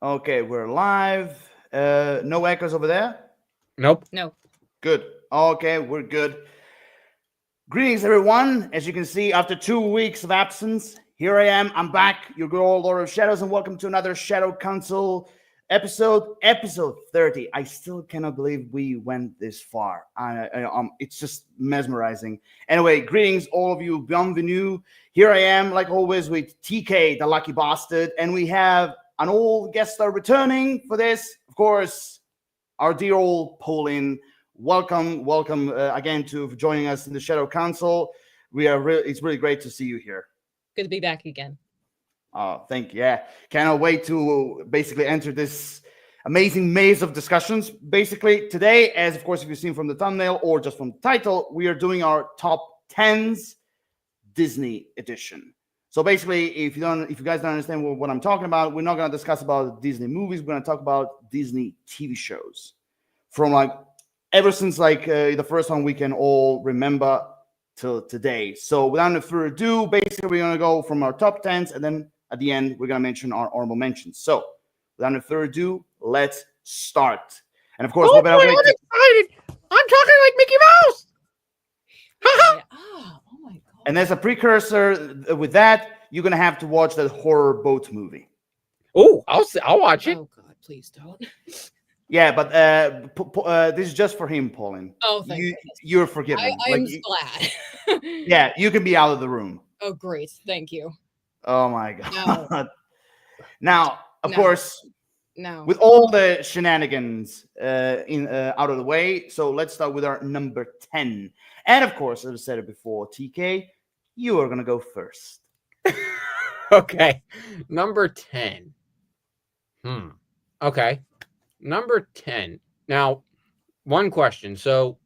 Okay, we're live. No echoes over there? Nope. No. Good. Okay, we're good. Greetings, everyone. As you can see, after 2 weeks of absence, here I am. I'm back, your good old Lord of Shadows, and welcome to another Shadow Council episode 30. I still cannot believe we went this far. It's just mesmerizing. Anyway, greetings, all of you. Bienvenue. Here I am, like always, with TK, the lucky bastard, and we have an old guest star returning for this. Of course, our dear old Pauline. Welcome again to joining us in the Shadow Council. It's really great to see you here. Good to be back again. Oh, thank you. Yeah, cannot wait to basically enter this amazing maze of discussions. Basically, today, as of course, if you've seen from the thumbnail or just from the title, we are doing our top 10s Disney edition. So basically, if you guys don't understand what I'm talking about, we're not going to discuss about Disney movies. We're going to talk about Disney TV shows from ever since the first one we can all remember till today. So without any further ado, basically we're gonna go from our top 10s, and then at the end we're gonna mention our honorable mentions. So without any further ado, let's start. And of course, I'm excited. I'm talking like Mickey Mouse. Oh my god. And as a precursor with that, you're gonna have to watch that horror boat movie. Oh, I'll watch it. Oh god, please don't. Yeah, but this is just for him, Pauline. Oh, thank goodness. You're forgiven. I'm glad. Yeah, you can be out of the room. Oh, great. Thank you. Oh my god. No. Now, of course, No. with all the shenanigans out of the way, so let's start with our number 10. And of course, as I said it before, TK, you are gonna go first. Okay, number 10. Okay, number 10. Now, one question. So,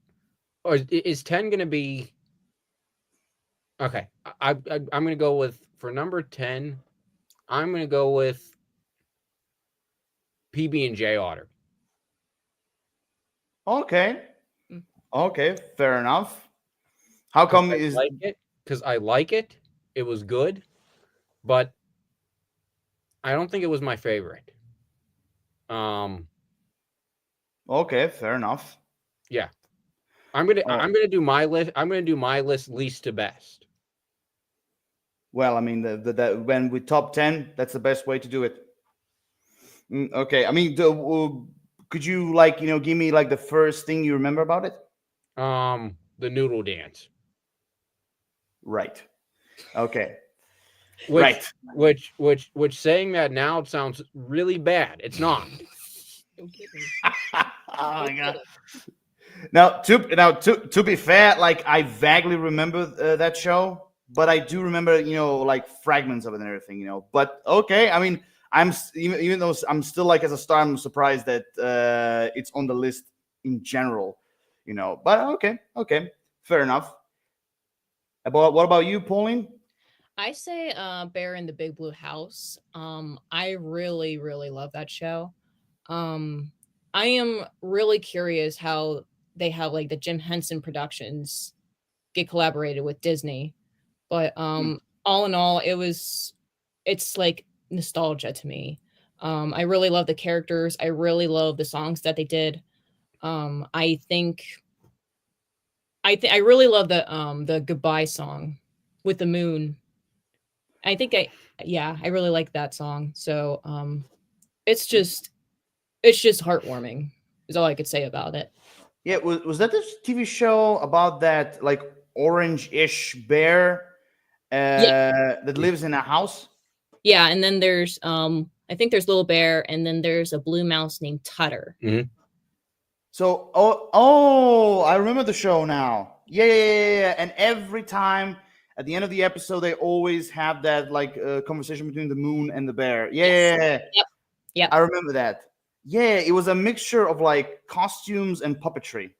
is 10 going to be? Okay, I'm going to go with, for number 10. I'm going to go with PB&J Otter. Okay. Okay, fair enough. How come is like it? Because I like it. It was good, but I don't think it was my favorite. Okay, fair enough. Yeah. I'm gonna do my list. I'm gonna do my list least to best. Well, I mean, the when we top 10, that's the best way to do it. Okay, I mean, could you give me the first thing you remember about it? The noodle dance. Right. Okay. Which saying that now it sounds really bad. It's not. Don't get me. Oh my god. Now, to be fair, I vaguely remember that show, but I do remember, fragments of it and everything, But okay, I mean, even though I'm still as a star, I'm surprised that it's on the list in general, But okay, fair enough. What about you, Pauline? I say Bear in the Big Blue House. I really, really love that show. I am really curious how they have the Jim Henson Productions get collaborated with Disney. But all in all, it's like nostalgia to me. I really love the characters. I really love the songs that they did. I really love the goodbye song with the moon. I really like that song. So it's just heartwarming is all I could say about it. Yeah, was that this TV show about that orange-ish bear that lives in a house? Yeah, and then there's I think there's Little Bear, and then there's a blue mouse named Tutter. Mm-hmm. So I remember the show now. Yeah. And every time at the end of the episode, they always have that conversation between the moon and the bear. Yeah. Yep. I remember that. Yeah, it was a mixture of costumes and puppetry.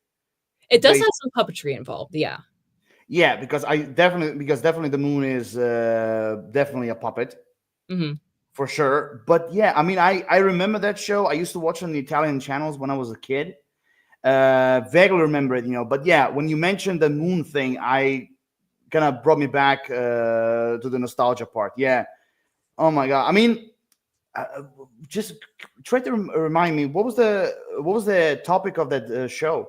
It does have some puppetry involved, yeah. Yeah, because definitely the moon is definitely a puppet. Mm-hmm. For sure. But yeah, I mean, I remember that show. I used to watch on the Italian channels when I was a kid. Vaguely remember it, But yeah, when you mentioned the moon thing, I kind of brought me back to the nostalgia part. Yeah. Oh my god. I mean, just try to remind me what was the topic of that show?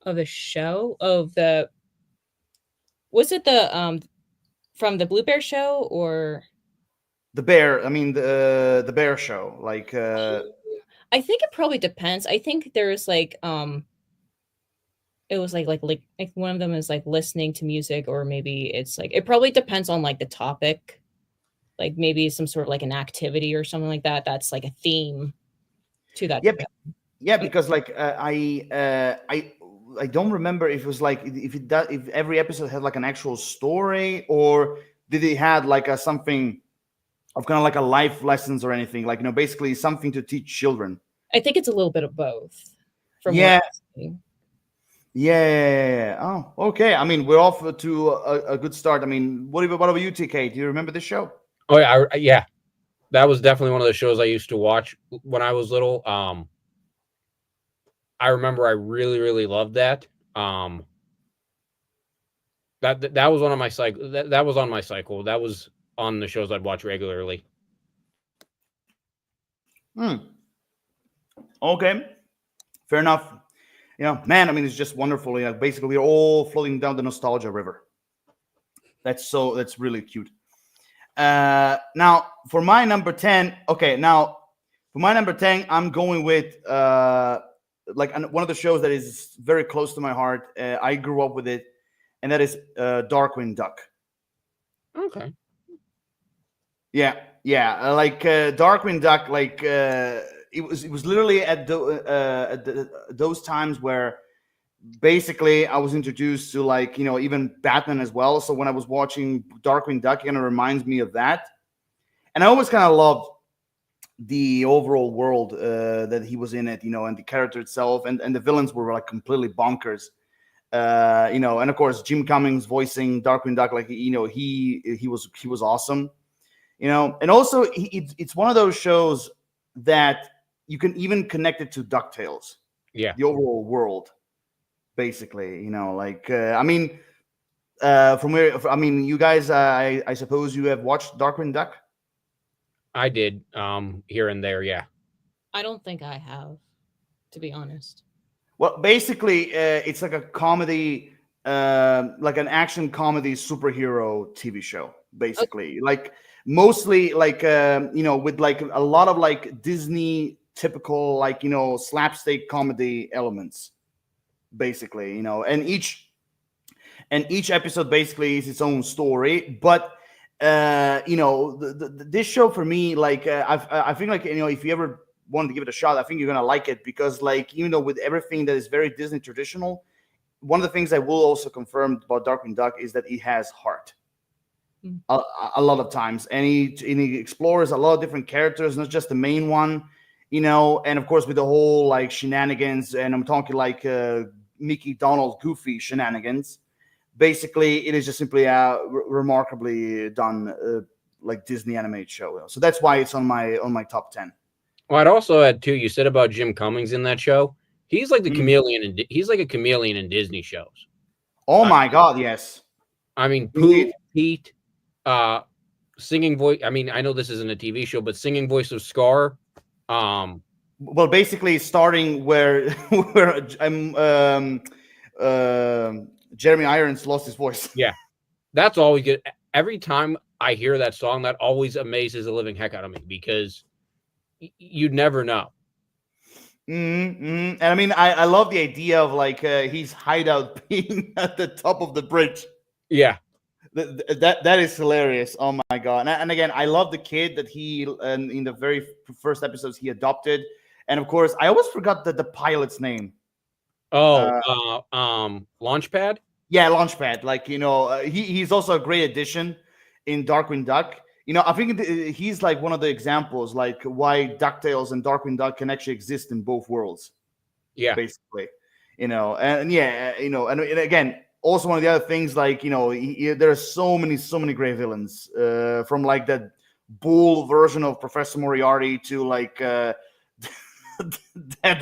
Of the show of the was it the from the Blue Bear show or The bear. I mean the bear show. Like I think it probably depends. I think there's like it was like one of them is like listening to music, or maybe it's like it probably depends on like the topic. Like maybe some sort of like an activity or something like that. That's like a theme to that. Yep. Yeah, because like I don't remember if it was like if every episode had like an actual story, or did it had like a something of kind of like a life lessons or anything, like basically something to teach children. I think it's a little bit of both. Yeah. What I'm seeing. Yeah. Oh, okay. I mean, we're off to a good start. I mean, what about you, TK? Do you remember this show? Oh yeah, yeah. That was definitely one of the shows I used to watch when I was little. I remember I really, really loved that. That was one of my cycle. That was on my cycle. That was on the shows I'd watch regularly. Okay, fair enough. Man, I mean, it's just wonderful. Basically, we're all floating down the nostalgia river. That's really cute. Now for my number 10. Okay, now for my number 10, I'm going with like one of the shows that is very close to my heart. I grew up with it, and that is Darkwing Duck. Okay. Yeah. Like Darkwing Duck, like it was literally at those times where basically I was introduced to like even Batman as well. So when I was watching Darkwing Duck, it kind of reminds me of that. And I always kind of loved the overall world that he was in it, and the character itself, and the villains were like completely bonkers. And of course Jim Cummings voicing Darkwing Duck, like he was awesome. And also it's one of those shows that you can even connect it to DuckTales. Yeah. The overall world, basically. Like I mean, from where I mean, you guys, I suppose you have watched Darkwing Duck. I did here and there, yeah. I don't think I have, to be honest. Well, basically, it's like a comedy, like an action comedy superhero TV show. Basically, like mostly like with like a lot of like Disney typical like slapstick comedy elements. Basically, and each episode basically is its own story, but this show for me, like I think like if you ever wanted to give it a shot, I think you're gonna like it, because like with everything that is very Disney traditional, one of the things I will also confirm about Darkwing Duck is that it has heart. A lot of times, and he explores a lot of different characters, not just the main one, and of course with the whole like shenanigans, and I'm talking like Mickey, Donald, Goofy shenanigans. Basically, it is just simply a remarkably done like Disney animated show. So that's why it's on my top 10. Well, I'd also add too. You said about Jim Cummings in that show. He's like the chameleon, and he's like a chameleon in Disney shows. Oh my God, yes. I mean, Pooh, Pete, singing voice. I mean, I know this isn't a TV show, but singing voice of Scar. Well, basically, starting where Jeremy Irons lost his voice. Yeah, that's always good. Every time I hear that song, that always amazes the living heck out of me, because you'd never know. And I mean, I love the idea of like his hideout being at the top of the bridge. Yeah, that is hilarious. Oh my God. And again, I love the kid that he in the very first episodes he adopted, and of course I always forgot the pilot's name. Launchpad. Yeah, Launchpad. Like he's also a great addition in Darkwing Duck. I think he's like one of the examples like why DuckTales and Darkwing Duck can actually exist in both worlds. Yeah, basically, and yeah, and again, also one of the other things, like there are so many great villains, from like that bull version of Professor Moriarty to like that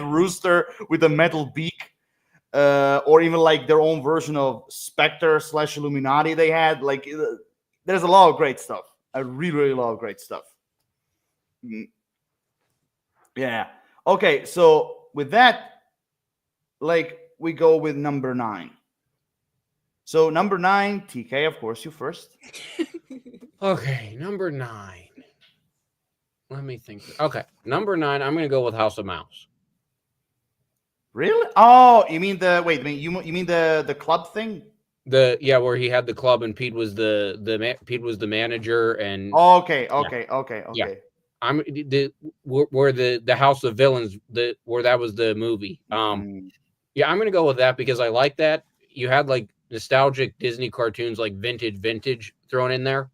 rooster with a metal beak, or even like their own version of Spectre / Illuminati. They had like there's a lot of great stuff. I really love great stuff. Yeah. Okay. So with that, like we go with number 9. So number 9, TK, of course, you first. Okay, number 9. Let me think. Okay, number 9. I'm going to go with House of Mouse. Really? Oh, you mean the wait? You mean the club thing? Where he had the club and Pete was Pete was the manager and Okay. Yeah. I'm where the House of Villains where that was the movie. Mm, Yeah, I'm gonna go with that because I like that. You had like nostalgic Disney cartoons like vintage thrown in there,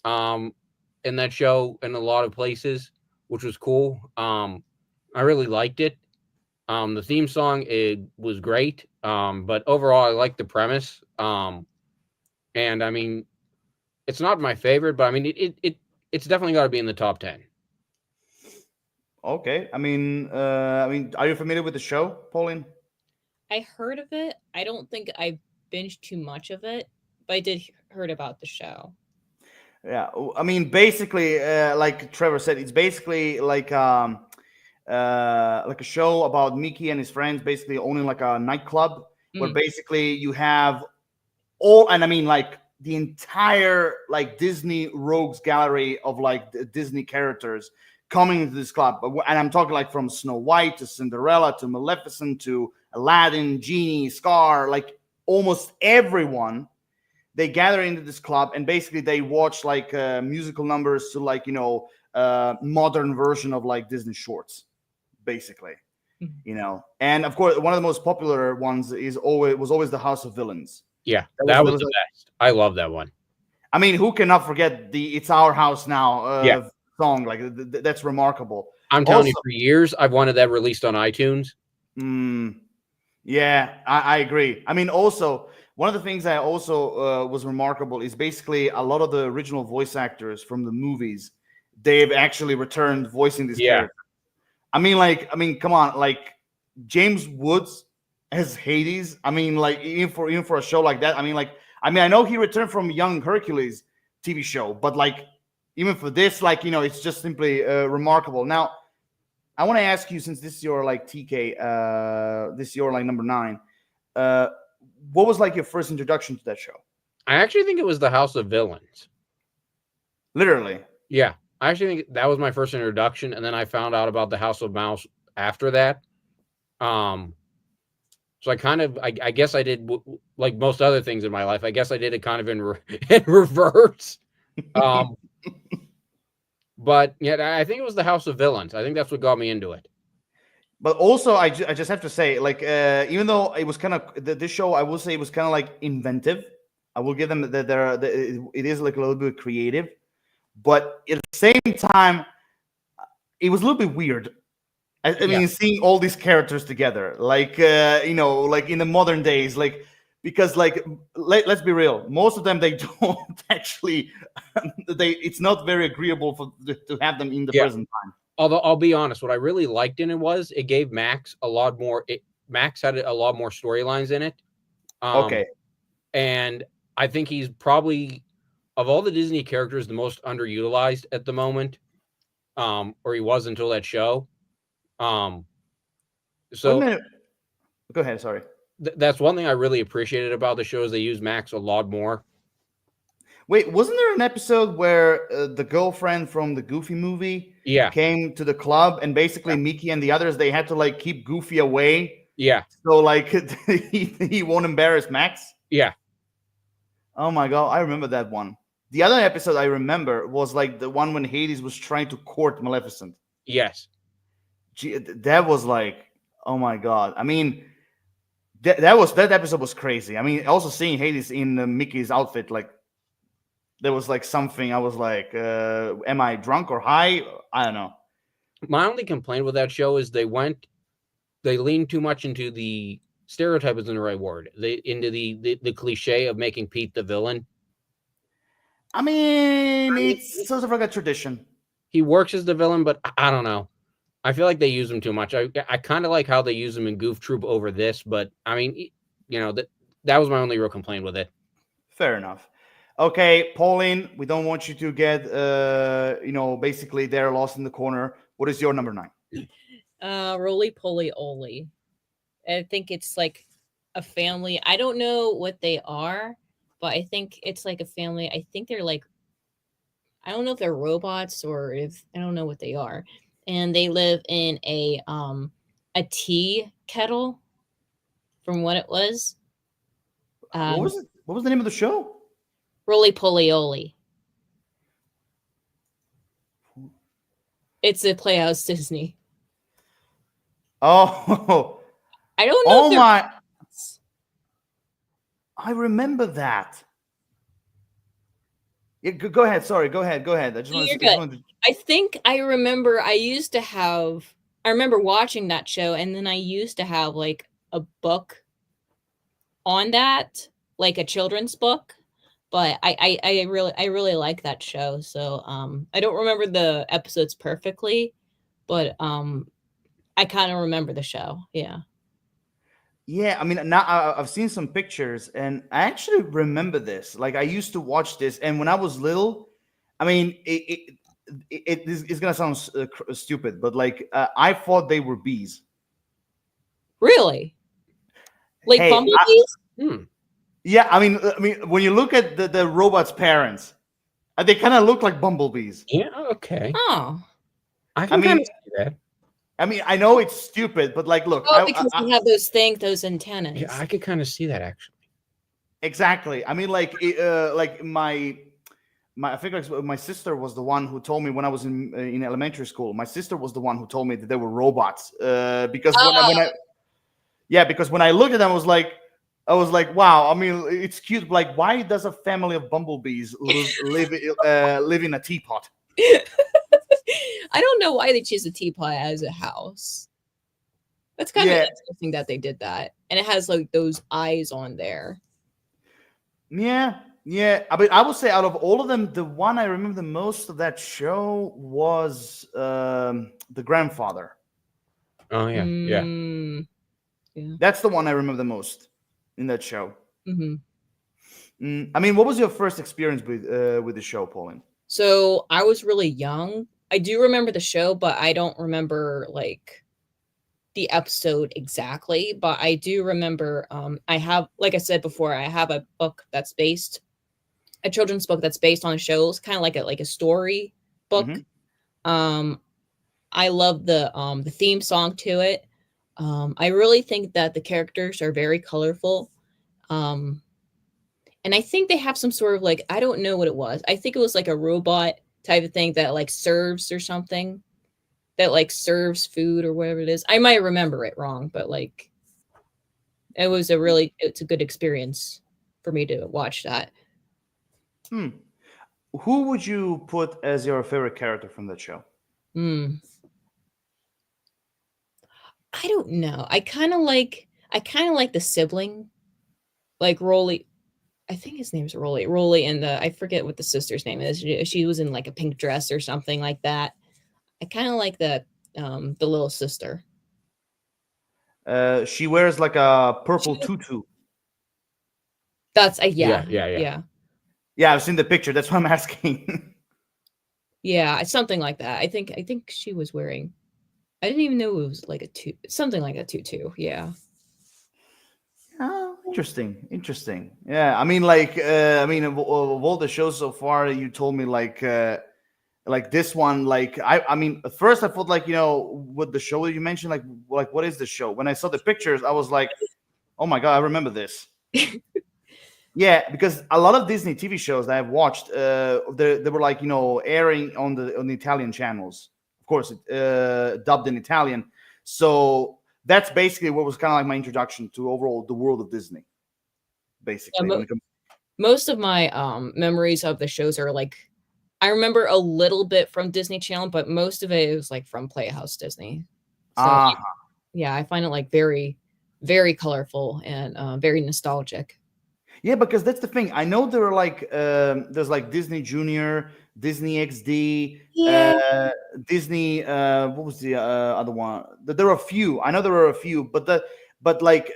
in that show in a lot of places, which was cool. I really liked it. The theme song it was great. But overall I like the premise. And I mean it's not my favorite, but I mean it's definitely got to be in the top 10. okay. Are you familiar with the show, Pauline? I heard of it. I don't think I binged too much of it, but I did heard about the show. Yeah. I mean, basically, like Trevor said, it's basically like a show about Mickey and his friends basically owning like a nightclub where Mm. basically you have all, and I mean like the entire like Disney rogues gallery of like the Disney characters coming into this club. And I'm talking like from Snow White to Cinderella to Maleficent to Aladdin, Genie, Scar, like almost everyone. They gather into this club and basically they watch like musical numbers to like modern version of like Disney shorts, basically. And of course one of the most popular ones was always the House of Villains. Yeah, that was the best. I love that one. I mean, who cannot forget the "It's Our House Now" Yeah. song? Like that's remarkable. I'm telling you, for years I've wanted that released on iTunes. Yeah, I agree. I mean, also one of the things that also was remarkable is basically a lot of the original voice actors from the movies. They've actually returned voicing these characters. I mean, come on, like James Woods as Hades. I mean, like even for a show like that. I know he returned from Young Hercules TV show, but like even for this, like it's just simply remarkable. Now, I want to ask you, since this is your like TK, this is your like number 9. What was like your first introduction to that show? I actually think it was the House of Villains. Literally. Yeah, I actually think that was my first introduction, and then I found out about the House of Mouse after that. So I guess I did like most other things in my life. I guess I did it kind of in reverse. But yeah, I think it was the House of Villains. I think that's what got me into it. But also, I just have to say, like, even though it was kind of this show, I will say it was kind of like inventive. I will give them that it is like a little bit creative, but at the same time, it was a little bit weird. I mean, seeing all these characters together, like like in the modern days, like because like let's be real, most of them they don't actually it's not very agreeable to have them in the present time. Although I'll be honest, what I really liked in it was it gave Max a lot more. Max had a lot more storylines in it. Okay. And I think he's probably of all the Disney characters the most underutilized at the moment. Or he was until that show. So go ahead. Sorry. That's one thing I really appreciated about the show is they use Max a lot more. Wait, wasn't there an episode where the girlfriend from the Goofy movie came to the club and basically Mickey and the others, they had to like keep Goofy away? Yeah. So like he won't embarrass Max? Yeah. Oh my God, I remember that one. The other episode I remember was like the one when Hades was trying to court Maleficent. Yes. Gee, that was like, oh my God. I mean, that episode was crazy. I mean, also seeing Hades in Mickey's outfit, like, there was like something I was like, am I drunk or high? I don't know. My only complaint with that show is they leaned too much into the stereotype isn't the right word. Into the cliche of making Pete the villain. I mean, it's sort of like a tradition. He works as the villain, but I don't know. I feel like they use him too much. I kind of like how they use him in Goof Troop over this, but I mean, that was my only real complaint with it. Fair enough. Okay, Pauline, we don't want you to get, basically they're lost in the corner. What is your number 9? Roly Poly Oly. I think it's like a family. I don't know what they are, but I think it's like a family. I think they're like, I don't know if they're robots or if I don't know what they are. And they live in a tea kettle from what it was. What was it? What was the name of the show? Roly Poly Oly. It's a Playhouse Disney. Oh, I don't know oh if they're my! I remember that. Yeah, go ahead. Sorry, go ahead. Go ahead. I just want You're to. good. I think I remember I remember watching that show, and then I used to have like a book on that, like a children's book. But I really like that show. So I don't remember the episodes perfectly, but I kind of remember the show. Yeah. Yeah, I mean, now I've seen some pictures, and I actually remember this. Like, I used to watch this, and when I was little, I mean, it's gonna sound stupid, but like, I thought they were bees. Really? Like Hey, bumblebees? Hmm. yeah, I mean, when you look at the robot's parents, they kind of look like bumblebees. Yeah. Okay. Oh. I I can kind mean, of see that. I mean, I know it's stupid, but like, look, Oh, because they have those antennas. Yeah, I could kind of see that actually. exactly. I mean, like my I think like my sister was the one who told me when I was in elementary school. My sister was the one who told me that they were robots. Because when I yeah, because when I looked at them, I was like, wow. I mean, it's cute. But like, why does a family of bumblebees live in a teapot? I don't know why they choose a teapot as a house. That's kind of Yeah. interesting that they did that. And it has like those eyes on there. Yeah, yeah. I mean, I would say out of all of them, the one I remember the most of that show was the grandfather. Oh yeah. Yeah. Mm, That's the one I remember the most in that show. mhm. I mean, what was your first experience with the show, Pauline? So I was really young. I do remember the show, but I don't remember like the episode exactly. But I do remember I have, like I said before, I have a book that's based a children's book that's based on shows, kind of like a story book. I love the theme song to it. I really think that the characters are very colorful. Um, and I think they have some sort of like, I don't know what it was. I think it was like a robot type of thing that like serves or something, that like serves food or whatever it is. I might remember it wrong, but like it's a good experience for me to watch that. Who would you put as your favorite character from that show? Hmm. I don't know. I kind of like the sibling, like Rolly. I think his name's Rolly. Rolly and I forget what the sister's name is. She was in like a pink dress or something like that. I kind of like the little sister. She wears like a purple tutu. That's Yeah. Yeah, I've seen the picture. That's why I'm asking. yeah, something like that. I think she was wearing. I didn't even know it was like something like a tutu. Yeah. Oh, interesting. Yeah, I mean, like, I mean, of all the shows so far, you told me like this one, like, I mean, at first I thought like, with the show that you mentioned, like what is the show? When I saw the pictures, I was like, oh my god, I remember this. Yeah, because a lot of Disney TV shows that I've watched, they were like airing on the Italian channels, of course, dubbed in Italian. So that's basically what was kind of like my introduction to overall the world of Disney. Basically, when it comes. Most of my memories of the shows are like, I remember a little bit from Disney Channel, but most of it was like from Playhouse Disney. So yeah, I find it like very, very colorful and very nostalgic. Yeah, because that's the thing. I know there are like there's like Disney Junior, Disney XD, Yeah. Disney. What was the other one? There are a few. I know there are a few, but like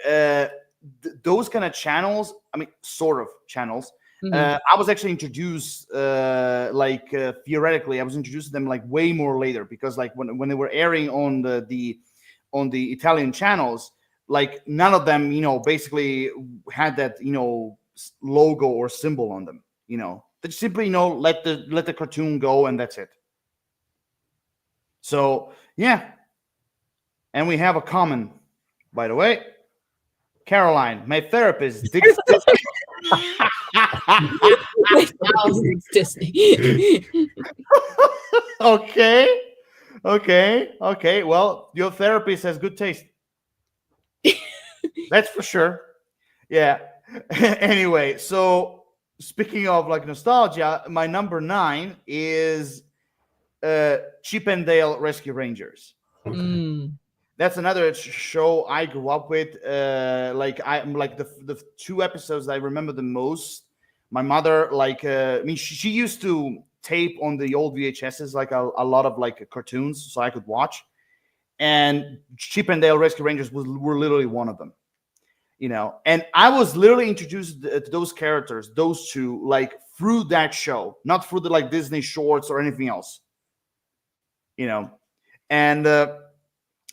those kind of channels. I mean, sort of channels. Mhm. I was actually introduced, theoretically, I was introduced to them like way more later, because like when they were airing on the Italian channels, like none of them, basically had that, logo or symbol on them. They just simply, let the cartoon go, and that's it. So yeah, and we have a comment, by the way. Caroline, my therapist, digs Disney. Thousands Disney. Okay. Okay. Well, your therapist has good taste. That's for sure. Yeah. Anyway, so speaking of like nostalgia, my number 9 is Chip and Dale Rescue Rangers. Okay. Mm. That's another show I grew up with. I'm like the 2 episodes that I remember the most. My mother, she used to tape on the old VHSs like a lot of like cartoons, so I could watch. And Chip and Dale Rescue Rangers were literally one of them. And I was literally introduced to those characters, those two, like through that show, not through the like Disney shorts or anything else. And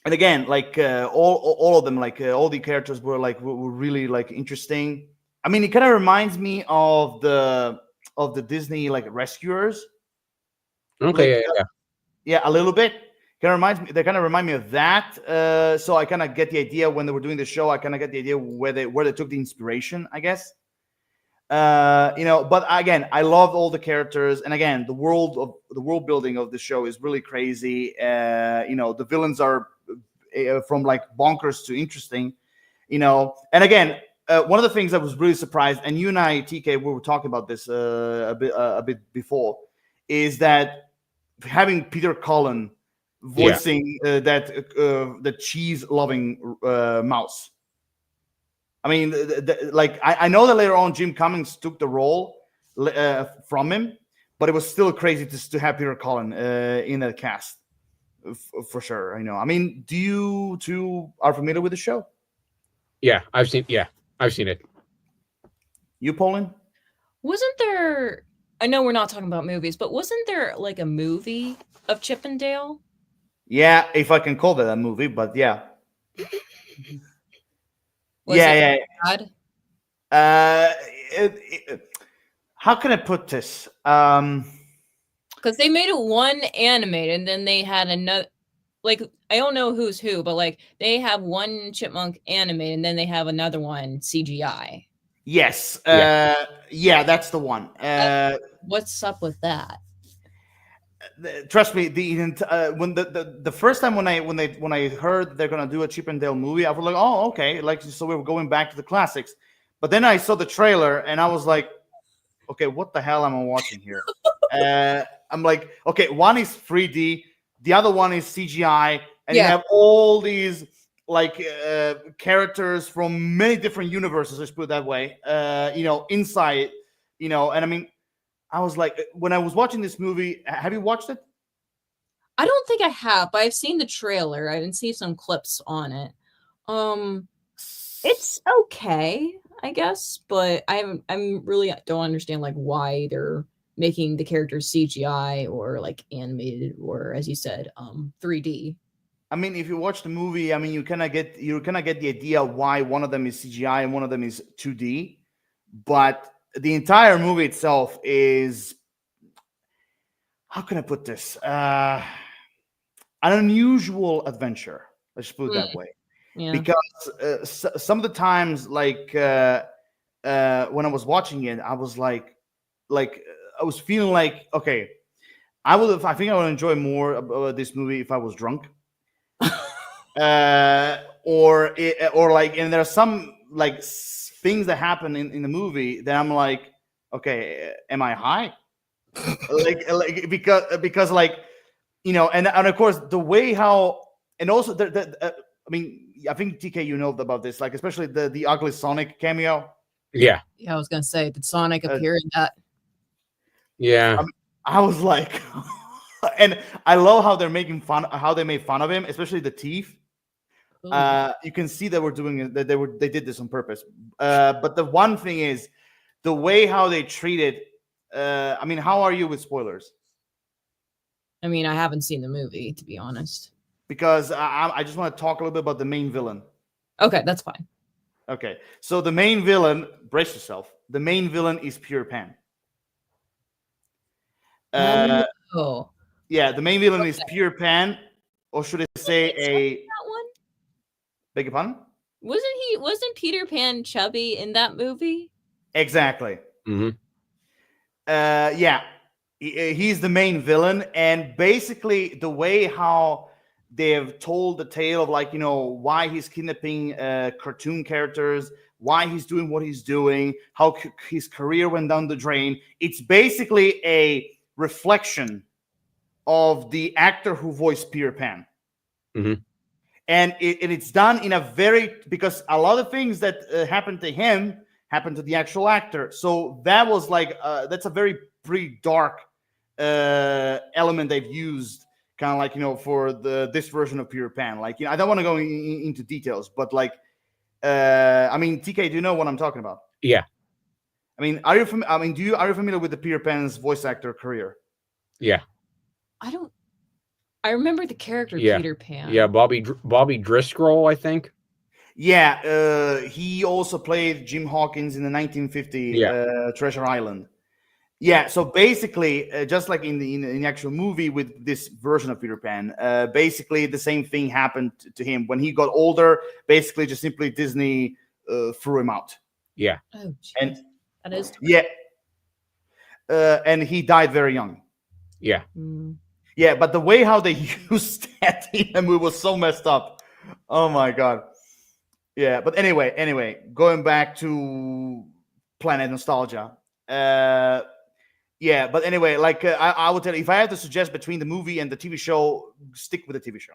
again, like all of them, like all the characters were really like interesting. I mean, it kind of reminds me of the Disney like Rescuers. Okay. Like, yeah, a little bit. They kind of remind me of that. So I kind of get the idea when they were doing the show. I kind of get the idea where they took the inspiration, I guess. But again, I love all the characters, and again, the world building of the show is really crazy. The villains are from like bonkers to interesting. And again, one of the things I was really surprised, and you and I, TK, we were talking about this a bit before, is that having Peter Cullen voicing the cheese-loving mouse. I mean, I know that later on Jim Cummings took the role from him, but it was still crazy to have Peter Cullen in that cast, for sure. I mean, do you two are familiar with the show? Yeah, I've seen it. You, Pauline? Wasn't there? I know we're not talking about movies, but wasn't there like a movie of Chip and Dale? Yeah, if I can call that a movie, but yeah. Was yeah. bad? How can I put this? Because they made it one animated, and then they had another. Like, I don't know who's who, but like they have one chipmunk animated, and then they have another one CGI. Yes. Yeah, that's the one. What's up with that? Trust me, when the first time when I heard they're gonna do a Chip and Dale movie, I was like, oh, okay, like, so we were going back to the classics. But then I saw the trailer and I was like, okay, what the hell am I watching here? I'm like, okay, one is 3D, the other one is CGI, and you have all these like characters from many different universes, let's put it that way, inside, and I mean, I was like, when I was watching this movie, have you watched it? I don't think I have, but I've seen the trailer. I can see some clips on it. It's okay, I guess, but I'm really don't understand like why they're making the characters CGI or like animated or, as you said, 3D. I mean, if you watch the movie, I mean, you kind of get the idea why one of them is CGI and one of them is 2D, but the entire movie itself is, how can I put this? An unusual adventure. Let's put it that way. Yeah. Because some of the times, like when I was watching it, I was like I was feeling like, okay, I think I would enjoy more about this movie if I was drunk. Or like, and there are some like things that happen in the movie that I'm like, okay, am I high? like because like, and of course the way how, and also I mean, I think TK, you know about this, like especially the ugly Sonic cameo. Yeah, I was gonna say, did Sonic appear in that? Yeah, I was like, and I love how they made fun of him, especially the teeth. You can see that we're doing it, that they did this on purpose. But the one thing is, the way how they treat it. I mean, how are you with spoilers? I mean, I haven't seen the movie, to be honest. Because I just want to talk a little bit about the main villain. Okay, that's fine. Okay, so the main villain, brace yourself. The main villain is Peter Pan. Oh, Yeah, the main villain is Peter Pan, or should I say that one? beg your pardon? Wasn't Peter Pan chubby in that movie? Exactly. Mm-hmm. Yeah, he's the main villain, and basically the way how they've told the tale of, like, why he's kidnapping cartoon characters, why he's doing what he's doing, how his career went down the drain. It's basically a reflection of the actor who voiced Peter Pan. Mm-hmm. And it's done in a because a lot of things that happened to him happened to the actual actor. So that was like, that's a pretty dark element they've used, kind of like, for this version of Peter Pan. Like, I don't want to go into details, but like, I mean, TK, do you know what I'm talking about? Yeah. I mean, are you familiar with the Peter Pan's voice actor career? Yeah. I remember the character Yeah. Peter Pan. Yeah, Bobby Driscoll, I think. Yeah, he also played Jim Hawkins in the 1950 Treasure Island. Yeah, so basically, just like in the actual movie with this version of Peter Pan, basically the same thing happened to him when he got older. Basically, just simply Disney threw him out. Yeah. Oh, geez. And that is. yeah, and he died very young. Yeah. Yeah, but the way how they used that in the movie was so messed up. Oh my god. Yeah, but anyway, going back to Planet Nostalgia. Yeah, but anyway, like I would tell you, if I had to suggest between the movie and the TV show, stick with the TV show.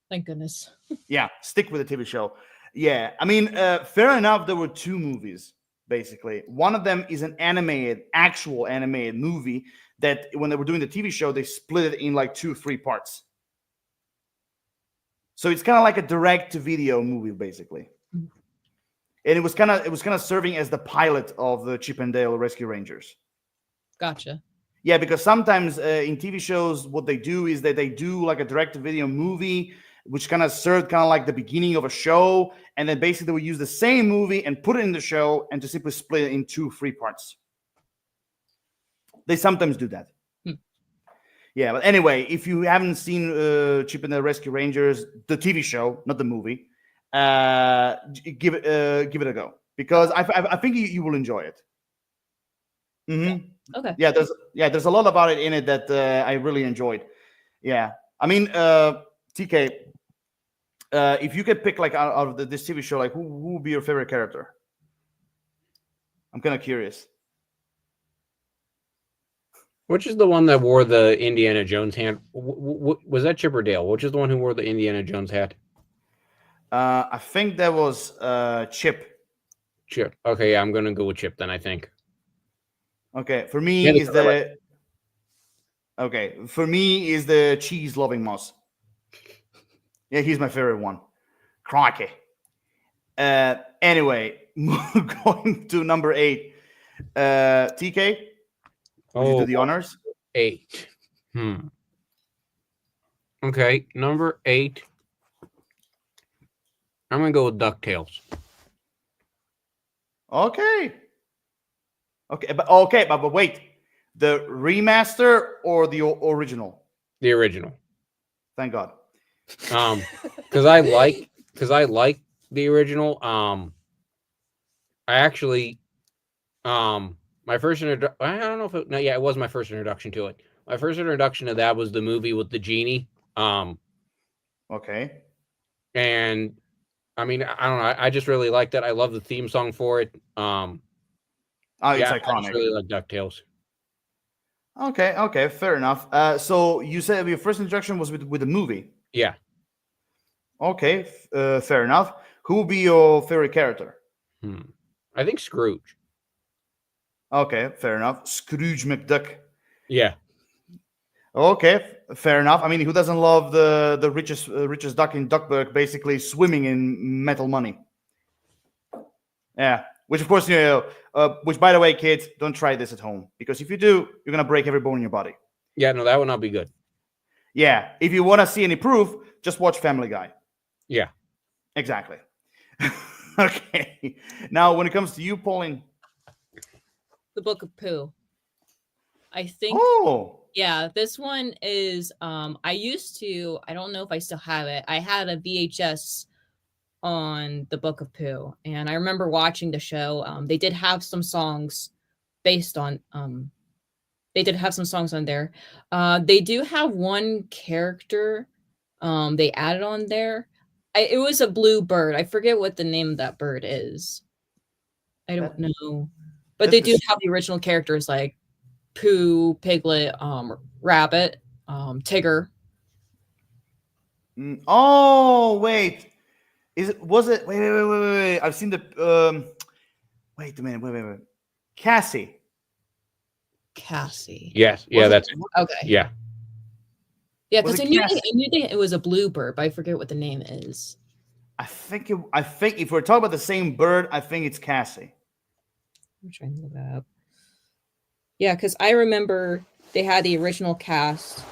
Thank goodness. Yeah, stick with the TV show. Yeah, I mean, fair enough, there were two movies, basically. One of them is an actual animated movie that when they were doing the TV show, they split it in like 2-3 parts. So it's kind of like a direct-to-video movie, basically. And it was kind of serving as the pilot of the Chip and Dale Rescue Rangers. Gotcha. Yeah, because sometimes in TV shows, what they do is that they do like a direct-to-video movie, which kind of served kind of like the beginning of a show, and then basically they would use the same movie and put it in the show and just simply split it in 2-3 parts. They sometimes do that. Yeah, but anyway, if you haven't seen Chip and the Rescue Rangers, the TV show, not the movie, give it a go, because I think you will enjoy it. Mm-hmm. Okay. Yeah, there's a lot about it in it that I really enjoyed. Yeah, I mean, TK, if you could pick like out of this TV show, like who would be your favorite character? I'm kind of curious. Which is the one that wore the Indiana Jones hat? Was that Chip or Dale? Which is the one who wore the Indiana Jones hat? I think that was Chip. Chip. Okay, yeah, I'm gonna go with Chip then, I think. Okay, for me is the cheese loving mouse. Yeah, he's my favorite one. Crikey. Anyway, going to number 8. TK, would you do the honors? 8. Okay, number 8. I'm gonna go with DuckTales. Okay, but wait, the remaster or the original? The original. Thank God. Because I like the original. I actually, my first I don't know if it was my first introduction to it. My first introduction to that was the movie with the genie. Okay. And I mean, I don't know. I just really liked it. I love the theme song for it. It's iconic. I just really like DuckTales. Okay, fair enough. So you said your first introduction was with the movie. Yeah. Okay, fair enough. Who will be your favorite character? I think Scrooge. Okay, fair enough. Scrooge McDuck. Yeah. Okay, fair enough. I mean, who doesn't love the richest duck in Duckburg, basically swimming in metal money? Yeah. Which, of course, which, by the way, kids, don't try this at home, because if you do, you're gonna break every bone in your body. Yeah, no, that would not be good. Yeah, if you want to see any proof, just watch Family Guy. Yeah. Exactly. Okay. Now, when it comes to you, Pauline. The Book of Pooh. I think. Oh. Yeah, this one is. I used to. I don't know if I still have it. I had a VHS on the Book of Pooh, and I remember watching the show. They did have some songs based on. They did have some songs on there. They do have one character. They added on there. It was a blue bird. I forget what the name of that bird is. I don't know, but they do have the original characters like Pooh, Piglet, Rabbit, Tigger. Oh, wait. Was it? Wait. I've seen the. Wait a minute. Wait. Cassie. Yes. Yeah, that's it. Okay. Yeah. Yeah, Was because it I knew it was a blue bird, but I forget what the name is. I think if we're talking about the same bird, I think it's Cassie. I'm trying to look that up. Yeah, because I remember they had the original cast,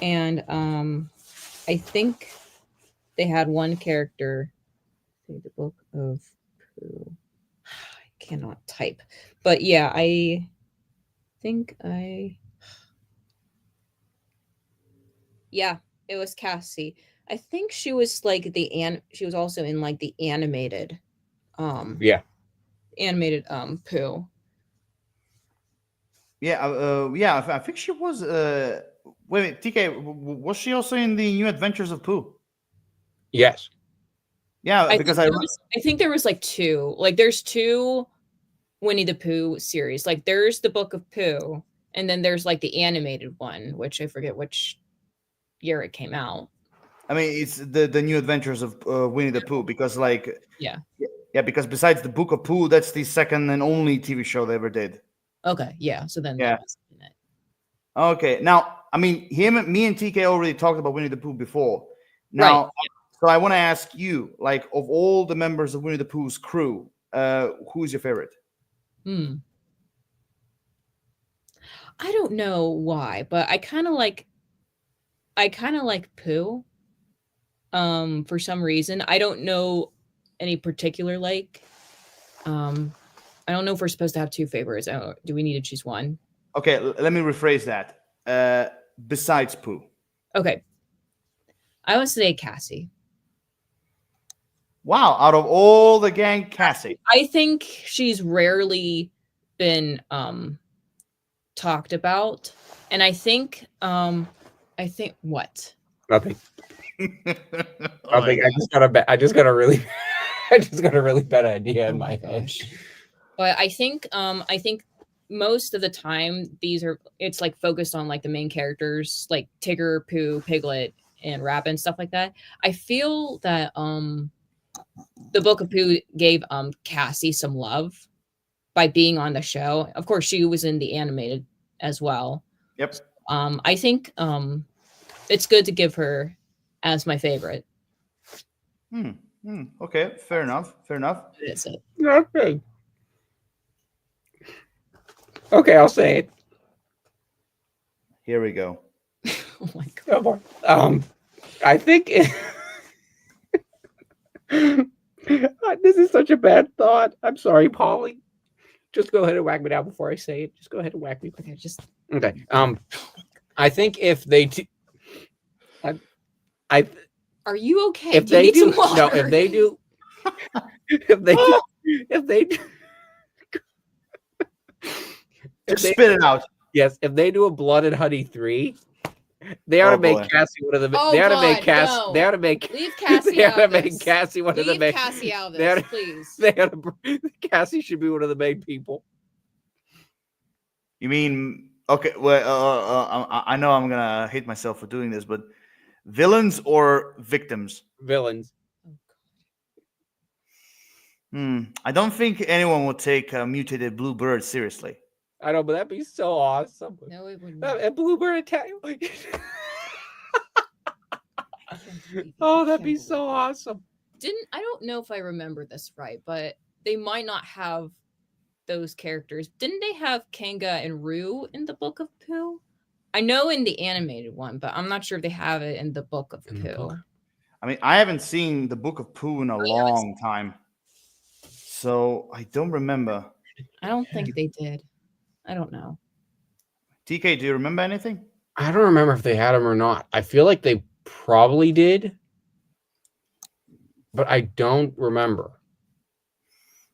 and I think they had one character. The Book of Pooh. I cannot type, but yeah, I think Yeah, it was Cassie. I think she was like she was also in like the animated Pooh. Yeah, I think she was. Wait, TK, was she also in the New Adventures of Pooh? Yes. Yeah, because I think there was like two. Like, there's two Winnie the Pooh series. Like, there's the Book of Pooh, and then there's like the animated one, which I forget which year it came out. I mean, it's the New Adventures of Winnie the Pooh, because yeah, because besides the Book of Pooh, that's the second and only TV show they ever did. Okay, yeah. So then Yeah. that was in it. Okay, now I mean, me and TK already talked about Winnie the Pooh before. Now, Right. So I want to ask you, like, of all the members of Winnie the Pooh's crew, who's your favorite? I don't know why, but I kind of like Pooh. For some reason, I don't know any particular like. I don't know if we're supposed to have two favorites. Do we need to choose one? Okay, let me rephrase that. Besides Pooh. Okay, I would say Cassie. Wow, out of all the gang, Cassie. I think she's rarely been talked about, and I think what? Nothing. Oh I just got a really bad idea in my head. But I think most of the time it's like focused on like the main characters like Tigger, Pooh, Piglet, and Rabbit and stuff like that. I feel that the Book of Pooh gave Cassie some love by being on the show. Of course, she was in the animated as well. Yep. I think it's good to give her as my favorite. Okay, fair enough. That's it. Okay. Okay, I'll say it. Here we go. Oh my god. Oh boy. I think this is such a bad thought. I'm sorry, Polly. Just go ahead and whack me down before I say it. Just go ahead and whack me. Okay, just Okay. I think if they are you okay? if Do you they need do some water? no, if they do Just spit it out. Yes, if they do a Blood and Honey 3, they ought to make boy. Cassie one of the. Oh, they ought to make God, Cassie. no. They ought to make. Leave Cassie They out ought to of make this. Cassie one of the Leave main. Cassie out of they ought this, to- please. They ought to, Cassie should be one of the main people. You mean okay? Well, I know I'm gonna hate myself for doing this, but villains or victims? Villains. I don't think anyone would take a mutated blue bird seriously. I know, but that'd be so awesome. No, it would not. And Bluebird attack. Oh, that'd be so awesome. I don't know if I remember this right, but they might not have those characters. Didn't they have Kanga and Rue in the Book of Pooh? I know in the animated one, but I'm not sure if they have it in the Book of In the book? Pooh. I mean, I haven't seen the Book of Pooh in a you haven't long time, so I don't remember. I don't think they did. I don't know. TK, do you remember anything? I don't remember if they had them or not. I feel like they probably did, but I don't remember.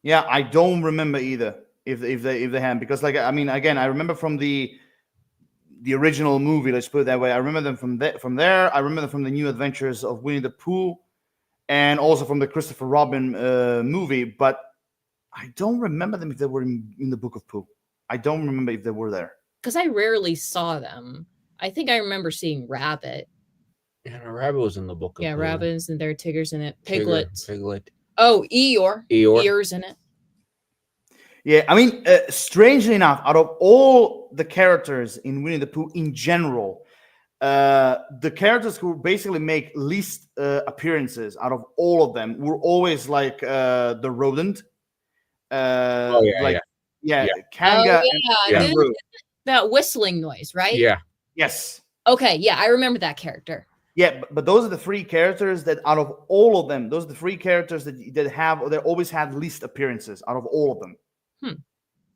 Yeah, I don't remember either. If they had, because like I mean, again, I remember from the original movie. Let's put it that way. I remember them from there. I remember them from the New Adventures of Winnie the Pooh, and also from the Christopher Robin movie. But I don't remember them if they were in the Book of Pooh. I don't remember if they were there. Because I rarely saw them. I think I remember seeing Rabbit. Yeah, Rabbit was in the book. Yeah, Pooh. Rabbit's in there, Tigger's in it, Tigger, Piglet. Piglet. Oh, Eeyore. Eeyore. Eeyore's in it. Yeah, I mean, strangely enough, out of all the characters in Winnie the Pooh in general, the characters who basically make least appearances out of all of them were always like the rodent. Yeah. Kanga. Yeah. And Roo. That whistling noise, right? Yeah. Yes. Okay, yeah, I remember that character. Yeah, but those are the three characters that out of all of them, those are the three characters that have, or they always had least appearances out of all of them.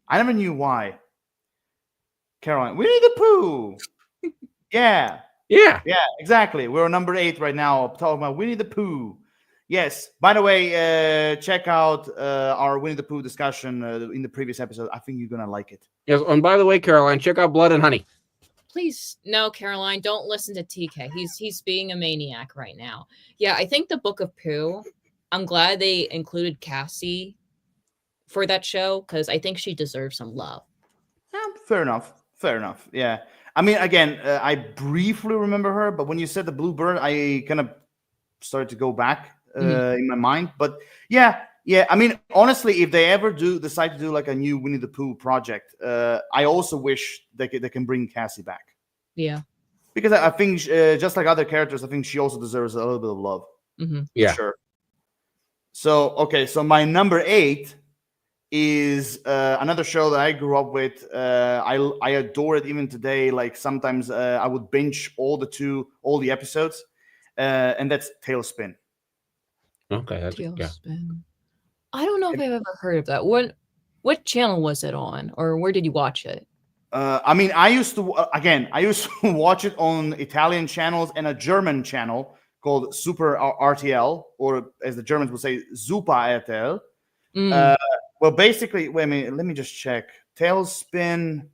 I never knew why. Caroline, Winnie the Pooh. Yeah, Yeah. exactly. We're on number 8 right now, talking about Winnie the Pooh. Yes. By the way, check out our Winnie the Pooh discussion in the previous episode. I think you're gonna like it. Yes. And by the way, Caroline, check out Blood and Honey. Please, no, Caroline, don't listen to TK. He's being a maniac right now. Yeah, I think the Book of Pooh, I'm glad they included Cassie for that show because I think she deserves some love. Fair enough. Yeah. I mean, again, I briefly remember her, but when you said the Blue Bird, I kind of started to go back in my mind. But yeah. I mean, honestly, if they ever decide to do like a new Winnie the Pooh project, I also wish they can bring Cassie back. Yeah. Because I think just like other characters, I think she also deserves a little bit of love. Yeah. Sure. So okay, so my number 8 is another show that I grew up with. I adore it even today. Like sometimes I would binge all the episodes, and that's Tailspin. Okay. That's, yeah. Tailspin. I don't know if I've ever heard of that. What channel was it on, or where did you watch it? I mean, I used to watch it on Italian channels and a German channel called Super RTL, or as the Germans would say, Super RTL. Well, basically, wait a minute. Let me just check. Tailspin.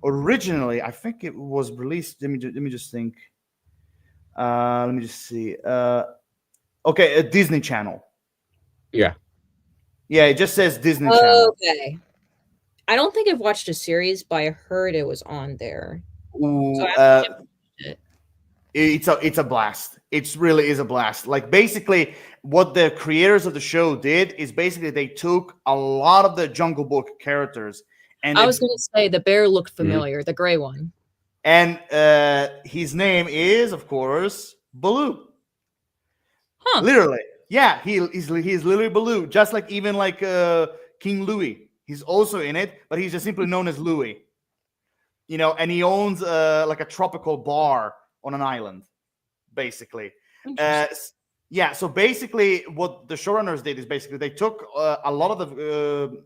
Originally, I think it was released. Let me just think. Let me just see. Okay, a Disney Channel. Yeah. Yeah, it just says Disney Channel. Okay. I don't think I've watched a series, but I heard it was on there. Ooh, So I haven't watched it. it's a blast. It really is a blast. Like basically, what the creators of the show did is basically they took a lot of the Jungle Book characters, and I was going to say the bear looked familiar, the gray one. and his name is, of course, Baloo. Huh. Literally, yeah, he's literally Baloo, just like even like King Louis. He's also in it, but he's just simply known as Louis. You know, and he owns like a tropical bar on an island, basically. Yeah, so basically what the showrunners did is basically they took a lot of the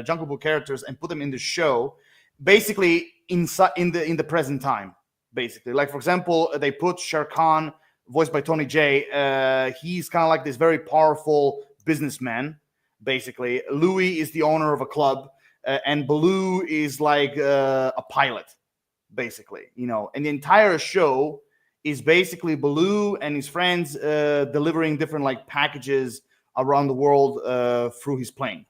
Jungle Book characters and put them in the show, basically in the present time, basically. Like, for example, they put Shere Khan, voiced by Tony Jay. He's kind of like this very powerful businessman, basically. Louis is the owner of a club, and Baloo is like a pilot, basically, you know. And the entire show is basically Baloo and his friends delivering different like packages around the world through his plane.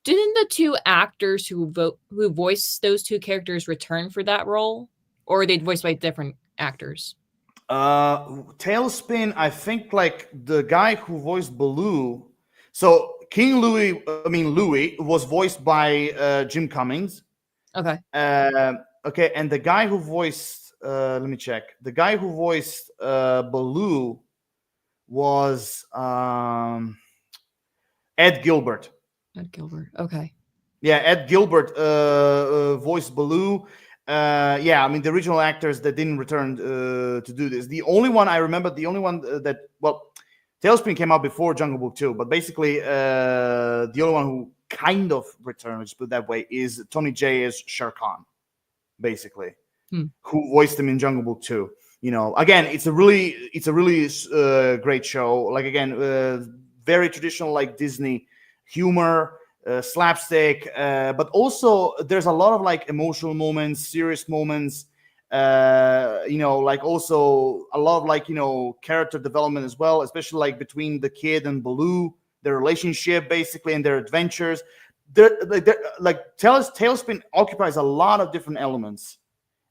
Didn't the two actors who voiced those two characters return for that role, or were they voiced by different actors? Tailspin, I think like the guy who voiced Baloo. So King Louis, Louis was voiced by Jim Cummings. Okay. Okay, and the guy who voiced let me check. The guy who voiced Baloo was Ed Gilbert. Ed Gilbert. Okay. Yeah, Ed Gilbert voiced Baloo. Yeah, I mean the original actors that didn't return to do this. The only one I remember, the only one that Tailspin came out before Jungle Book 2, but basically the only one who kind of returned, let's put it that way, is Tony Jay as Shere Khan, basically, who voiced him in Jungle Book 2. You know, again, it's a really great show. Like again, very traditional like Disney humor. Slapstick, but also there's a lot of like emotional moments, serious moments, you know, like also a lot of like, you know, character development as well, especially like between the kid and Baloo, their relationship basically and their adventures. Tailspin occupies a lot of different elements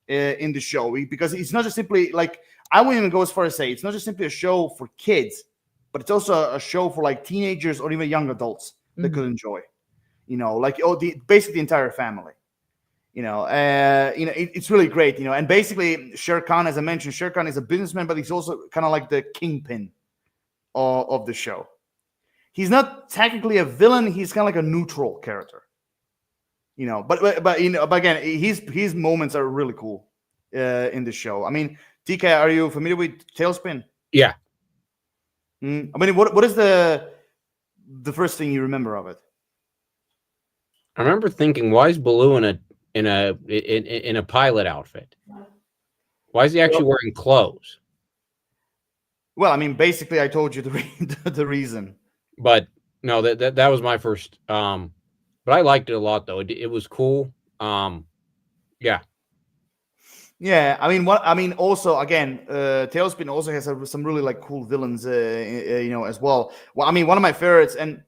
in the show, because it's not just simply like, I wouldn't even go as far as say it's not just simply a show for kids, but it's also a show for like teenagers or even young adults that could enjoy. You know, like basically the entire family. You know, it's really great. You know, and basically Shere Khan, as I mentioned, Shere Khan is a businessman, but he's also kind of like the kingpin of the show. He's not technically a villain; he's kind of like a neutral character. You know, but you know, but again, his moments are really cool in the show. I mean, TK, are you familiar with Tailspin? Yeah. I mean, what is the first thing you remember of it? I remember thinking, why is Baloo in a pilot outfit? Why is he actually wearing clothes? Well, I mean, basically, I told you the reason. But no, that was my first. But I liked it a lot, though. It was cool. Yeah. Yeah, I mean, also again, Tailspin also has some really like cool villains, you know, as well. Well, I mean, one of my favorites, and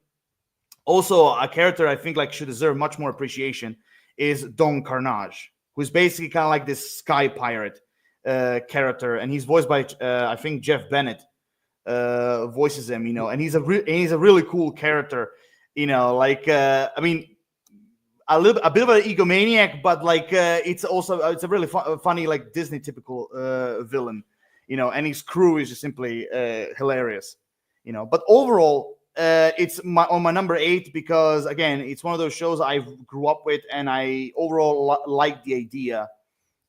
also a character I think like should deserve much more appreciation, is Don Carnage, who's basically kind of like this sky pirate character, and he's voiced by I think Jeff Bennett voices him, you know, and he's a really cool character, you know, like I mean, a bit of an egomaniac, but like it's a really funny like Disney typical villain, you know, and his crew is just simply hilarious, you know. But overall, it's on my number 8 because again, it's one of those shows I grew up with, and I overall like the idea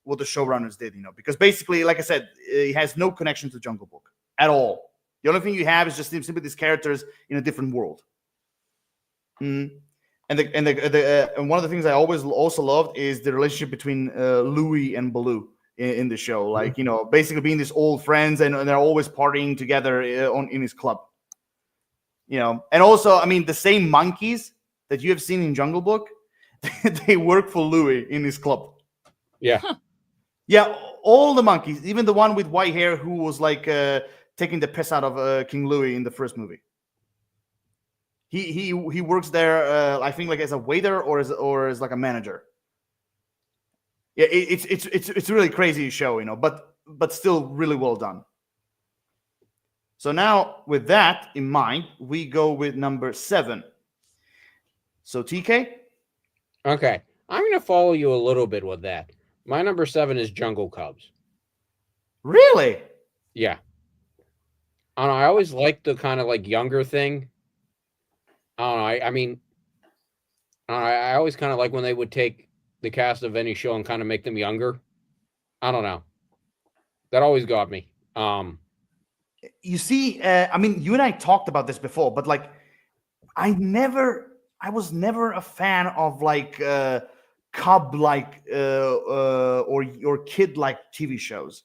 what the showrunners did, you know, because basically, like I said, it has no connection to Jungle Book at all. The only thing you have is just simply these characters in a different world. And one of the things I always also loved is the relationship between Louie and Baloo in the show. Like, you know, basically being these old friends, and they're always partying together in his club. You know, and also, I mean, the same monkeys that you have seen in Jungle Book, they work for Louie in his club. Yeah. Yeah, all the monkeys, even the one with white hair who was like taking the piss out of King Louie in the first movie. He works there, I think, like as a waiter or as like a manager. Yeah, it's a really crazy show, you know, but still really well done. So now, with that in mind, we go with number 7. So TK? Okay. I'm going to follow you a little bit with that. My number 7 is Jungle Cubs. Really? Yeah. I don't know, I always liked the kind of like younger thing. I don't know. I mean, I always kind of like when they would take the cast of any show and kind of make them younger. I don't know. That always got me. You see, I mean, you and I talked about this before, but like, I was never a fan of like cub like or kid like TV shows.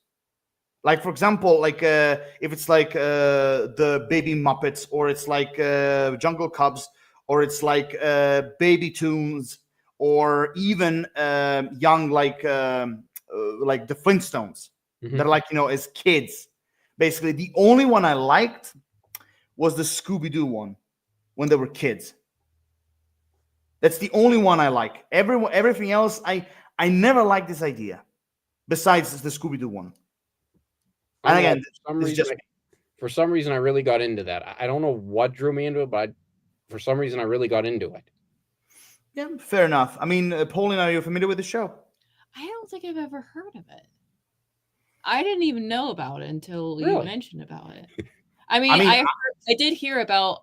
Like, for example, like if it's like the Baby Muppets, or it's like Jungle Cubs, or it's like Baby Toons, or even young like the Flintstones that are like, you know, as kids. Basically, the only one I liked was the Scooby-Doo one when they were kids. That's the only one I like. Everything else, I never liked this idea. Besides the Scooby-Doo one. And again, for some reason, I really got into that. I don't know what drew me into it, but for some reason, I really got into it. Yeah, fair enough. I mean, Pauline, are you familiar with the show? I don't think I've ever heard of it. I didn't even know about it until you mentioned about it. I mean, I did hear about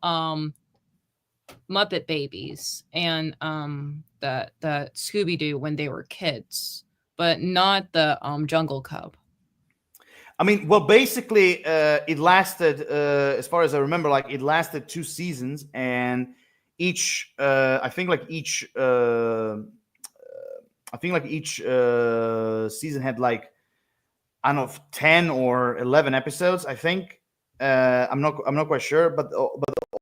Muppet Babies and the Scooby Doo when they were kids, but not the Jungle Cub. I mean, well, basically, it lasted, as far as I remember, like it lasted 2 seasons, and each, I think, like each season had like, I don't know, 10 or 11 episodes. I think. I'm not quite sure, but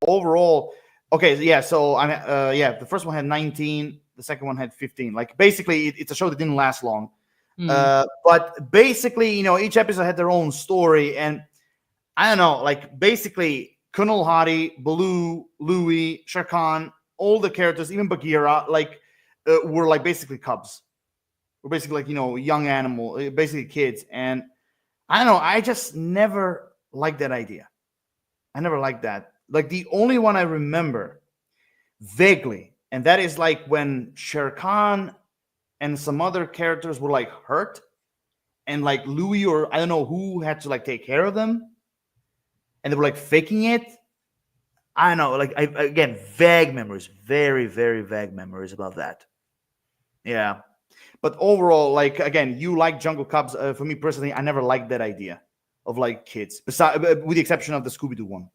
overall, okay, yeah. So the first one had 19, the second one had 15. Like basically, it's a show that didn't last long. But basically, each episode had their own story, and I don't know, like basically, Kunal Hadi, Baloo, Louie, Shere Khan, all the characters, even Bagheera, like were like basically cubs. We're basically like young animal, basically kids, and I don't know. I just never liked that idea. I never liked that. Like the only one I remember vaguely, and that is like when Shere Khan and some other characters were like hurt, and like Louis or I don't know who had to like take care of them, and they were like faking it. I don't know, like again, vague memories, very very vague memories about that. Yeah, but overall, like again, you like Jungle Cubs. For me personally, I never liked that idea of like kids, besides with the exception of the Scooby Doo one.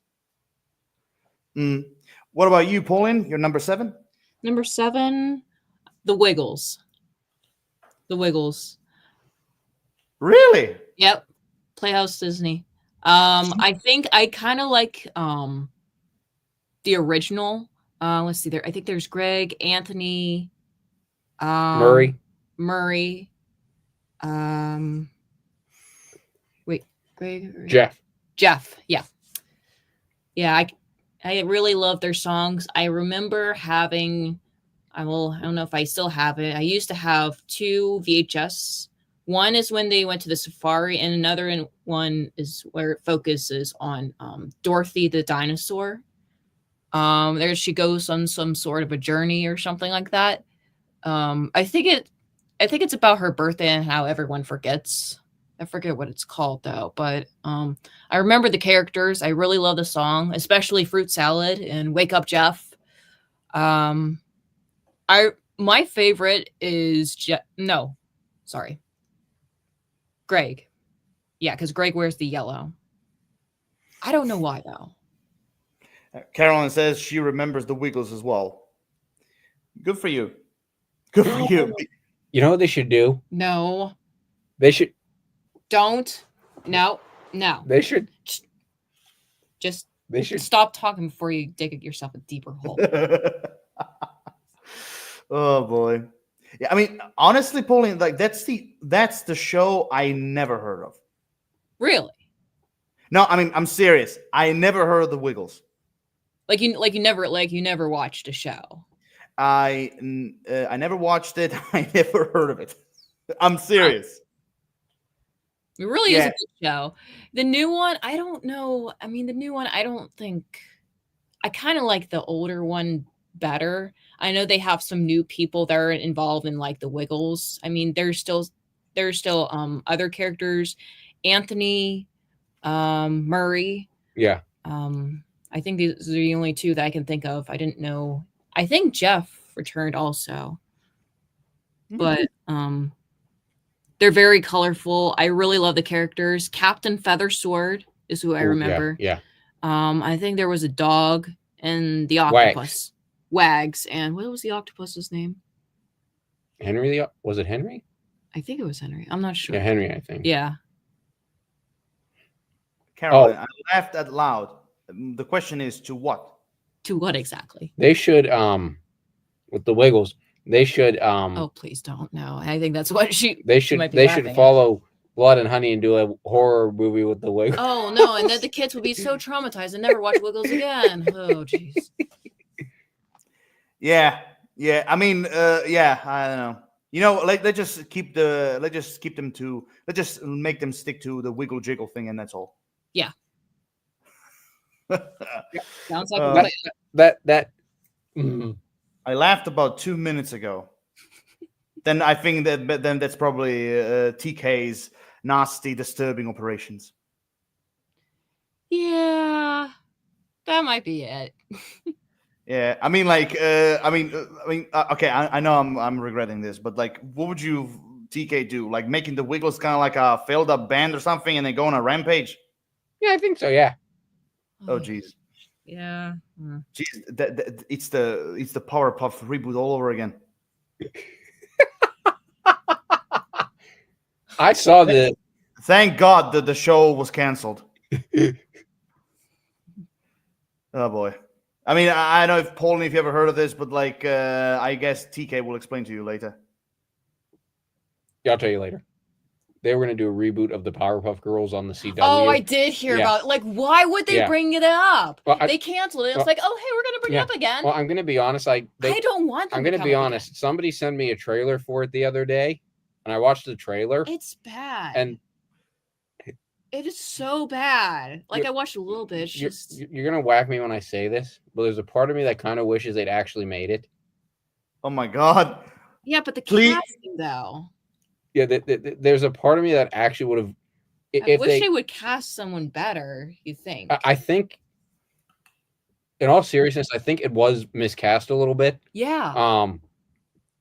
What about you, Pauline? You're number 7. Number 7, The Wiggles. The Wiggles. Really? Yep. Playhouse Disney. I think I kind of like the original. Let's see there. I think there's Greg, Anthony, Murray. Wait, Greg, Jeff. Yeah. Yeah, I really love their songs. I remember having I don't know if I still have it. I used to have 2 VHS. One is when they went to the safari, and another one is where it focuses on Dorothy the dinosaur. There she goes on some sort of a journey or something like that. I think it's about her birthday and how everyone forgets. I forget what it's called though, but I remember the characters. I really love the song, especially Fruit Salad and Wake Up Jeff. My favorite is Greg. Yeah, because Greg wears the yellow. I don't know why though. Carolyn says she remembers the Wiggles as well. Good for you. Good for you. You know what they should do? No. They should. Don't. No. They should. Just They should stop talking before you dig yourself a deeper hole. Oh boy. Yeah, I mean, honestly, Pauline, like that's the show I never heard of. Really? No, I mean, I'm serious. I never heard of the Wiggles. You never watched a show. I never watched it. I never heard of it. I'm serious. It really is a good show. The new one, I don't know. I mean, the new one, I don't think. I kind of like the older one better. I know they have some new people that are involved in like the Wiggles. I mean, there's still other characters, Anthony, Murray. Yeah. I think these are the only 2 that I can think of. I didn't know. I think Jeff returned also. But they're very colorful. I really love the characters. Captain Feathersword is who I remember. Yeah. I think there was a dog and the octopus. Wags. And what was the octopus's name? Henry? Was it Henry? I think it was Henry. I'm not sure. Yeah, Henry, I think. Yeah. Carolyn, I laughed out loud. The question is, to what? To what exactly? They should, with the Wiggles, they should. Oh, please don't. No, I think that's what They should follow Blood and Honey and do a horror movie with the Wiggles. Oh no! And then the kids would be so traumatized and never watch Wiggles again. Oh, jeez. Yeah. I mean, I don't know. Let's just make them stick to the wiggle jiggle thing, and that's all. Yeah. Sounds like that. I laughed about 2 minutes ago. Then I think then that's probably TK's nasty, disturbing operations. Yeah, that might be it. Yeah, I mean, okay, I know I'm regretting this, but like, what would you TK do? Like making the Wiggles kind of like a failed up band or something, and then go on a rampage? Yeah, I think so. Yeah. Oh, jeez, Yeah. jeez, it's the Powerpuff reboot all over again. I saw the. Thank God that the show was canceled. Oh boy. I mean, I don't know if Paul, if you ever heard of this, but like, I guess TK will explain to you later. Yeah, I'll tell you later. They were going to do a reboot of the Powerpuff Girls on the CW. Oh, I did hear Yeah. about it. Like, why would they Yeah. bring it up? Well, They canceled it. It's well, like, oh, hey, we're gonna bring yeah. it up again. Well, I'm going to be honest. I don't want them. I'm to going to come be up honest. again. Somebody sent me a trailer for it the other day, and I watched the trailer. It's bad. And it is so bad. Like, You're- I watched a little bit. It's just you're going to whack me when I say this, but there's a part of me that kind of wishes they'd actually made it. Oh my God. yeah, but the Please. casting though. Yeah, there's a part of me that actually would have. I wish they would cast someone better. You think? I think, in all seriousness, I think it was miscast a little bit. Yeah.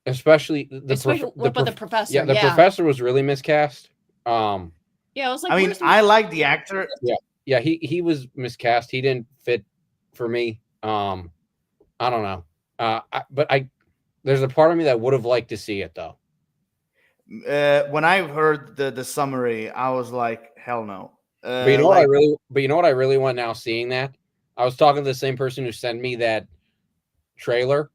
Especially What about the professor? Yeah, the professor was really miscast. Yeah, I was like, I mean, where's the- I like the actor. Yeah, he was miscast. He didn't fit for me. I don't know. There's a part of me that would have liked to see it though. When I heard the summary, I was like, hell no. But you know what I really want now, seeing that? I was talking to the same person who sent me that trailer.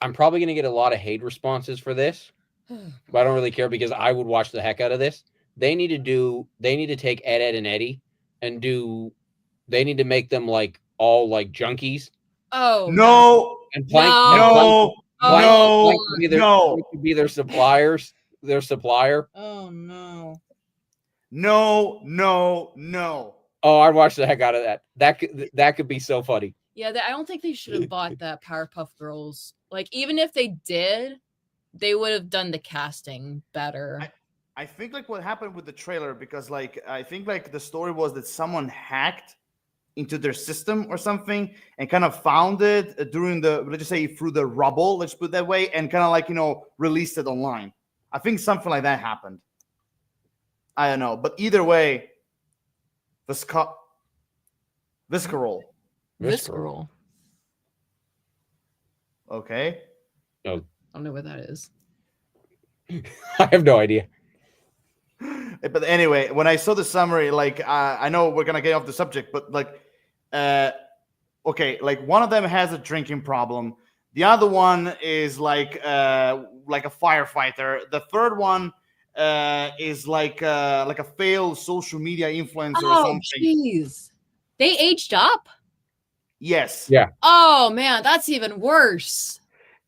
I'm probably gonna get a lot of hate responses for this, but I don't really care because I would watch the heck out of this. They need to take Ed and Eddie and they need to make them like all like junkies. Oh No, And Plank, no, no, Plank could be their suppliers, their supplier. Oh no. no, no, no. Oh, I'd watch the heck out of that. That could be so funny. Yeah, I don't think they should have bought that Powerpuff Girls. Like, even if they did, they would have done the casting better. I think like what happened with the trailer, because like I think like the story was that someone hacked into their system or something and kind of found it during let's just say through the rubble, let's put it that way, and kind of like, released it online. I think something like that happened. I don't know, but either way, Visceral. Visceral. Okay. I don't know what that is. I have no idea. But anyway, when I saw the summary, like I know we're gonna get off the subject, but like, okay, like one of them has a drinking problem. The other one is like a firefighter. The third one is like a failed social media influencer or Oh, something. jeez. They aged up? Yes. Yeah. Oh, man, that's even worse.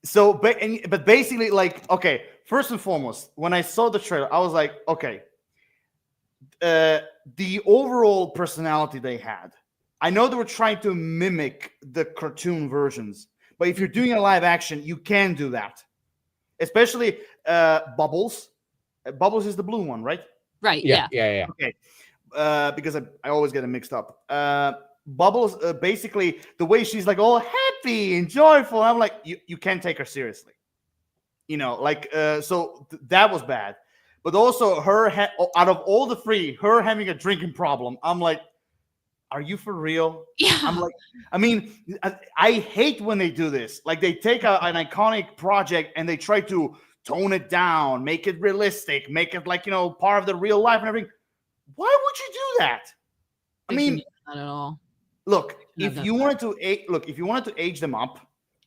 So, but basically, like, okay, first and foremost, when I saw the trailer, I was like, okay, the overall personality they had. I know they were trying to mimic the cartoon versions, but if you're doing a live action, you can do that. Especially Bubbles. Bubbles is the blue one, right? Right, Yeah. Okay. Because I always get them mixed up. Bubbles, basically, the way she's like all happy and joyful, I'm like, you can't take her seriously. So that was bad. But also her, out of all the three, her having a drinking problem, I'm like, are you for real? Yeah. I'm like, I mean, I hate when they do this. Like they take an iconic project and they try to tone it down, make it realistic, make it like, part of the real life and everything. Why would you do that? I mean, not at all. Look, if you wanted to age them up,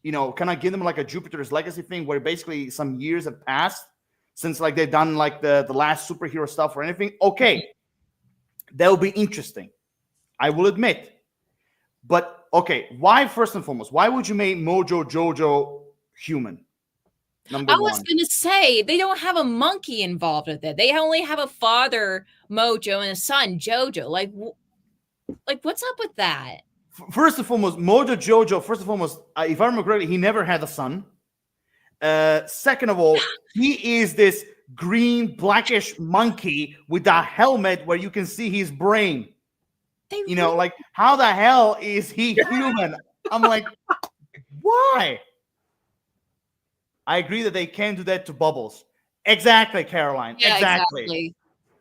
kind of give them like a Jupiter's Legacy thing where basically some years have passed since like they've done like the last superhero stuff or anything. Okay, that would be interesting. I will admit. But okay, why first and foremost? Why would you make Mojo Jojo human? Number I one. was gonna say they don't have a monkey involved with it. They only have a father, Mojo, and a son, Jojo. Like what's up with that? First and foremost, Mojo Jojo. First and foremost, if I remember correctly, he never had a son. Second of all, he is this green blackish monkey with a helmet where you can see his brain. They You know, like how the hell is he human? I'm like, why? I agree that they can't do that to Bubbles. Exactly, Caroline. yeah, exactly.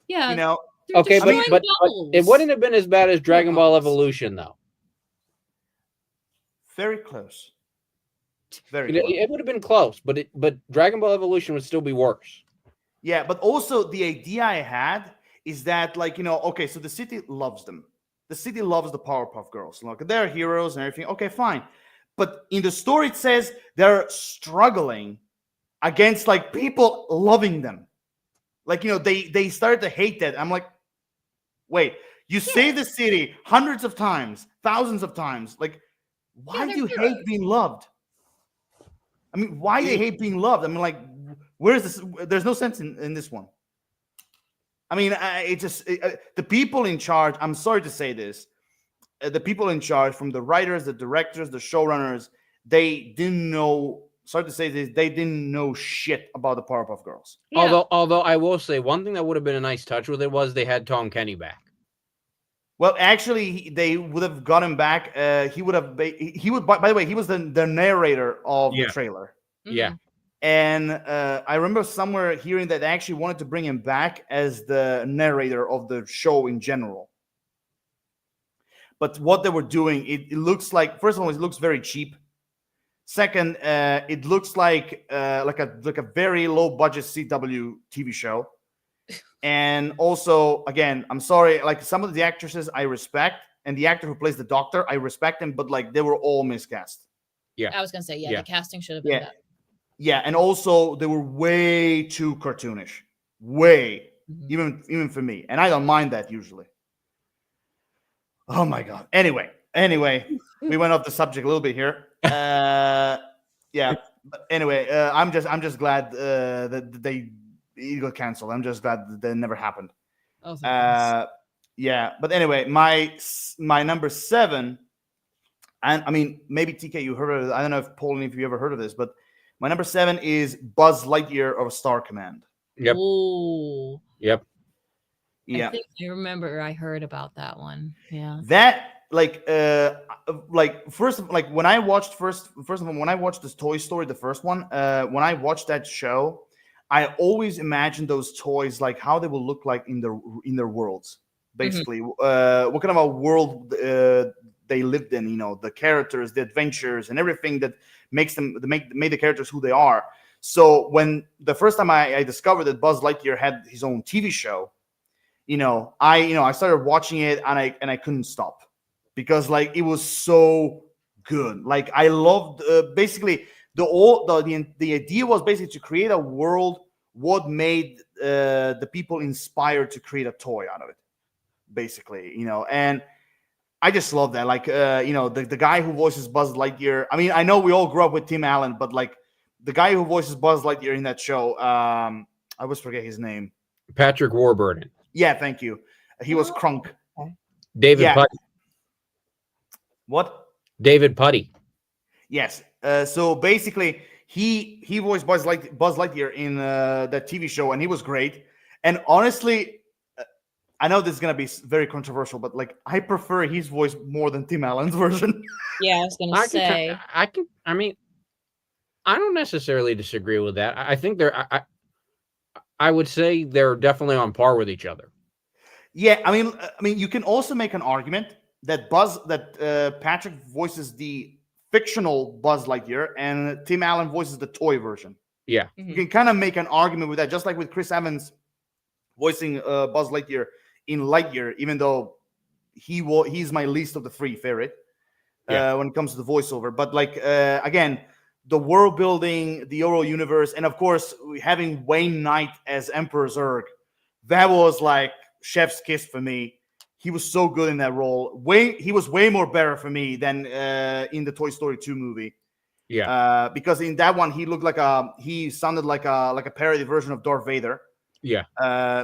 Yeah, You know, they're Okay, destroying but it Bubbles. wouldn't have been as bad as Dragon Ball Bubbles. Evolution, though. very close. Very You know, close. it would have been close, but Dragon Ball Evolution would still be worse. Yeah, but also the idea I had is that, like, you know, okay, so the city loves them. The city loves the Powerpuff Girls. Look, they're heroes and everything. Okay, fine. But in the story, it says they're struggling against like people loving them. Like, you know, they started to hate that. I'm like, wait, you save the city hundreds of times, thousands of times. Like, why they're do you heroes. hate being loved? I mean, why do they hate being loved? I mean, like, where's this? There's no sense in this one. I mean, it just the people in charge. I'm sorry to say this, the people in charge, from the writers, the directors, the showrunners, they didn't know. Sorry to say this, they didn't know shit about the Powerpuff Girls. Yeah. Although I will say one thing that would have been a nice touch with it was they had Tom Kenny back. Well, actually, they would have got him back. He would have. He would. By the way, he was the narrator of the trailer. Yeah. Mhm. And I remember somewhere hearing that they actually wanted to bring him back as the narrator of the show in general. But what they were doing, it looks like, first of all, it looks very cheap. Second, it looks like a very low budget CW TV show. And also, again, I'm sorry, like some of the actresses I respect, and the actor who plays the doctor, I respect him, but like they were all miscast. I was gonna say, yeah, Yeah. the casting should have been Yeah. better. Yeah, and also they were way too cartoonish. Way. Mhm. Even for me. And I don't mind that usually. Oh my god. Anyway, we went off the subject a little bit here. Yeah. But anyway, I'm just glad that they it got canceled. I'm just glad that never happened. Oh, thank goodness. Yeah, but anyway, my number 7, and I mean, maybe TK, you heard of it. I don't know if Paul, if you ever heard of this, but my number 7 is Buzz Lightyear of Star Command. Yep. Ooh. Yep. Yeah, I think I remember I heard about that one. Yeah. that like first, like when I watched first of all, when I watched this Toy Story, the first one, when I watched that show, I always imagined those toys, like how they will look like in their worlds. Basically, what kind of a world they lived in, you know, the characters, the adventures, and everything that makes them made the characters who they are. So when the first time I discovered that Buzz Lightyear had his own TV show, I started watching it, and I couldn't stop, because like it was so good. Like I loved basically the idea was basically to create a world what made the people inspired to create a toy out of it, basically, and I just love that. Like, the guy who voices Buzz Lightyear. I mean, I know we all grew up with Tim Allen, but like the guy who voices Buzz Lightyear in that show, I always forget his name. Patrick Warburton. Yeah, thank you. He was Krunk. David Yeah. Putty. What? David Putty. Yes. So basically, he voiced Buzz Lightyear in that TV show, and he was great. And honestly, I know this is gonna be very controversial, but like I prefer his voice more than Tim Allen's version. Yeah, I was gonna say. I mean, I don't necessarily disagree with that. I think I would say they're definitely on par with each other. Yeah, I mean, you can also make an argument that Patrick voices the fictional Buzz Lightyear, and Tim Allen voices the toy version. Yeah. You can kind of make an argument with that, just like with Chris Evans voicing Buzz Lightyear in Lightyear, even though he's my least of the three favorite when it comes to the voiceover. But like again, the world building, the overall universe, and of course having Wayne Knight as Emperor Zurg, that was like chef's kiss for me. He was so good in that role. He was way more better for me than in the Toy Story 2 movie. Yeah. Because in that one he he sounded like a parody version of Darth Vader. Yeah.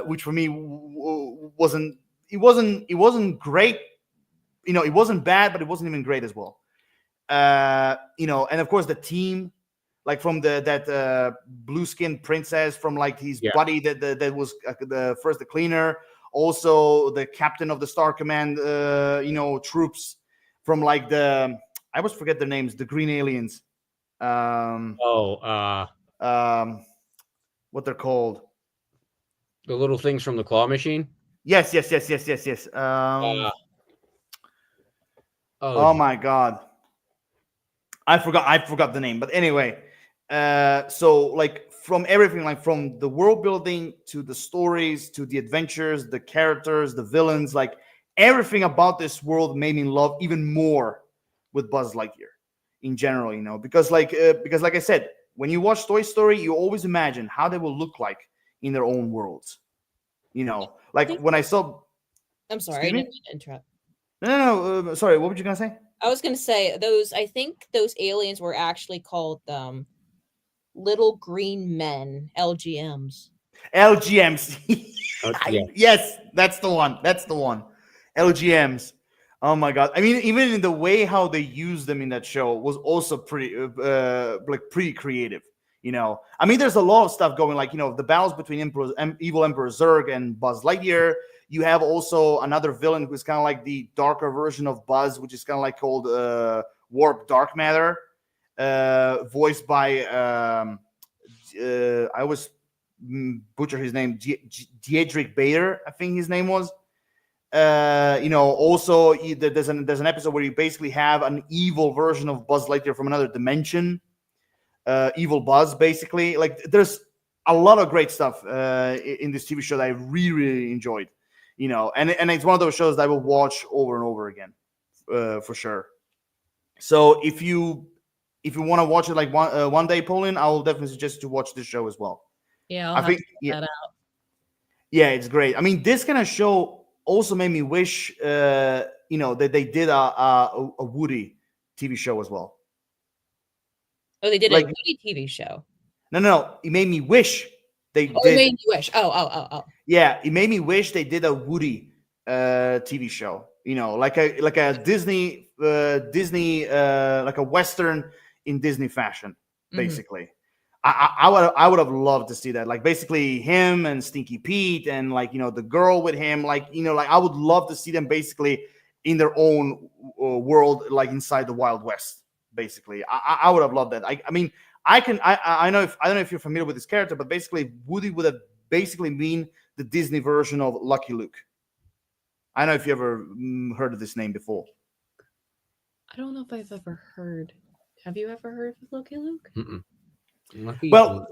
Which for me wasn't great. It wasn't bad, but it wasn't even great as well. And of course the team, like from that blue skinned princess from like his buddy that was the cleaner, also the captain of the Star Command, troops from like I always forget their names, the green aliens. Oh, What they're called. the little things from the claw machine. Yes. Oh my God. I forgot the name. But anyway, so like from everything, like from the world building to the stories to the adventures, the characters, the villains, like everything about this world made me love even more with Buzz Lightyear in general, because like I said, when you watch Toy Story, you always imagine how they will look like in their own worlds. Like when I saw. I'm sorry, I Excuse me? didn't mean to interrupt. No. Sorry, what were you gonna say? I was gonna say I think those aliens were actually called little green men, LGMs. LGMs. Yeah. Yes, that's the one. LGMs. Oh my God. I mean, even in the way how they used them in that show was also pretty creative. I mean, there's a lot of stuff going, like, the battles between evil Emperor Zurg and Buzz Lightyear. You have also another villain who's kind of like the darker version of Buzz, which is kind of like called Warp Dark Matter, voiced by I always butcher his name, Diedrich Bader, I think his name was. Also there's an episode where you basically have an evil version of Buzz Lightyear from another dimension, evil Buzz, basically. Like, there's a lot of great stuff in this TV show that I really, really enjoyed. And it's one of those shows that I will watch over and over again, for sure. So if you want to watch it like one day, Pauline, I will definitely suggest you to watch this show as well. Yeah, I think that out. Yeah, it's great. I mean, this kind of show also made me wish, that they did a Woody TV show as well. Oh, they did Like- a Woody TV show. No, it made me wish they Oh, did. it made you wish. Oh. Yeah, it made me wish they did a Woody TV show. Like a Disney like a Western in Disney fashion, Mhm. basically. I would have loved to see that. Like, basically him and Stinky Pete and, like, the girl with him. Like, like I would love to see them basically in their own world, like inside the Wild West. Basically, I would have loved that. I mean, I don't know if you're familiar with this character, but basically Woody would have basically been the Disney version of Lucky Luke. I don't know if you ever heard of this name before. I don't know if I've ever heard. Have you ever heard of Lucky Luke? Mm-mm. Lucky Well,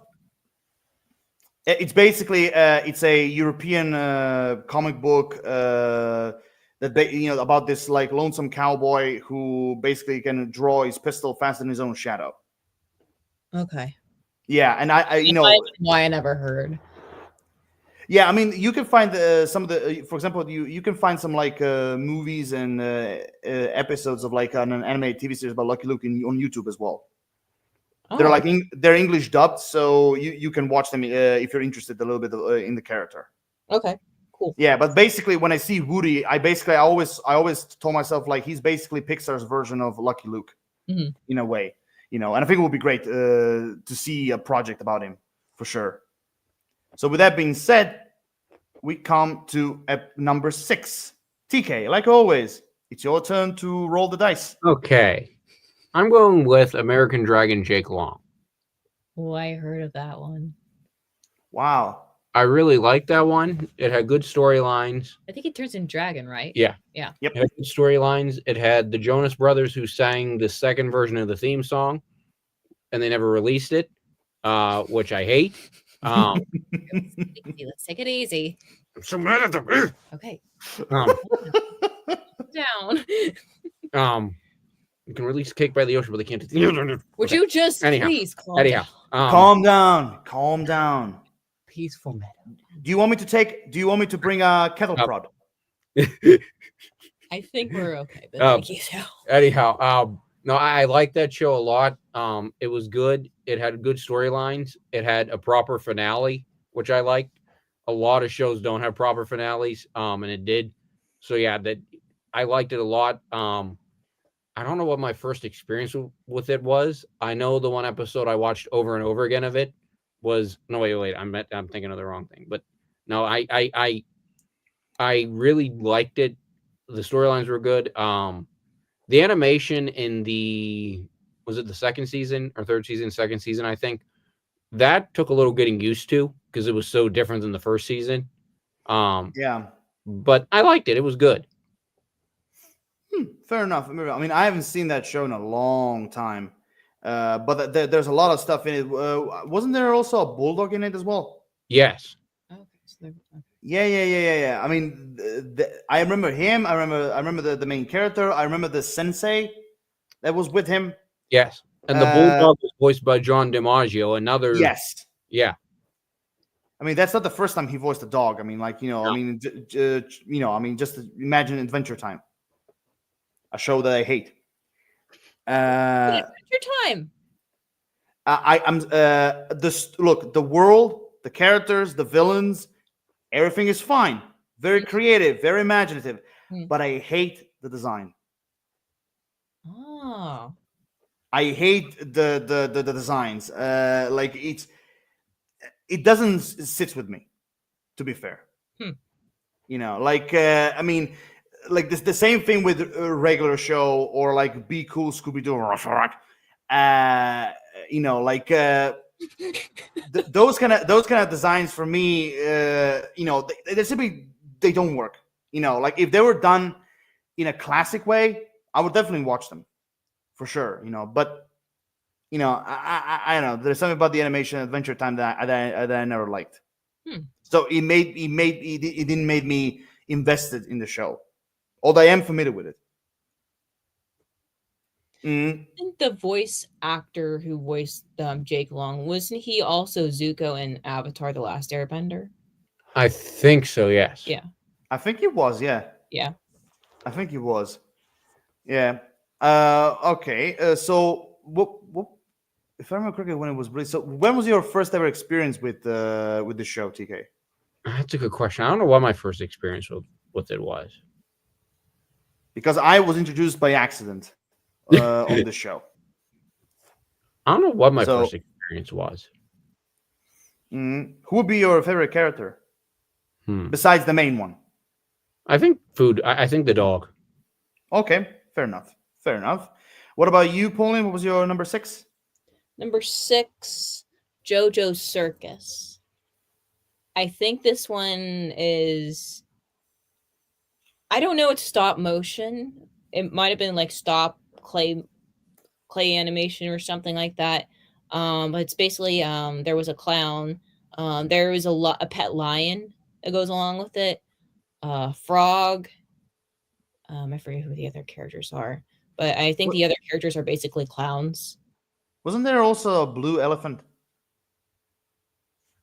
it's basically it's a European comic book about this like lonesome cowboy who basically can draw his pistol faster than his own shadow. Okay. Yeah, and I why I never heard. Yeah, I mean, you can find some of the, for example, you can find some like movies and episodes of like an animated TV series about Lucky Luke on YouTube as well. They're Oh, like they're English dubbed, so you can watch them if you're interested a little bit in the character. okay, cool. Yeah, but basically, when I see Woody, I always told myself like he's basically Pixar's version of Lucky Luke, Mhm. in a way, and I think it would be great to see a project about him for sure. So with that being said, we come to number 6. TK, like always, it's your turn to roll the dice. Okay. I'm going with American Dragon Jake Long. Oh, I heard of that one. Wow. I really liked that one. It had good storylines. I think it turns in dragon, right? Yeah. Yeah. Yep. It had good storylines. It had the Jonas Brothers who sang the second version of the theme song, and they never released it, which I hate. Let's take it easy. I'm so mad at them. Okay. Um, Down. you can release Cake by the Ocean, but they can't. Would you just Anyhow. please calm Anyhow, down? Calm down. peaceful meadow. Do you want me to bring a kettle prod? I think we're okay, but Oh. thank you. So. Anyhow, no, I like that show a lot. It was good. It had good storylines. It had a proper finale, which I liked. A lot of shows don't have proper finales, and it did. So yeah, that I liked it a lot. I don't know what my first experience with it was. I know the one episode I watched over and over again of it was wait. I'm thinking of the wrong thing. But no, I really liked it. The storylines were good. The animation in was it the second season or third season? Second season, I think that took a little getting used to because it was so different than the first season. Yeah. But I liked it. It was good. Fair enough. I mean, I haven't seen that show in a long time, but there's a lot of stuff in it. Wasn't there also a bulldog in it as well? Yes. Okay, so okay. Yeah. I mean, I remember him. I remember the main character. I remember the sensei that was with him. Yes. And the bulldog was voiced by John DiMaggio. Another. Yes. Yeah. I mean, that's not the first time he voiced a dog. I mean, like, No. I mean, I mean, just imagine Adventure Time, a show that I hate. Adventure Time. Look, the world, the characters, the villains, everything is fine. Very creative, very imaginative, but I hate the design. Oh. I hate the designs. Like it doesn't sit with me, to be fair. Like I mean, like this the same thing with a regular show or like Be Cool Scooby Doo. Those kind of designs for me, they simply they don't work. Like if they were done in a classic way, I would definitely watch them for sure. But I don't know. There's something about the animation Adventure Time that I never liked. So it didn't make me invested in the show, although I am familiar with it. I think the voice actor who voiced Jake Long, wasn't he also Zuko in Avatar: The Last Airbender? I think so. Yes. Yeah. I think it was. Yeah. Yeah. I think it was. Yeah. Okay. So what? If I remember correctly, when it was released. So when was your first ever experience with the show, TK? That's a good question. I don't know what my first experience with it was. Because I was introduced by accident on the show. I don't know what my first experience was. Who would be your favorite character besides the main one? I think food. I think the dog. Okay, fair enough. Fair enough. What about you, Pauline? What was your number 6? Number 6, JoJo's Circus. I think this one is, I don't know, it's stop motion. It might have been like stop clay animation or something like that. But it's basically there was a clown. There was a pet lion that goes along with it. Frog. I forget who the other characters are, but I think the other characters are basically clowns. Wasn't there also a blue elephant?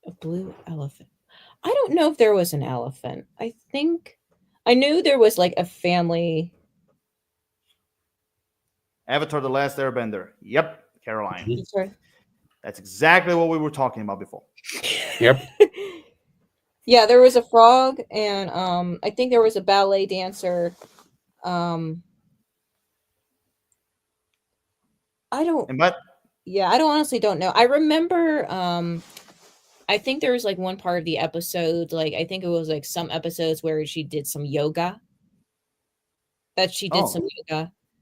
A blue elephant. I don't know if there was an elephant. I think I knew there was like a family. Avatar: The Last Airbender. Yep, Caroline. Sorry. That's exactly what we were talking about before. Yep. Yeah, there was a frog, and I think there was a ballet dancer. I don't. Yeah, I honestly don't know. I remember. I think there was like one part of the episode, like I think it was like some episodes where she did some yoga.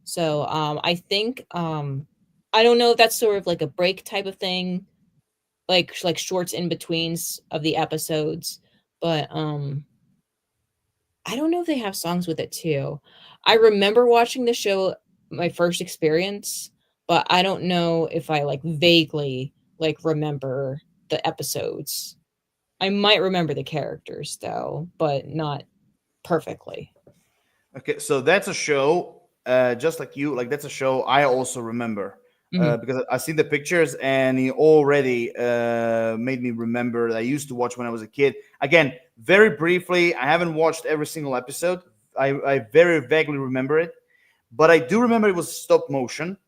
So I think I don't know if that's sort of like a break type of thing, like shorts in betweens of the episodes, but I don't know if they have songs with it too. I remember watching the show, my first experience, but I don't know if I like vaguely like remember the episodes. I might remember the characters though, but not perfectly. Okay, so that's a show, just like you, like that's a show I also remember because I see the pictures and it already made me remember that I used to watch when I was a kid. Again, very briefly, I haven't watched every single episode. I very vaguely remember it, but I do remember it was stop motion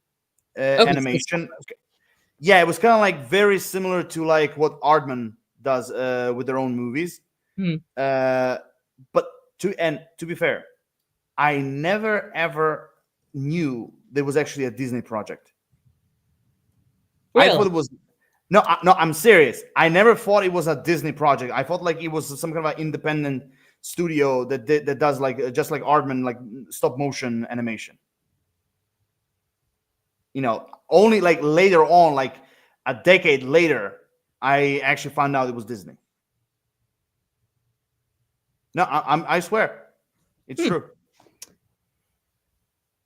animation. Yeah, it was kind of like very similar to like what Aardman does with their own movies. But to be fair, I never ever knew there was actually a Disney project. Really? I thought it was no. I'm serious. I never thought it was a Disney project. I thought like it was some kind of an independent studio that does like just like Aardman, like stop motion animation. Only like later on, like a decade later, I actually found out it was Disney. No, I swear, it's true.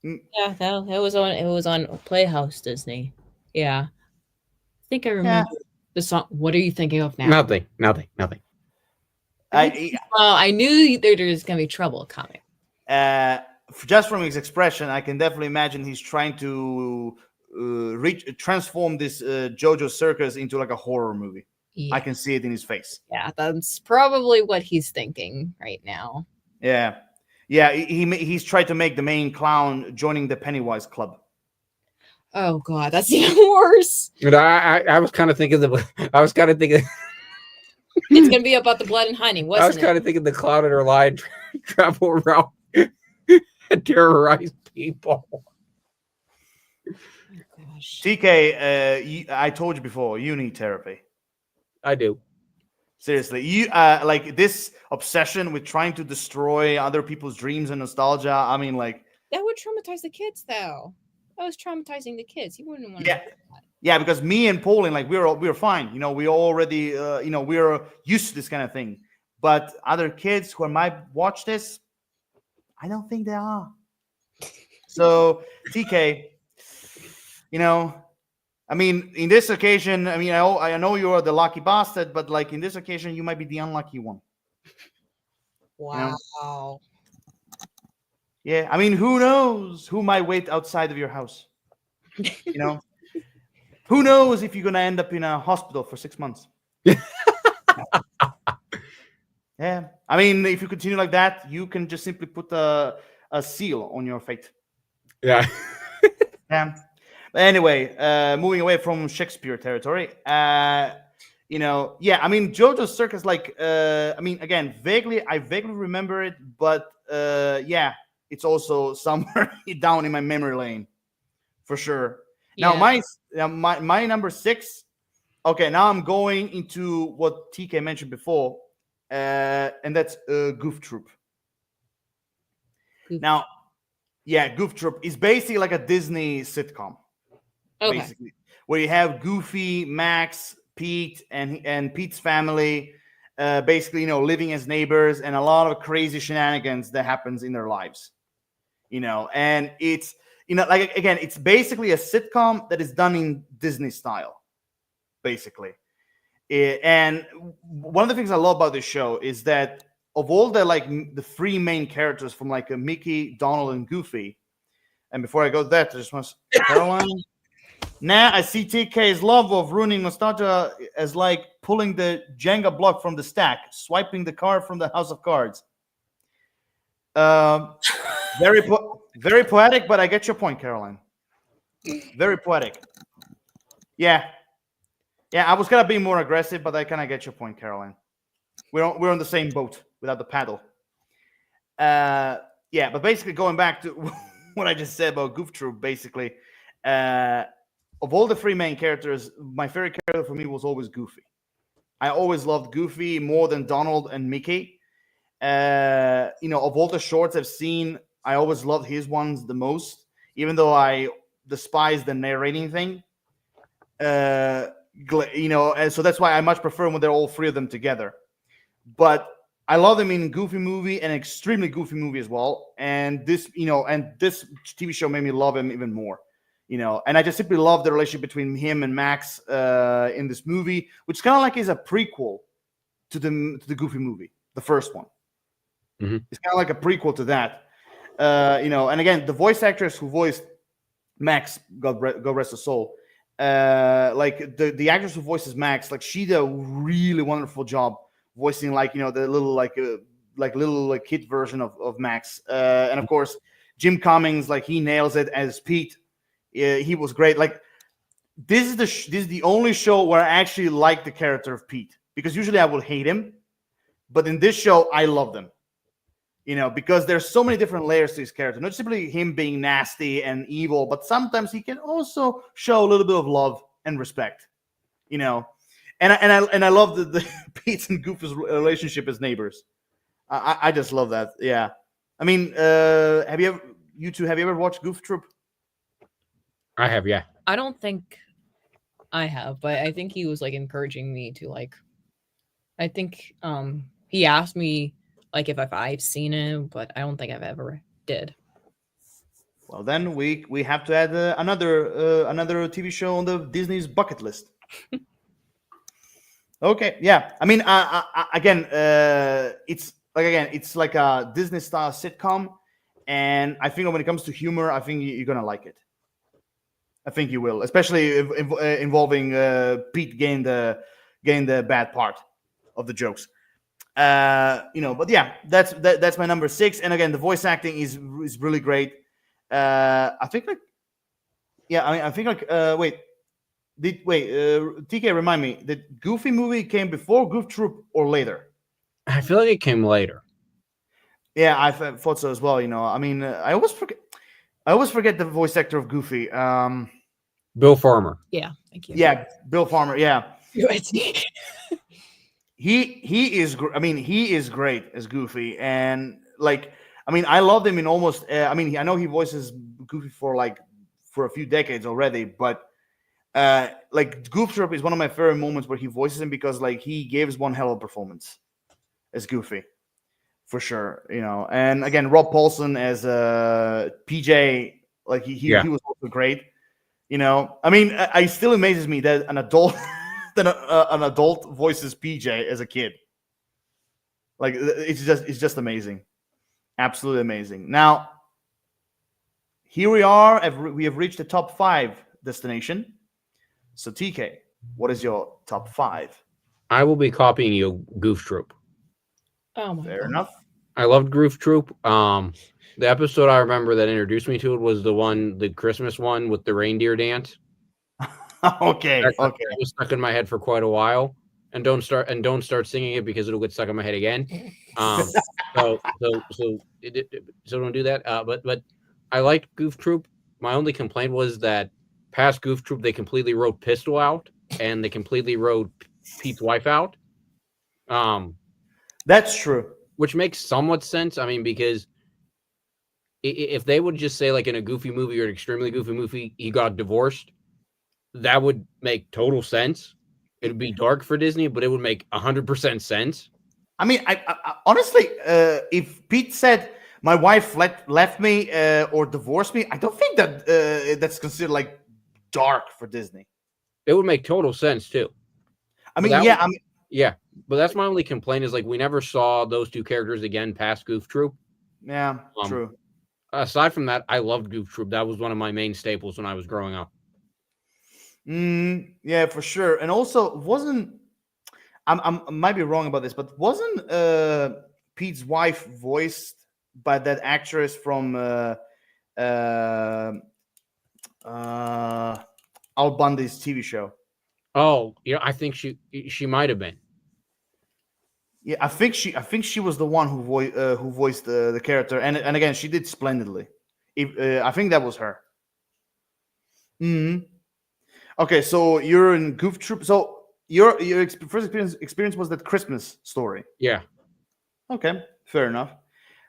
Yeah, that was on. It was on Playhouse Disney. Yeah, I think I remember the song. What are you thinking of now? Nothing. I knew there was gonna be trouble coming. Just from his expression, I can definitely imagine he's trying to transform this JoJo Circus into like a horror movie. Yeah. I can see it in his face. Yeah, that's probably what he's thinking right now. Yeah, he's tried to make the main clown joining the Pennywise club. Oh God, that's even worse. But I was kind of thinking It's gonna be about the blood and honey, wasn't I was kind of thinking the clown and her lion travel around and terrorize people. Gosh. TK, I told you before, you need therapy. I do. Seriously, you like this obsession with trying to destroy other people's dreams and nostalgia. I mean, like That would traumatize the kids, though. That was traumatizing the kids. You wouldn't want Yeah. to do that. Yeah, because me and Pauline, like we're fine. We already, we're used to this kind of thing. But other kids who might watch this, I don't think they are. So TK, I mean, in this occasion, I mean, I know you're the lucky bastard, but like in this occasion, you might be the unlucky one. Wow. Yeah, I mean, who knows who might wait outside of your house? Who knows if you're gonna end up in a hospital for 6 months? Yeah, I mean, if you continue like that, you can just simply put a seal on your fate. Yeah. Yeah. But anyway, moving away from Shakespeare territory, yeah, I mean, JoJo's Circus, like, I mean, again, I vaguely remember it, but yeah, it's also somewhere down in my memory lane, for sure. Now, my number 6. Okay, now I'm going into what TK mentioned before, and that's Goof Troop. Now, yeah, Goof Troop is basically like a Disney sitcom. Okay. Basically, where you have Goofy, Max, Pete, and Pete's family, basically, living as neighbors, and a lot of crazy shenanigans that happens in their lives, and it's, like, again, it's basically a sitcom that is done in Disney style, basically. And one of the things I love about this show is that of all the the 3 main characters from like Mickey, Donald, and Goofy, and before I go to that, I just want to Caroline. Now I see TK's love of ruining nostalgia as like pulling the Jenga block from the stack, swiping the card from the House of Cards. Very poetic, but I get your point, Caroline. Very poetic. Yeah, I was gonna be more aggressive, but I kind of get your point, Caroline. We're on the same boat without the paddle. Yeah, but basically going back to what I just said about Goof Troop, basically, of all the 3 main characters, my favorite character for me was always Goofy. I always loved Goofy more than Donald and Mickey. Of all the shorts I've seen, I always loved his ones the most, even though I despise the narrating thing. And so that's why I much prefer when they're all 3 of them together. But I love them in Goofy movie, an extremely Goofy movie as well. And this TV show made me love him even more. And I just simply love the relationship between him and Max in this movie, which kind of like is a prequel to the Goofy movie, the first one. Mm-hmm. It's kind of like a prequel to that, And again, the voice actress who voiced Max, God rest her soul, like the actress who voices Max, like she did a really wonderful job voicing the little kid version of Max, and of course Jim Cummings, like he nails it as Pete. He was great. Like this is the only show where I actually like the character of Pete, because usually I will hate him, but in this show I love them. Because there's so many different layers to his character. Not simply him being nasty and evil, but sometimes he can also show a little bit of love and respect. And I love the Pete's and Goofy's relationship as neighbors. I just love that. Yeah. I mean, you two, have you ever watched Goof Troop? I have, yeah. I don't think I have, but I think he was like encouraging me to like. I think he asked me like if I've seen it, but I don't think I've ever did. Well, then we have to add another TV show on the Disney's bucket list. Okay, yeah. I mean, again, it's like a Disney style sitcom, and I think when it comes to humor, I think you're gonna like it. I think you will, especially involving Pete getting the bad part of the jokes. But yeah, that's my number 6. And again, the voice acting is really great. I think like, yeah, I think like, TK, remind me, the Goofy movie came before Goof Troop or later? I feel like it came later. Yeah, I thought so as well. I mean, I always forget the voice actor of Goofy. Bill Farmer. Yeah, thank you. Yeah, Bill Farmer. Yeah, USD. he is. I mean, he is great as Goofy, and like, I mean, I loved him in almost. I mean, I know he voices Goofy for a few decades already, but like Goof Troop is one of my favorite moments where he voices him because like he gives one hell of a performance as Goofy, for sure. And again, Rob Paulson as PJ, like he was also great. I mean, it still amazes me that an adult an adult voices PJ as a kid. Like it's just amazing, absolutely amazing. Now, here we are. We have reached the top 5 destination. So TK, what is your top 5? I will be copying you, Goof Troop. Oh my Fair God. enough. I loved Goof Troop. The episode I remember that introduced me to it was the Christmas one with the reindeer dance. Okay. That was stuck in my head for quite a while. And don't start singing it because it'll get stuck in my head again. So don't do that. But I liked Goof Troop. My only complaint was that past Goof Troop they completely wrote Pistol out and they completely wrote Pete's wife out. That's true. Which makes somewhat sense. I mean, because if they would just say like in a Goofy movie or an extremely Goofy movie he got divorced, that would make total sense. It would be dark for Disney, but it would make 100% sense. I mean, I honestly, if Pete said my wife left me or divorced me, I don't think that that's considered like dark for Disney. It would make total sense too. I mean, yeah, yeah, but that's my only complaint is like we never saw those two characters again past Goof Troop. Yeah, true. Aside from that, I loved Goof Troop. That was one of my main staples when I was growing up. Yeah, for sure. And also, I might be wrong about this, but wasn't Pete's wife voiced by that actress from Al Bundy's TV show? Oh, yeah, I think she might have been. Yeah, I think she was the one who voiced the character, and again, she did splendidly. I think that was her. Okay, so you're in Goof Troop. So your first experience was that Christmas story. Yeah. Okay, fair enough.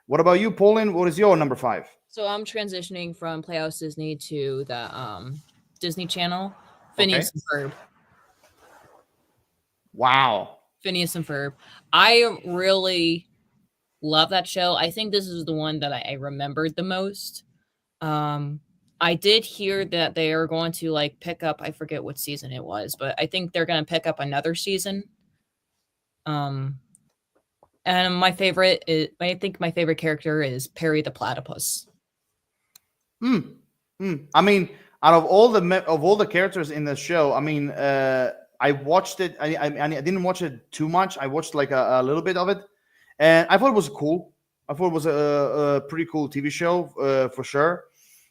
What about you, Pauline? What is your number 5? So I'm transitioning from Playhouse Disney to the Disney Channel. Phineas and Ferb. Wow. Phineas and Ferb. I really love that show. I think this is the one that I remembered the most. I did hear that they are going to like pick up, I forget what season it was, but I think they're going to pick up another season. And my favorite character is Perry the Platypus. I mean, out of all the characters in the show, I mean, I watched it. I didn't watch it too much. I watched like a little bit of it, and I thought it was cool. I thought it was a pretty cool TV show for sure.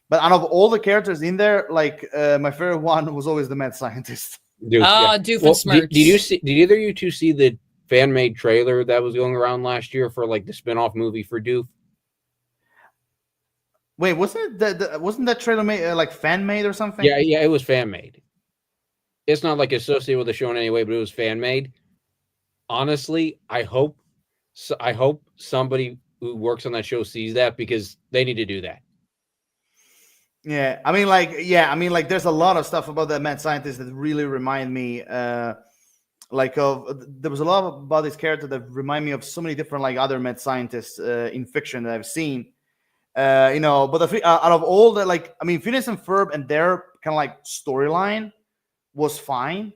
But out of all the characters in there, like my favorite one was always the mad scientist. Doofenshmirtz. Did either of you two see the fan-made trailer that was going around last year for like the spin-off movie for Doof? Wait, wasn't that trailer made like fan-made or something? Yeah, it was fan-made. It's not like associated with the show in any way, but it was fan-made. Honestly, I hope So I hope somebody who works on that show sees that, because they need to do that. Yeah, there's a lot of stuff about that mad scientist that really remind me, there was a lot about this character that remind me of so many different like other mad scientists in fiction that I've seen. But out of all the Phineas and Ferb and their kind of like storyline was fine,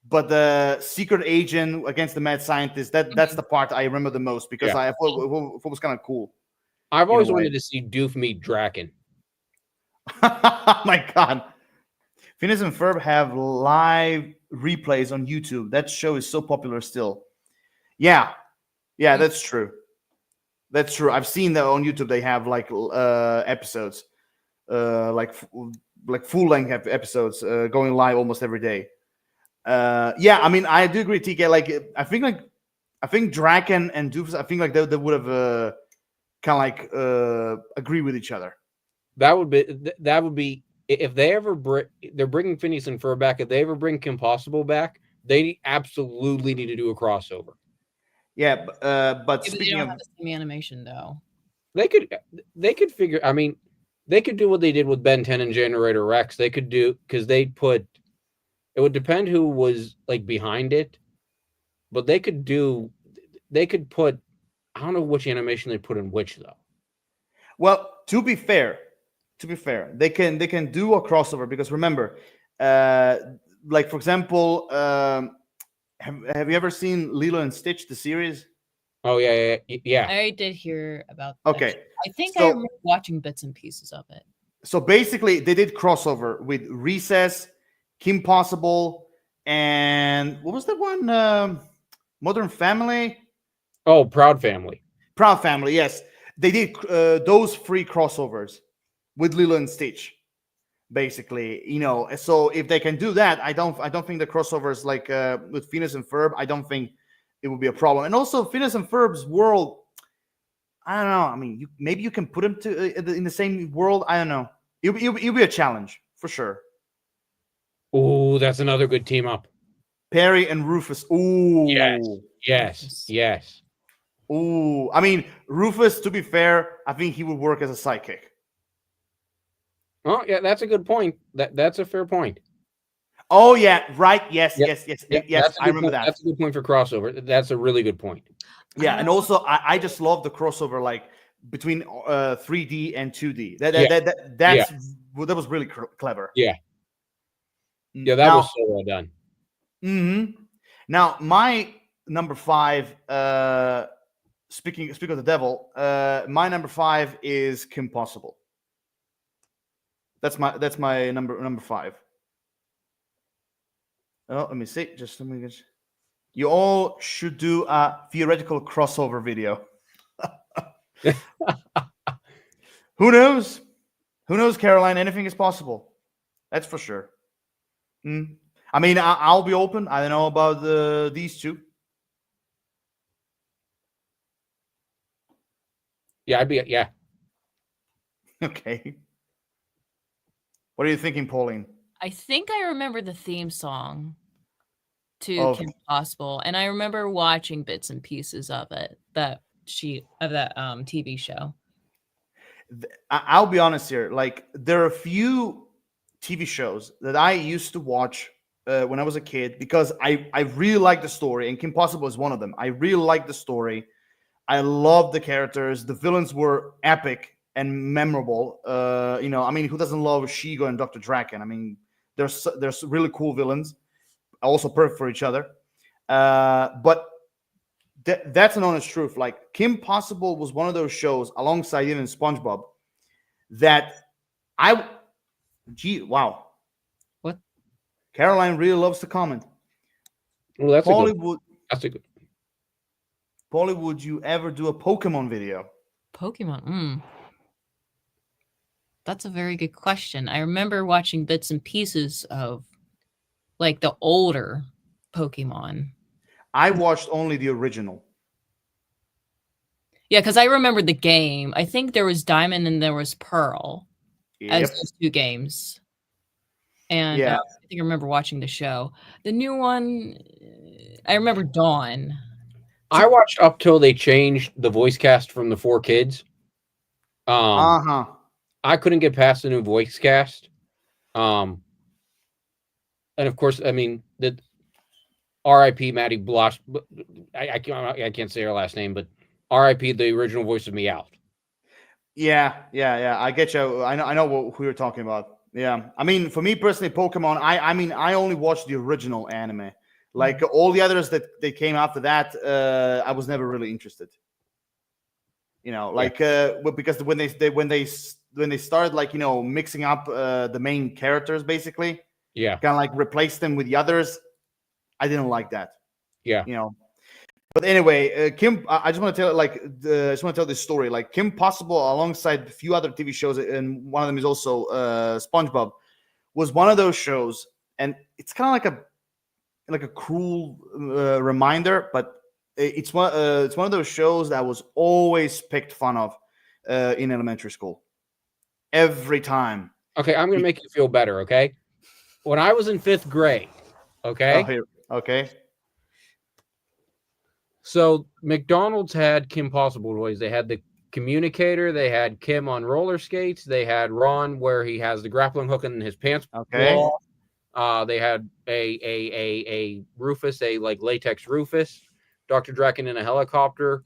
but the secret agent against the mad scientist, that's the part I remember the most, because Yeah. I thought it was kind of cool. I've always way. wanted to see Doof meet Draken. Oh my god. Phineas and Ferb have live replays on YouTube. That show is so popular still. Yeah, that's true. That's true. I've seen that on YouTube. They have like episodes, like full length episodes going live almost every day. I do agree, TK. I think Draken and Doofus, I think like they would have kind of like agree with each other. That would be if they ever they're bringing Phineas and Ferb back. If they ever bring Kim Possible back, they absolutely need to do a crossover. Yeah, but They speaking don't of have the same animation though. They could figure. I mean, they could do what they did with Ben 10 and Generator Rex. They could do, because they put. It would depend who was like behind it, but they could put. I don't know which animation they put in which though. Well, to be fair, they can do a crossover, because remember, like for example, have you ever seen Lilo and Stitch, the series? Oh yeah. I did hear about that. Okay, I think so- I remember watching bits and pieces of it. So basically, they did crossover with Recess, Kim Possible, and what was that one? Modern Family. Oh, Proud Family. Proud Family, yes. They did those 3 crossovers with Lilo and Stitch, basically. So if they can do that, I don't think the crossovers like with Phineas and Ferb, I don't think it would be a problem. And also Phineas and Ferb's world, I don't know. I mean, maybe you can put them in the same world. I don't know. It'll be a challenge for sure. Oh, that's another good team up. Perry and Rufus. Ooh. Yes. Ooh. I mean, Rufus, to be fair, I think he would work as a sidekick. Oh, yeah, that's a good point. That's a fair point. Oh, yeah. Right. Yes. Yep. Yes. I remember that. That's a good point for crossover. That's a really good point. Yeah. And also, I just love the crossover, like between 3D and 2D. That was really clever. Yeah. Yeah, that was so well done. Mm-hmm. Now, my number 5, speaking of the devil, my number 5 is Kim Possible. That's my number 5. Oh, let me see. You all should do a theoretical crossover video. Who knows? Who knows, Caroline? Anything is possible. That's for sure. I mean, I'll be open. I don't know about these two. Yeah, yeah. Okay. What are you thinking, Pauline? I think I remember the theme song to Oh. Kim Possible, and I remember watching bits and pieces of it. That TV show. I'll be honest here. Like, there are a few TV shows that I used to watch when I was a kid, because I really like the story, and Kim Possible is one of them. I really like the story. I love the characters. The villains were epic and memorable. I mean, who doesn't love Shigo and Dr. Draken? I mean, there's really cool villains, also perfect for each other. But that's an honest truth. Like, Kim Possible was one of those shows, alongside even SpongeBob, that wow. What? Caroline really loves to comment. Well, that's Paulie, a good. Paulie, would you ever do a Pokemon video? Pokemon. That's a very good question. I remember watching bits and pieces of like the older Pokemon. I watched only the original. Yeah, because I remember the game. I think there was Diamond and there was Pearl as those 2 games. And Yeah. I think I remember watching the show. The new one, I remember Dawn. I watched up till they changed the voice cast from the 4 kids. Uh-huh. I couldn't get past the new voice cast. And of course, I mean, the R.I.P. Maddie Blosh. I can't say her last name, but R.I.P. the original voice of Meowth. Yeah. I get you. I know who you're talking about. Yeah. I mean, for me personally, Pokemon, I mean, I only watched the original anime. Like all the others that they came after that, I was never really interested. You know, like because when they started like, you know, mixing up the main characters basically, Yeah. kind of like replace them with the others, I didn't like that. Yeah. You know. But anyway, Kim, I just want to tell this story. Like Kim Possible, alongside a few other TV shows, and one of them is also SpongeBob, was one of those shows, and it's kind of like a cruel reminder, but it's one of those shows that was always picked fun of in elementary school, every time. Okay, I'm gonna make you feel better. Okay, when I was in 5th grade, okay. Oh, here, okay. So McDonald's had Kim Possible toys. They had the communicator. They had Kim on roller skates. They had Ron where he has the grappling hook in his pants. Okay. Blow off. They had a Rufus, a like latex Rufus. Dr. Draken in a helicopter.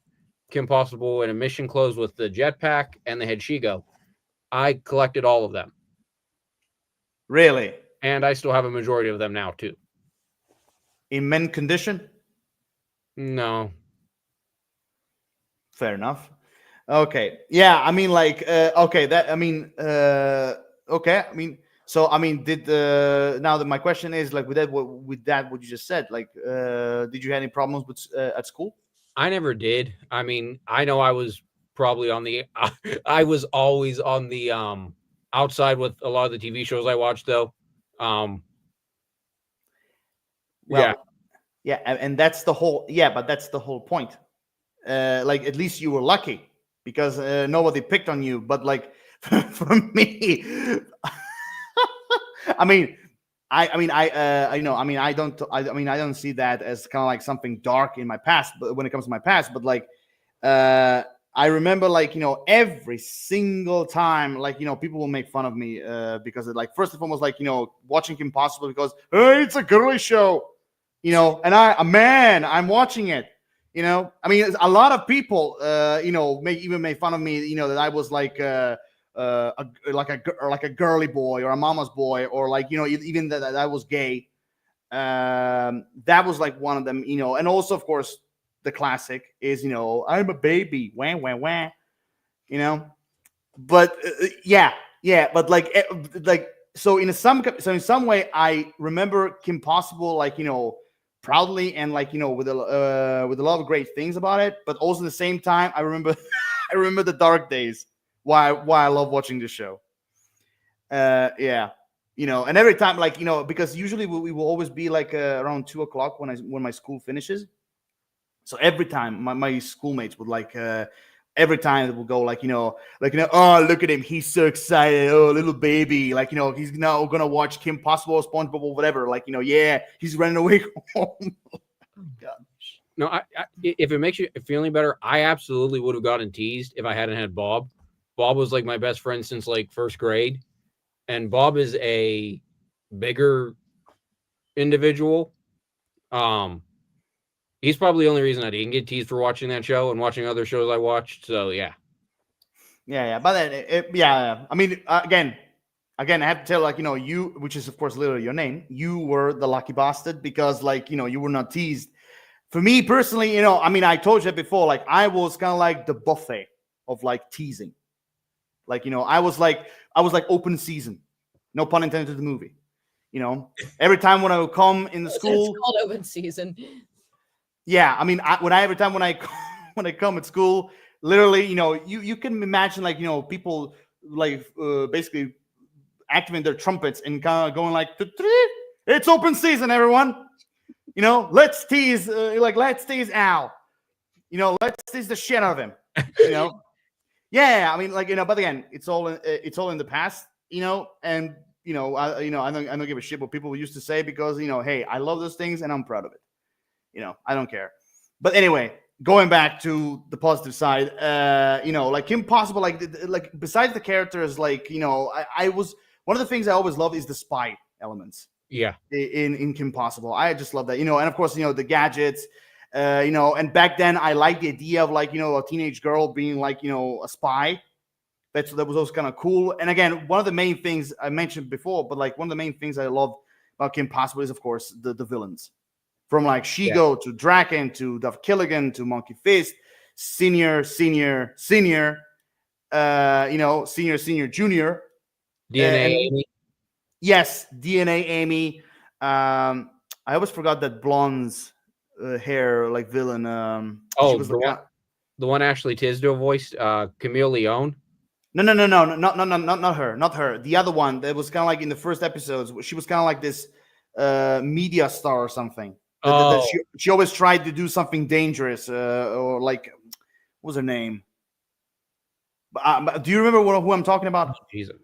Kim Possible in a mission clothes with the jetpack, and they had Shigo. I collected all of them. Really? And I still have a majority of them now too. In mint condition? No. Fair enough. Okay. Yeah, I mean, like, okay, that, I mean, okay, I mean, so, I mean, now that my question is, like, with that, what you just said, like, did you have any problems with, at school? I never did. I mean, I know I was probably on the, I was always on the, outside with a lot of the TV shows I watched though. Yeah, and that's the whole, but that's the whole point. Like, at least you were lucky because nobody picked on you. But like for me, I mean, I don't see that as kind of like something dark in my past. But when it comes to my past, but like, I remember, like, you know, every single time, like, you know, people will make fun of me because of, like, first and foremost, like, you know, watching Kim Possible because hey, it's a girly show. You know, and I'm watching it. You know, I mean, a lot of people, you know, make fun of me. You know, that I was like a girly boy or a mama's boy, or like, you know, even that I was gay. That was like one of them. You know, and also of course the classic is, you know, I'm a baby, wah wah wah. You know, but but like so in some way I remember Kim Possible, like, you know, proudly and like, you know, with a lot of great things about it, but also at the same time I remember I remember the dark days why I love watching this show. You know, and every time, like, you know, because usually we will always be like around 2 o'clock when my school finishes. So every time my schoolmates would like every time it will go like, you know, oh, look at him, he's so excited, oh, little baby, like, you know, he's now gonna watch Kim Possible, SpongeBob, or whatever, like, you know, yeah, he's running away home. God. No, if it makes you feel any better, I absolutely would have gotten teased if I hadn't had Bob. Bob was like my best friend since like 1st grade, and Bob is a bigger individual. He's probably the only reason I didn't get teased for watching that show and watching other shows I watched. So yeah. But then, I mean, again, I have to tell, like, you know, you, which is of course literally your name, you were the lucky bastard because, like, you know, you were not teased. For me personally, you know, I mean, I told you before, like, I was kind of like the buffet of like teasing. Like, you know, I was like open season, no pun intended to the movie. You know, every time when I would come in the school, it's called open season. Yeah, I mean, every time when I come at school, literally, you know, you can imagine, like, you know, people like basically activating their trumpets and kind of going like, it's open season, everyone. You know, let's tease Al. You know, let's tease the shit out of him. You know, yeah. I mean, like, you know, but again, it's all in the past. You know, and you know, I don't give a shit what people used to say because, you know, hey, I love those things and I'm proud of it. You know, I don't care. But anyway, going back to the positive side, like Kim Possible, like besides the characters, like I was one of the things I always love is the spy elements Yeah. in Kim Possible. I just love that, and of course, the gadgets, and back then I liked the idea of like a teenage girl being like a spy. That was also kind of cool. And again, one of the main things I mentioned before, but like one of the main things I love about Kim Possible is, of course, the villains. From like Shigo to Draken to Duff Killigan to Monkey Fist, senior, junior. DNA Amy. Yes, DNA Amy. I always forgot that blonde's hair like villain. Oh, she was the one Ashley Tisdale voiced, Camille Leone. No, not her, not her. The other one that was kind of like in the first episodes. She was kind of like this media star or something. That she always tried to do something dangerous, or like, what was her name? But do you remember who I'm talking about? Jesus.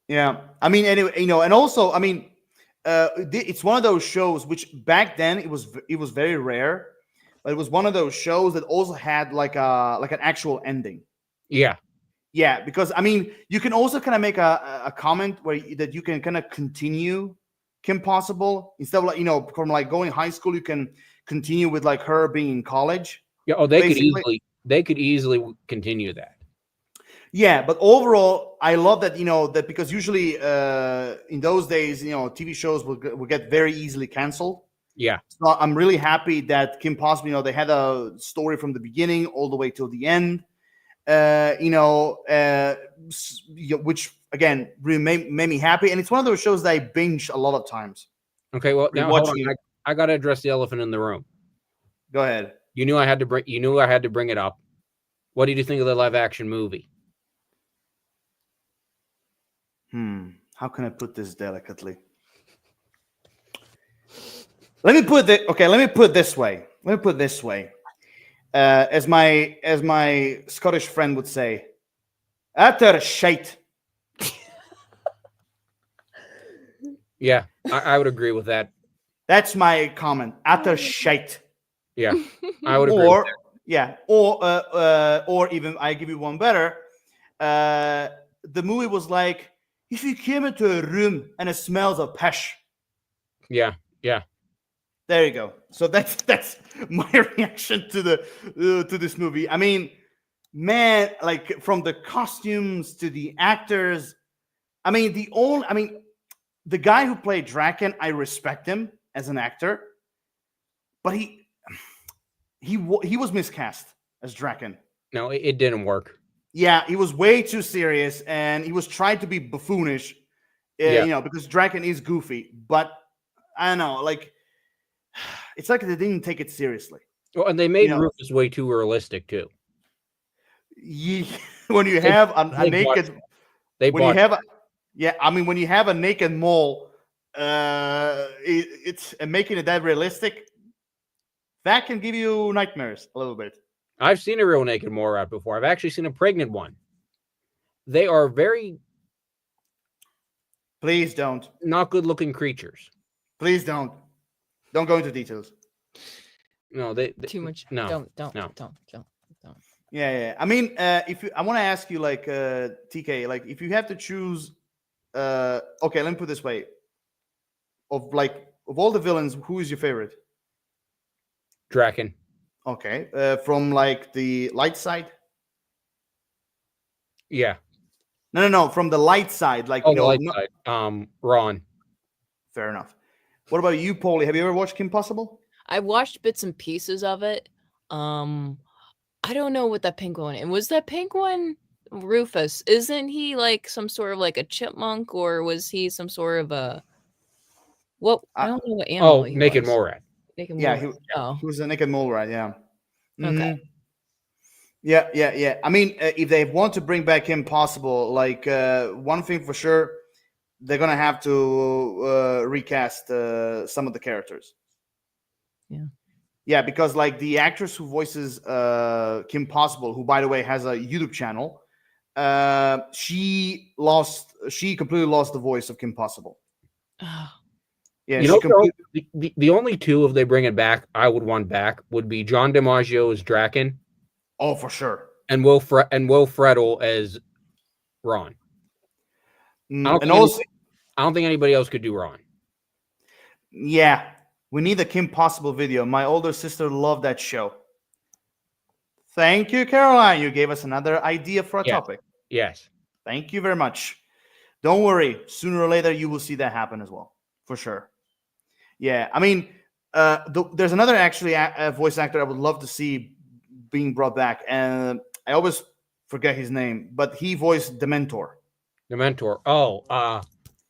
Yeah, I mean, anyway, and also, I mean, it's one of those shows which back then it was very rare, but it was one of those shows that also had like an actual ending. Yeah. Yeah, because I mean, you can also kind of make a comment that you can kind of continue Kim Possible instead of like from like going high school, you can continue with like her being in college. Yeah. Oh, they could easily continue that. Yeah, but overall, I love that that because usually in those days, TV shows will get very easily canceled. Yeah. So I'm really happy that Kim Possible, they had a story from the beginning all the way till the end. Which again really made me happy, and it's one of those shows that I binge a lot of times. Okay, well now hold on. I got to address the elephant in the room. Go ahead. You knew I had to bring it up. What did you think of the live action movie? How can I put this delicately? Let me put it this way. As my Scottish friend would say, utter shite. Yeah, I would agree with that. That's my comment. Utter shite. Yeah, I would agree. Or or even I give you one better. The movie was like if you came into a room and it smells of pish. Yeah. There you go. So that's my reaction to this movie. I mean, man, like from the costumes to the actors. I mean, the guy who played Draken, I respect him as an actor, but he was miscast as Draken. No, it didn't work. Yeah, he was way too serious, and he was trying to be buffoonish. Because Draken is goofy, but I don't know, like. It's like they didn't take it seriously. Well, and they made Rufus way too realistic too. When you have a naked, when you have a naked mole, it's making it that realistic. That can give you nightmares a little bit. I've seen a real naked mole rat before. I've actually seen a pregnant one. They are very. Please don't. Not good-looking creatures. Please don't. Don't go into details. No, they too much. No, don't. Yeah. I mean, I want to ask you, like, TK, like, if you have to choose, okay, let me put it this way: of all the villains, who is your favorite? Draken. Okay, from like the light side. Yeah. No, from the light side, like the light side. Ron. Fair enough. What about you, Paulie? Have you ever watched Kim Possible? I watched bits and pieces of it. I don't know what that pink one. And was that pink one Rufus? Isn't he like some sort of like a chipmunk, or was he some sort of a what? I don't know what animal. Naked mole rat. Yeah, he was a naked mole rat. Yeah. Okay. Yeah. I mean, if they want to bring back Kim Possible, like one thing for sure. They're gonna have to recast some of the characters. Yeah, because like the actress who voices Kim Possible, who by the way has a YouTube channel, she completely lost the voice of Kim Possible. Oh. Yeah, You she know, complete. the only two, if they bring it back, I would want back would be John DiMaggio as Draken Oh, for sure. and Will Friedle as Ron. And also, I don't think anybody else could do Ron. yeah, we need the Kim Possible video. My older sister loved that show. Thank you, Caroline. You gave us another idea for a Yes. topic. Yes. Thank you very much. Don't worry. Sooner or later, you will see that happen as well, for sure. Yeah, I mean, there's another actually a voice actor I would love to see being brought back, and I always forget his name, but he voiced Dementor. The mentor. Oh,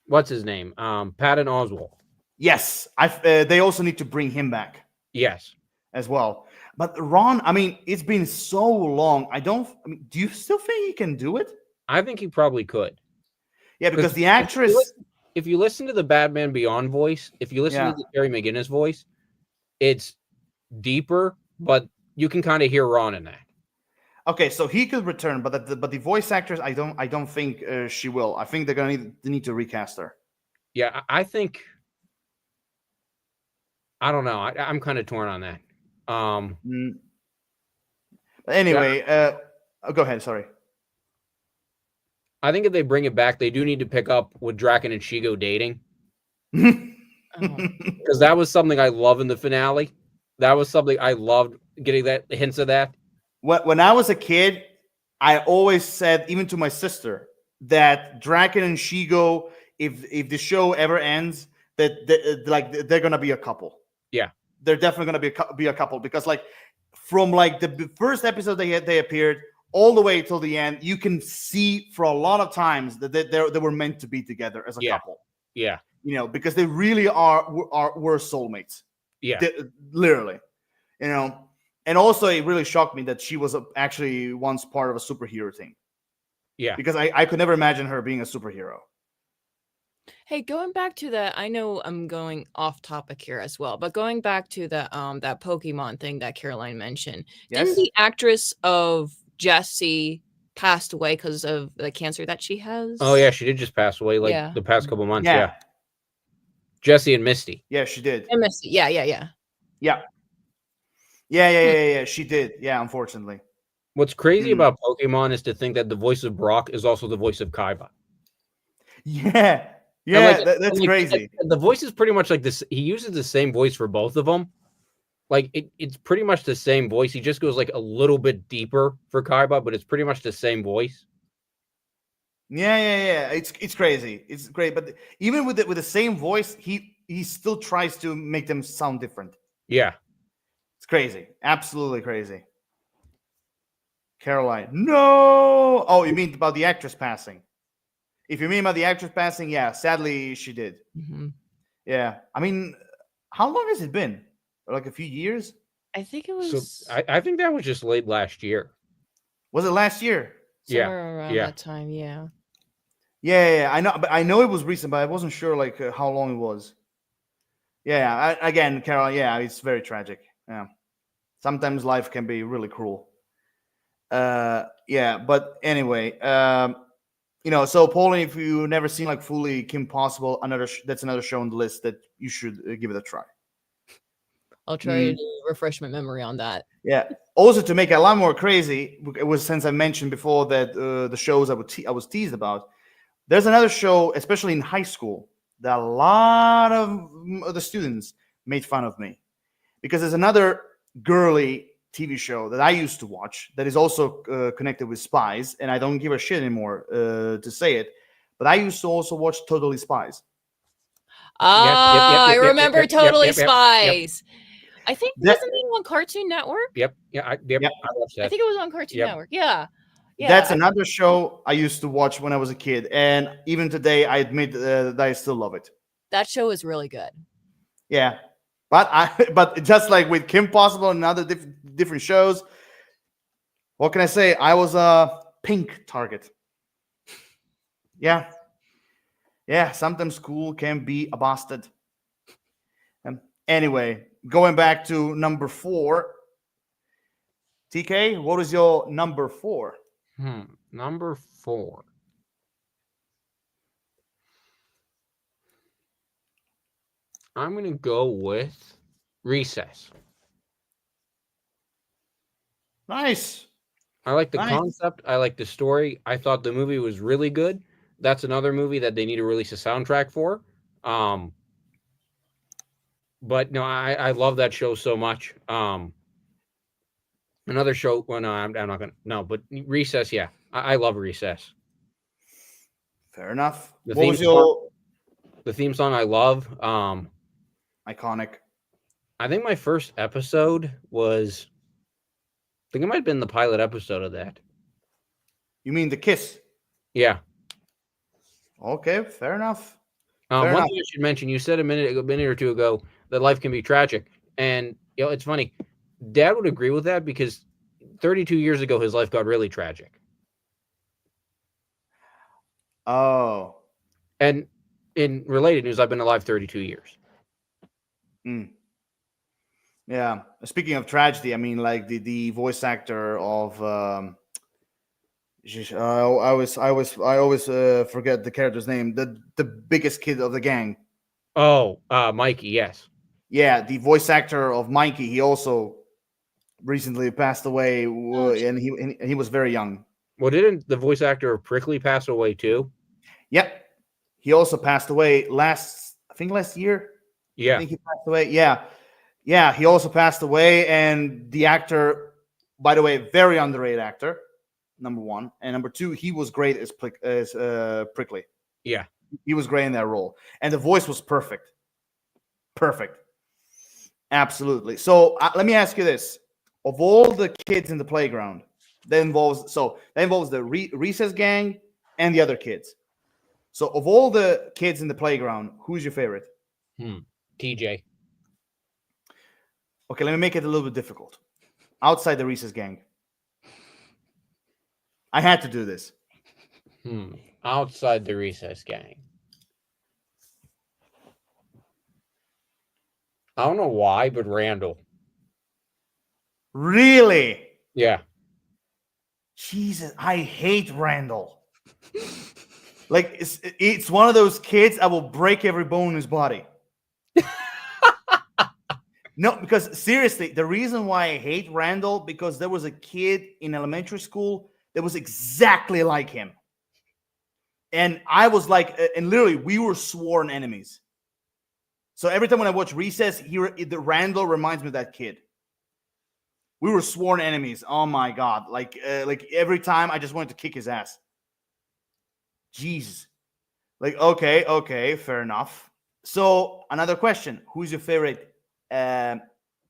what's his name? Patton Oswalt. Yes, they also need to bring him back Yes. as well. But Ron, I mean, it's been so long. I mean, do you still think he can do it? I think he probably could. Yeah, because the actress. If you listen to the Batman Beyond voice, if you listen Yeah. to the Terry McGinnis voice, it's deeper, but you can kind of hear Ron in that. Okay, so he could return, but the voice actress, I don't think she will. I think they're gonna need to recast her. Yeah, I think. I don't know. I'm kind of torn on that. But anyway, go ahead. Sorry. I think if they bring it back, they do need to pick up with Draken and Shigo dating, because that was something I love in the finale. That was something I loved getting that hints of that. When I was a kid, I always said, even to my sister, that Draken and Shigo, if the show ever ends, that they're gonna be a couple. Yeah, they're definitely gonna be a couple, because like from like the first episode they appeared all the way till the end, you can see for a lot of times that they were meant to be together as a couple. Yeah, You know, because they really were soulmates. yeah, Literally, you know. And also, it really shocked me that she was actually once part of a superhero team. yeah. Because I could never imagine her being a superhero. Hey, going back to the, I know I'm going off topic here as well, but going back to the that Pokemon thing that Caroline mentioned, Yes. didn't the actress of Jessie passed away because of the cancer that she has? Oh yeah, she did just pass away like Yeah. the past couple months. Yeah. Yeah. Jesse and Misty. Yeah, she did. I missed it. Yeah. Yeah. She did. Yeah, unfortunately. What's crazy about Pokemon is to think that the voice of Brock is also the voice of Kaiba. Yeah. And, Yeah, like, that's crazy. The voice is pretty much like this. He uses the same voice for both of them. Like it's pretty much the same voice. He just goes like a little bit deeper for Kaiba, but it's pretty much the same voice. Yeah. It's crazy. It's great, but even with the same voice, he still tries to make them sound different. Yeah. It's crazy. Absolutely crazy. Caroline. No. Oh, you mean about the actress passing? If you mean about the actress passing, yeah, sadly she did. Mhm. Yeah. I mean, how long has it been? Like a few years? I think it was So I think that was just late last year. Was it last year? somewhere around yeah. that time. Yeah. Yeah, I know, but I know it was recent, but I wasn't sure like how long it was. Yeah, again, Caroline. Yeah, it's very tragic. Yeah, sometimes life can be really cruel. Yeah, but anyway, you know, so Pauline, if you never seen like fully Kim Possible, that's another show on the list that you should give it a try. I'll try to refresh my memory on that. Yeah. Also, to make it a lot more crazy, it was since I mentioned before that the shows I was teased about. There's another show, especially in high school, that a lot of the students made fun of me, because there's another girly TV show that I used to watch that is also connected with spies, and I don't give a shit anymore to say it, but I used to also watch Totally Spies. I remember Totally Yep. Spies. I think That- wasn't it on Cartoon Network? Yep. I watched that. I think it was on Cartoon Yep. Network. Yeah. That's another show I used to watch when I was a kid, and even today, I admit that I still love it. That show is really good. Yeah, but just like with Kim Possible and other different shows, what can I say? I was a pink target. Yeah. Sometimes school can be a bastard. Anyway, going back to number 4. TK, what is your number 4? Number 4. I'm gonna go with Recess. Nice. I like the Nice. concept. I like the story. I thought the movie was really good. That's another movie that they need to release a soundtrack for. But no, I love that show so much. Another show. Well, no, I'm not gonna. No, but Recess. Yeah, I love Recess. Fair enough. The What theme was your The theme song I love. iconic? I think my first episode was. I think it might have been the pilot episode of that. You mean the kiss? Yeah. Okay, fair enough. One Fair enough. thing I should mention, you said a minute or two ago that life can be tragic. And it's funny. Dad would agree with that because 32 years ago, his life got really tragic. Oh. And in related news, I've been alive 32 years. Yeah. Speaking of tragedy, I mean, like the voice actor of I always forget the character's name. The biggest kid of the gang. Oh, Mikey, yes. Yeah, the voice actor of Mikey. He also recently passed away, and he was very young. Well, didn't the voice actor of Prickly pass away too? Yep. He also passed away last year. Yeah. I think he passed away. Yeah. Yeah, he also passed away. And the actor, by the way, very underrated actor, number one. And number two, he was great as Prickly. Yeah. He was great in that role. And the voice was perfect. Perfect. Absolutely. So let me ask you this. Of all the kids in the playground, that involves the Recess gang and the other kids. So of all the kids in the playground, who's your favorite? TJ. Okay, let me make it a little bit difficult. Outside the Recess gang. I had to do this. Outside the Recess gang. I don't know why, but Randall. Really? Yeah. Jesus, I hate Randall. Like, it's one of those kids that will break every bone in his body. No, because seriously, the reason why I hate Randall, because there was a kid in elementary school that was exactly like him. And I was like, and literally, we were sworn enemies. So every time when I watch Recess, the Randall reminds me of that kid. We were sworn enemies. Oh my God. Like every time I just wanted to kick his ass. Jesus. Like, okay, fair enough. So another question. Who's your favorite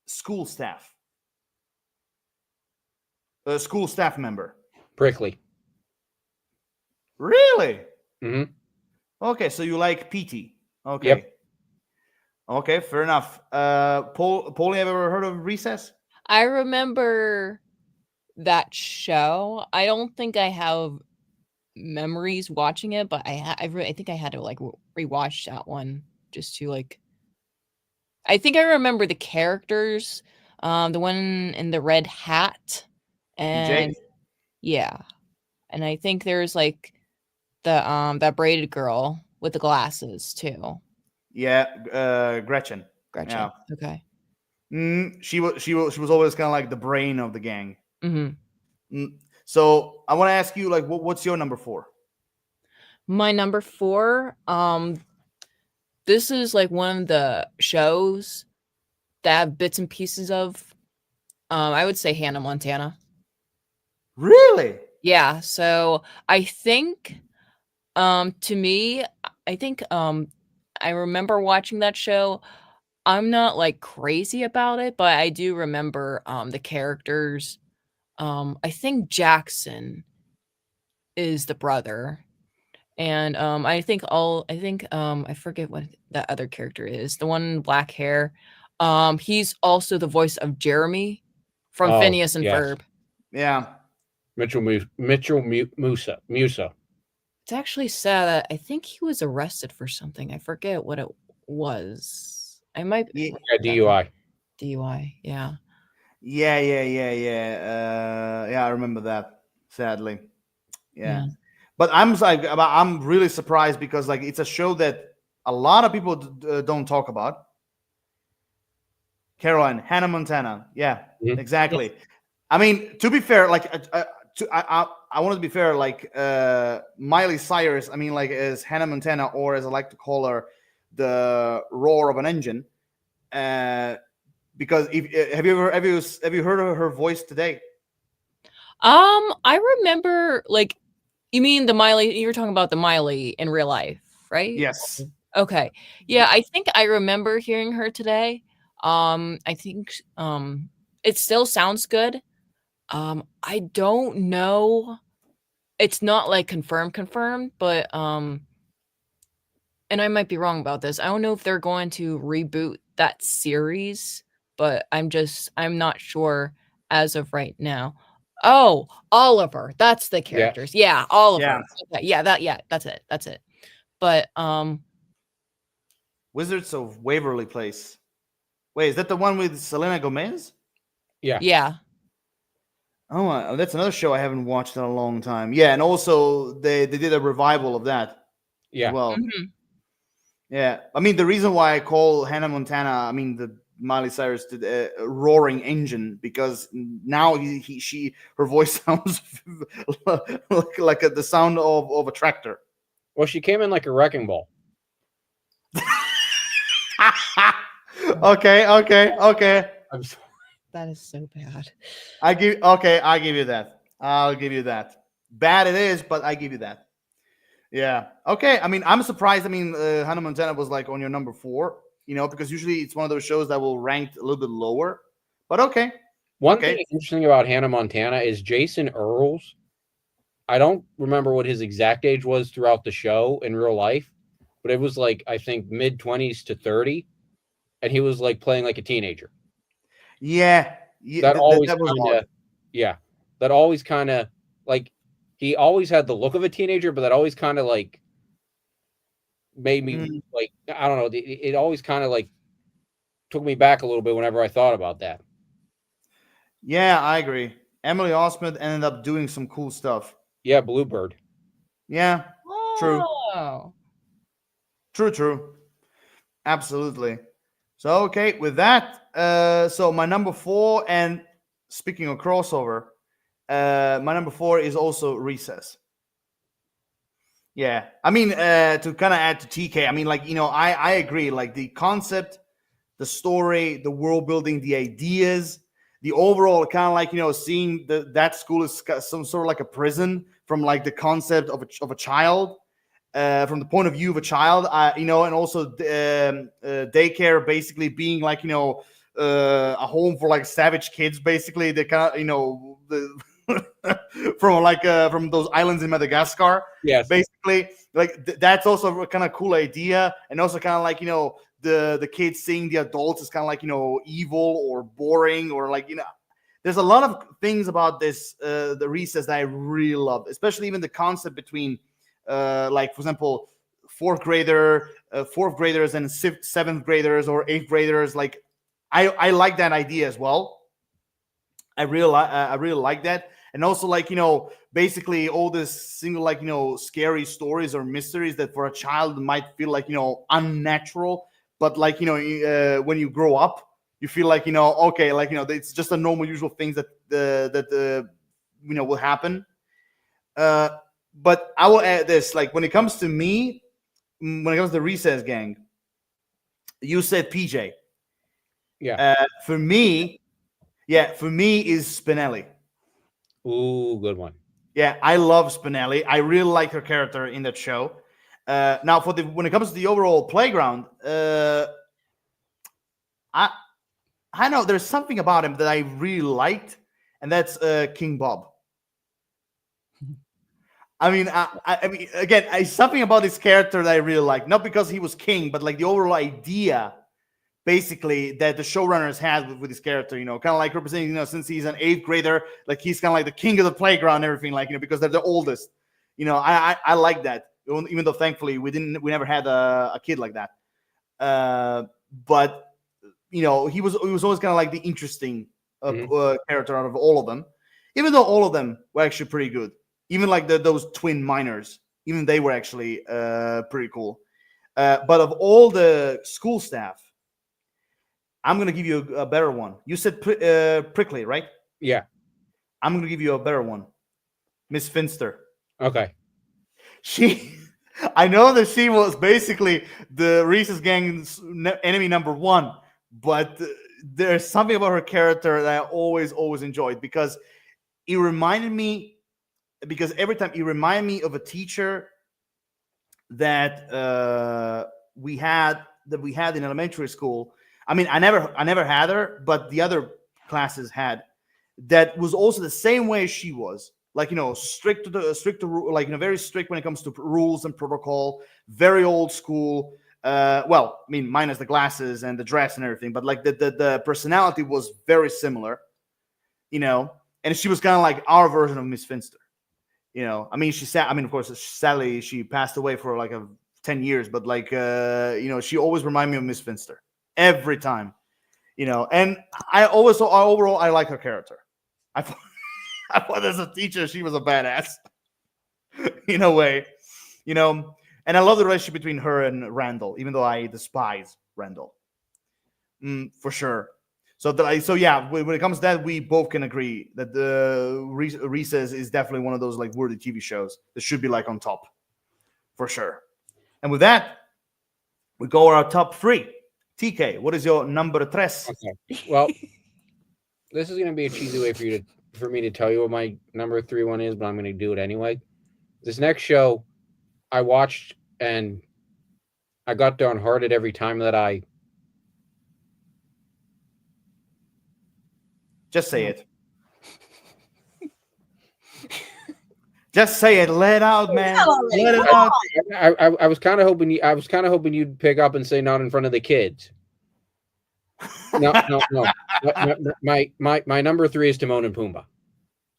school staff? School staff member? Prickly. Really? Mm-hmm. Okay, so you like PT. Okay. Yep. Okay, fair enough. Paulie, have you ever heard of Recess? I remember that show. I don't think I have memories watching it, but I think I had to like rewatch that one just to like. I think I remember the characters, the one in the red hat, and yeah, and I think there's like the that braided girl with the glasses too. Yeah, Gretchen. Gretchen. Yeah. Okay. She was always kind of like the brain of the gang. Mm-hmm. So I want to ask you, like, what's your number 4? My number 4, this is like one of the shows that I have bits and pieces of. I would say Hannah Montana. Really? Yeah. So I think, to me, I think, I remember watching that show. I'm not like crazy about it, but I do remember the characters. I think Jackson is the brother. And I forget what that other character is. The one in black hair. He's also the voice of Jeremy from Phineas and Ferb. Yeah. Mitchell Musa. It's actually sad that I think he was arrested for something. I forget what it was. I might be DUI. DUI, yeah. Yeah. I remember that. Sadly, yeah. But I'm really surprised because like it's a show that a lot of people don't talk about. Caroline, Hannah Montana. Yeah, Mhm. exactly. I mean, to be fair, like I want to be fair, like Miley Cyrus. I mean, like as Hannah Montana, or as I like to call her, the roar of an engine. Because if have you heard of her voice today? I remember, like, you mean the Miley? You're talking about the Miley in real life, right? Yes. Okay. Yeah, I think I remember hearing her today. I think it still sounds good. I don't know. It's not like confirmed, but and I might be wrong about this. I don't know if they're going to reboot that series, but I'm not sure as of right now. Oh, Oliver, that's the Yeah. characters. Yeah, Oliver. Yeah. Okay, yeah, that's it. That's it. But Wizards of Waverly Place. Wait, is that the one with Selena Gomez? Yeah. yeah. Oh, that's another show I haven't watched in a long time. Yeah, and also they did a revival of that Yeah. as well. Mhm. Yeah, I mean the reason why I call Hannah Montana, I mean the Miley Cyrus did a roaring engine, because now her voice sounds like the sound of a tractor. Well, she came in like a wrecking ball. Okay. I'm sorry. That is so bad. I give you that. I'll give you that. Bad it is, but I give you that. Yeah. Okay. I mean, I'm surprised. I mean, Hannah Montana was like on your number 4. Because usually it's one of those shows that will rank a little bit lower. But okay. One Okay. thing interesting about Hannah Montana is Jason Earls. I don't remember what his exact age was throughout the show in real life, but it was like, I think mid-20s to 30, and he was like playing like a teenager. Yeah. That always that was kind of, odd. yeah, that always kind of, like, he always had the look of a teenager, but that always kind of like made me like, I don't know, it always kind of like took me back a little bit whenever I thought about that. Yeah, I agree. Emily Osment ended up doing some cool stuff. Yeah, Bluebird. Yeah. True. Oh. True. Absolutely. So okay, with that, so my number 4, and speaking of crossover, my number 4 is also Recess. Yeah, I mean, to kind of add to TK, I mean, like, I agree, like the concept, the story, the world building, the ideas, the overall kind of like, seeing that school is some sort of like a prison, from like the concept of a child, from the point of view of a child, and also daycare basically being like, a home for like savage kids, basically. They kind of, from those islands in Madagascar. Yes. Basically, like that's also a kind of cool idea, and also kind of like, the kids seeing the adults is kind of like, evil or boring, or like, there's a lot of things about this the Recess that I really love, especially even the concept between like, for example, fourth graders and 7th graders or 8th graders. Like, I like that idea as well. I really like that. And also, like, basically all this single, like, scary stories or mysteries that for a child might feel like, unnatural, but like, when you grow up, you feel like, okay, like, it's just a normal, usual things that will happen. But I will add this, like, when it comes to me, when it comes to the Recess Gang, you said PJ. Yeah. For me is Spinelli. Ooh, good one. Yeah, I love Spinelli. I really like her character in that show. Now, when it comes to the overall playground, I know there's something about him that I really liked, and that's King Bob. I mean, I mean, again, something about this character that I really like, not because he was king, but like the overall idea, basically, that the showrunners had with his character, kind of like representing, since he's an 8th grader, like he's kind of like the king of the playground and everything, like, because they're the oldest. I like that, even though thankfully we never had a kid like that. But he was always kind of like the interesting character out of all of them, even though all of them were actually pretty good. Even like those twin miners, even they were actually pretty cool. But of all the school staff, I'm gonna give you a better one. You said Prickly, right? Yeah. I'm gonna give you a better one. Miss Finster. Okay. She, I know that she was basically the Reese's Gang's enemy number one, but there's something about her character that I always enjoyed because it reminded me. Because every time it reminded me of a teacher that we had in elementary school. I mean, I never had her, but the other classes had. That was also the same way she was, like, strict like, very strict when it comes to rules and protocol, very old school. Well, I mean, minus the glasses and the dress and everything, but like the personality was very similar, and she was kind of like our version of Miss Finster. I mean, of course, sadly, she passed away for like 10 years, but like, she always reminded me of Miss Finster every time, and overall, I like her character. I thought as a teacher, she was a badass in a way, and I love the relationship between her and Randall, even though I despise Randall, for sure. So yeah, when it comes to that, we both can agree that the Recess is definitely one of those like worthy TV shows that should be like on top, for sure. And with that, we go our top three. TK, what is your number tres? Okay. Well, this is gonna be a cheesy way for me to tell you what my number 3 one is, but I'm gonna do it anyway. This next show I watched and I got downhearted every time that I. Just say it. Just say it. Let it out, man. Let it out. I was kind of hoping you'd pick up and say not in front of the kids. No. My number 3 is Timon and Pumbaa.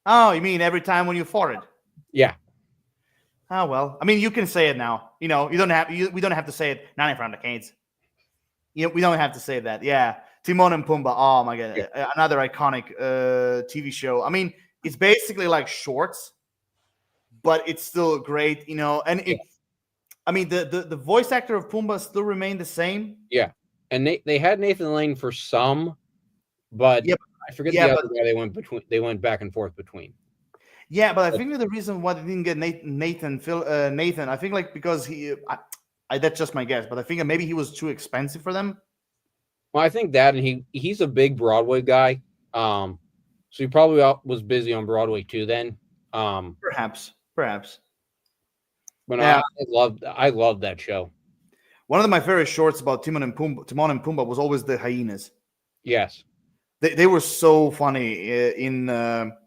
Oh, you mean every time when you farted? Yeah. Oh well. I mean, you can say it now. We don't have to say it not in front of the kids. We don't have to say that. Yeah. Timon and Pumbaa. Oh my god, another iconic TV show. I mean, it's basically like shorts, but it's still great, And I mean, the voice actor of Pumbaa still remained the same. Yeah, and they had Nathan Lane for some, but I forget the other guy they went back and forth between. Yeah, but I think the reason why they didn't get Nathan, I think like because that's just my guess, but I think that maybe he was too expensive for them. Well, I think that, and he's a big Broadway guy, so he probably was busy on Broadway too then. Perhaps. But yeah. I loved that show. One of my favorite shorts about Timon and Pumbaa was always the hyenas. Yes, they were so funny in the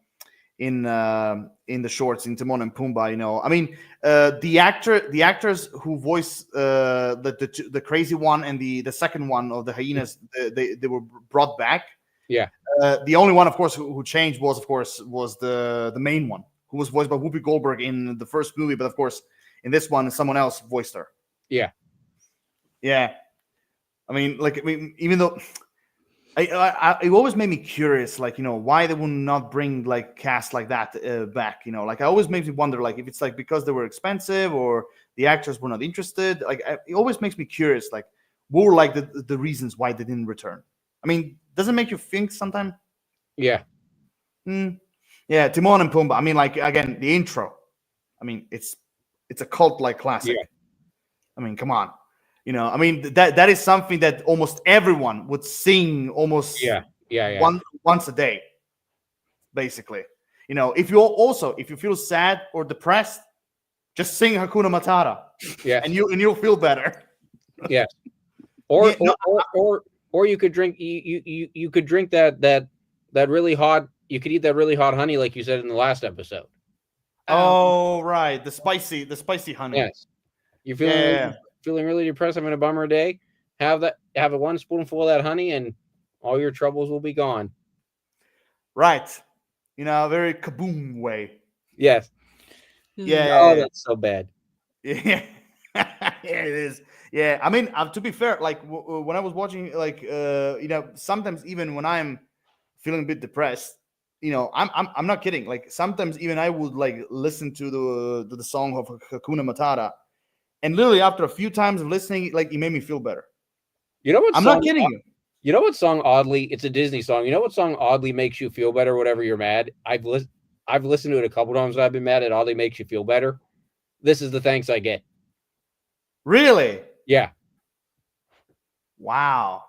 shorts in Timon and Pumbaa. I mean, the actors who voice the crazy one and the second one of the hyenas, they were brought back. Yeah. The only one, of course, who changed was the main one, who was voiced by Whoopi Goldberg in the first movie, but of course in this one someone else voiced her. Yeah. I mean, even though. It always made me curious, like, why they would not bring like cast like that back, like I always makes me wonder, like, if it's like because they were expensive or the actors were not interested. Like, it always makes me curious, like, what were like the reasons why they didn't return. I mean, does it make you think sometimes? Yeah. Yeah, Timon and Pumbaa. I mean, like, again, the intro. I mean, it's a cult like classic. Yeah. I mean, come on. I mean, that is something that almost everyone would sing almost once a day, basically. If you feel sad or depressed, just sing Hakuna Matata. Yeah. And you'll feel better. Yeah. Or you could drink you could drink that really hot, you could eat that really hot honey like you said in the last episode. Oh, right. The spicy honey. Yes. You feeling really depressed, having a bummer day, have a one spoonful of that honey and all your troubles will be gone. Right. A very kaboom way. Yes. Yeah. Oh, that's so bad. Yeah. Yeah, it is. Yeah. I mean, to be fair, like when I was watching, like, sometimes even when I'm feeling a bit depressed, I'm not kidding. Like sometimes even I would like listen to the song of Hakuna Matata. And literally after a few times of listening, like, it made me feel better. You know what? I'm not kidding you. You know what song oddly? It's a Disney song. You know what song oddly makes you feel better whenever you're mad? I've listened to it a couple times when I've been mad. It oddly makes you feel better. This is the Thanks I Get. Really? Yeah, Wow.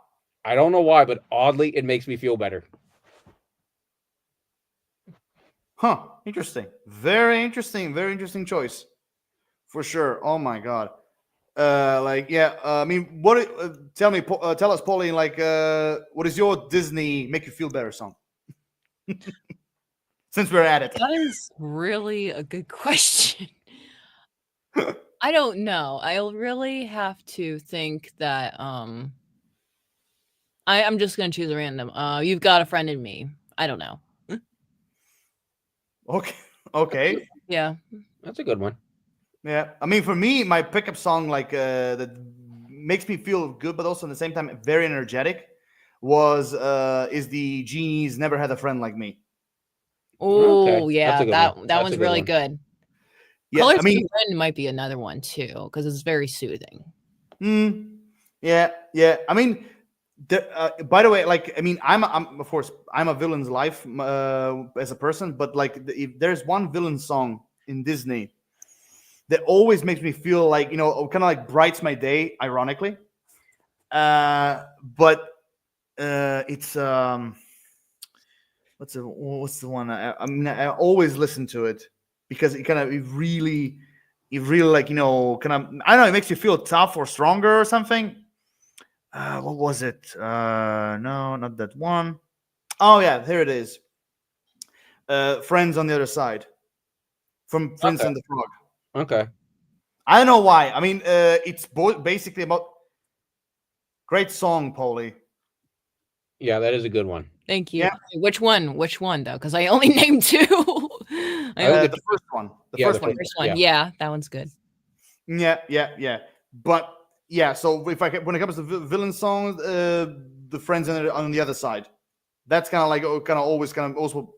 I don't know why, but oddly it makes me feel better. Huh. Interesting. Very interesting. Very interesting choice. For sure. Oh my god. Like yeah. I mean, what? Tell me. Tell us, Pauline. Like, what is your Disney make you feel better song? Since we're at it. That is really a good question. I don't know. I'll really have to think that I'm just gonna choose a random. You've got a friend in me. I don't know. Okay. Okay. Yeah. That's a good one. Yeah. I mean, for me, my pickup song, like that makes me feel good, but also at the same time very energetic, was is the Genie's "Never Had a Friend Like Me." Oh That's yeah, a good that one. that That's a one's good really one. good. Yeah. Colors I mean, of the Wind might be another one too, because it's very soothing. yeah. Yeah. I mean, by the way, like, I mean, I'm of course I'm a villain's life as a person, but like, if there's one villain song in Disney that always makes me feel like, you know, kind of like brights my day, ironically. But it's what's the one? I mean, I always listen to it because it really like, you know, kind of, I don't know, it makes you feel tough or stronger or something. What was it? No, not that one. Oh yeah, here it is. Friends on the Other Side from Prince Okay. and the Frog. Okay. I don't know why. I mean, it's basically about great song, Paulie. Yeah, that is a good one. Thank you. Yeah. Which one? Which one though? Because I only named two. I I only think The first one. The yeah, first the one. first one. yeah. Yeah, that one's good. Yeah. But yeah, so if when it comes to villain songs, the friends on the other side, that's kind of like always also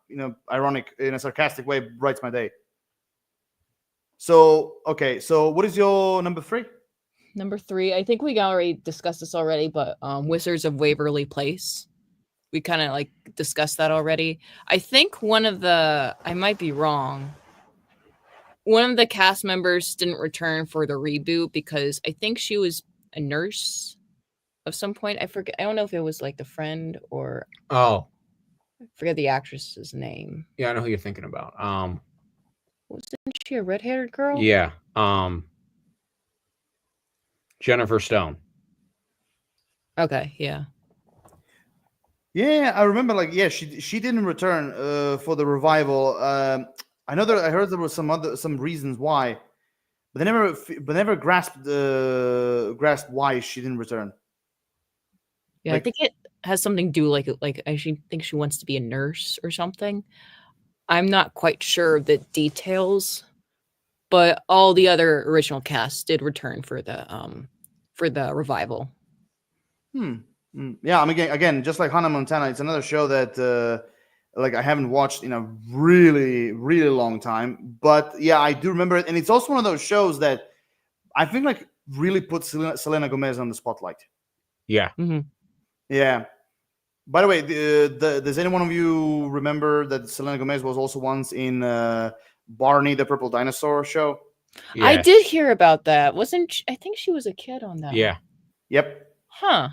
you know, ironic in a sarcastic way, brights my day. So okay, so what is your number 3? Number 3, I think we already discussed this already, but Wizards of Waverly Place. We kind of like discussed that already. I think I might be wrong. One of the cast members didn't return for the reboot because I think she was a nurse of some point. I forget. I don't know if it was like the friend or Oh, I forget the actress's name. yeah, I know who you're thinking about. Wasn't she a red-haired girl? Yeah. Jennifer Stone. Okay, yeah. Yeah, I remember. Like, yeah, she didn't return for the revival. I know that I heard there was some reasons why, but they never grasped why she didn't return. Yeah, Like- I think it has something to do like I think she wants to be a nurse or something. I'm not quite sure of the details, but all the other original cast did return for the revival. Yeah, I mean, again, just like Hannah Montana, it's another show that like I haven't watched in a really, really long time. But yeah, I do remember it, and it's also one of those shows that I think like really put Selena Gomez on the spotlight. Yeah. Yeah. By the way, does any one of you remember that Selena Gomez was also once in Barney the Purple Dinosaur show? Yeah. I did hear about that. I think she was a kid on that. Yeah. Yep. Huh.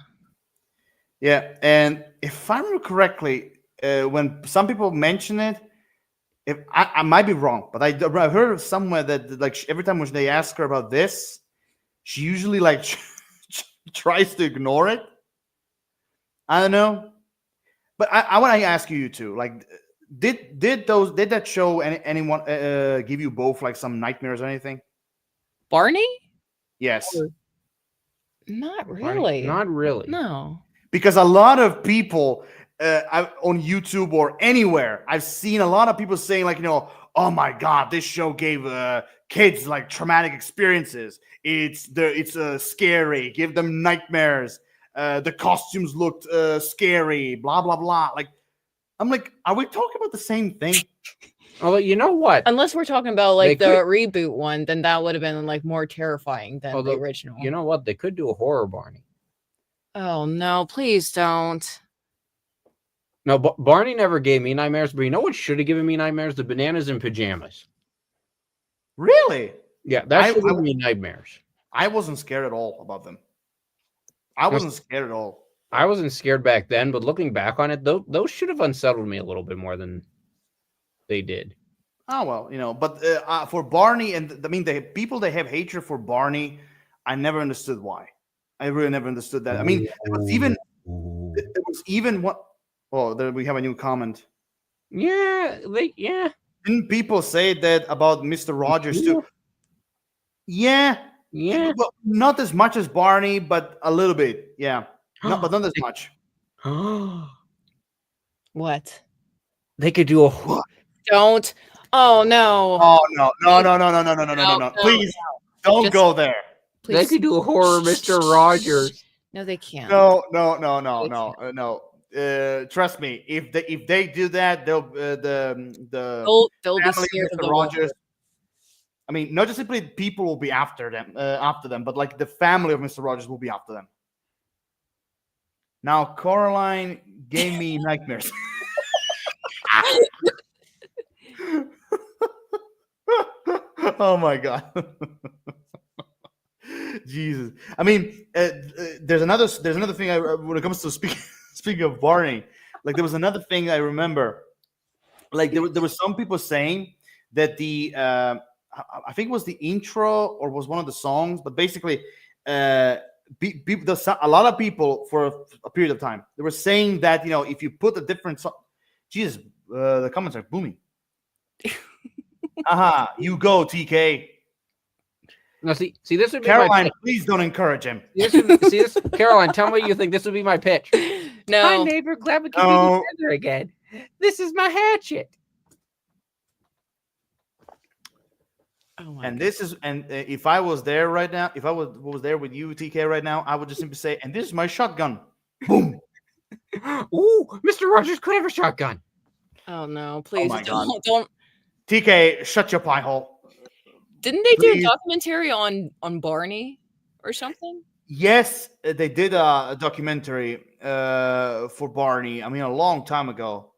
Yeah, and if I remember correctly, when some people mention it, if I might be wrong, but I heard somewhere that like every time when they ask her about this, she usually like tries to ignore it. I don't know, but I want to ask you two, like, did that show anyone give you both like some nightmares or anything? Barney? Yes, Not Barney- really. Not really. No. because a lot of people on YouTube or anywhere, I've seen a lot of people saying like, you know, oh my god, this show gave kids like traumatic experiences. It's scary, give them nightmares. The costumes looked scary, blah blah blah. Like, I'm like, are we talking about the same thing? Although, you know what? Unless we're talking about like They the could- reboot one, then that would have been like more terrifying than Although, the original. You know what? They could do a horror Barney. Oh no, please don't. No, Barney never gave me nightmares, but you know what should have given me nightmares? The bananas in pajamas. Really? Yeah, that I, should have I given me nightmares. I wasn't scared at all about them. I wasn't scared at all. I wasn't scared back then, but looking back on it, those should have unsettled me a little bit more than they did. Oh well, but for Barney, and I mean the people that have hatred for Barney, I never understood why. I really never understood that. I mean, there was even what. Oh, there we have a new comment. Yeah, Didn't people say that about Mr. Rogers too? Yeah, well, not as much as Barney, but a little bit. Yeah, but not as much. What? They could do a What? Don't. Oh no. Oh no! Please don't Just- go there. They Please. could do a horror, Mr. Rogers. No, they can't. No. Trust me. If they do that, they'll They'll be family scared of of Mr. the Rogers. I mean, not just simply people will be after them, but like the family of Mr. Rogers will be after them. Now, Coraline gave me nightmares. Oh my god. Jesus. I mean, there's another thing when it comes to speaking of Barney, like there was another thing I remember. Like there was some people saying that I think it was the intro or was one of the songs, but basically a lot of people for a period of time they were saying that if you put a different song, Jesus, the comments are booming. Aha, you go, TK. Now, see, this would be Caroline, my please don't encourage him. this, Caroline, tell me what you think. This would be my pitch. No. Hi, neighbor. Glad we can be together again. This is my hatchet. Oh my And this is, if I was there right now, if I was there with you, TK, right now, I would just simply say, and this is my shotgun. Boom. Ooh, Mr. Rogers could have a shotgun. Oh no, please my God. don't. TK, shut your pie hole. Didn't they do a Please. documentary on Barney or something? Yes, they did a documentary for Barney. I mean, a long time ago.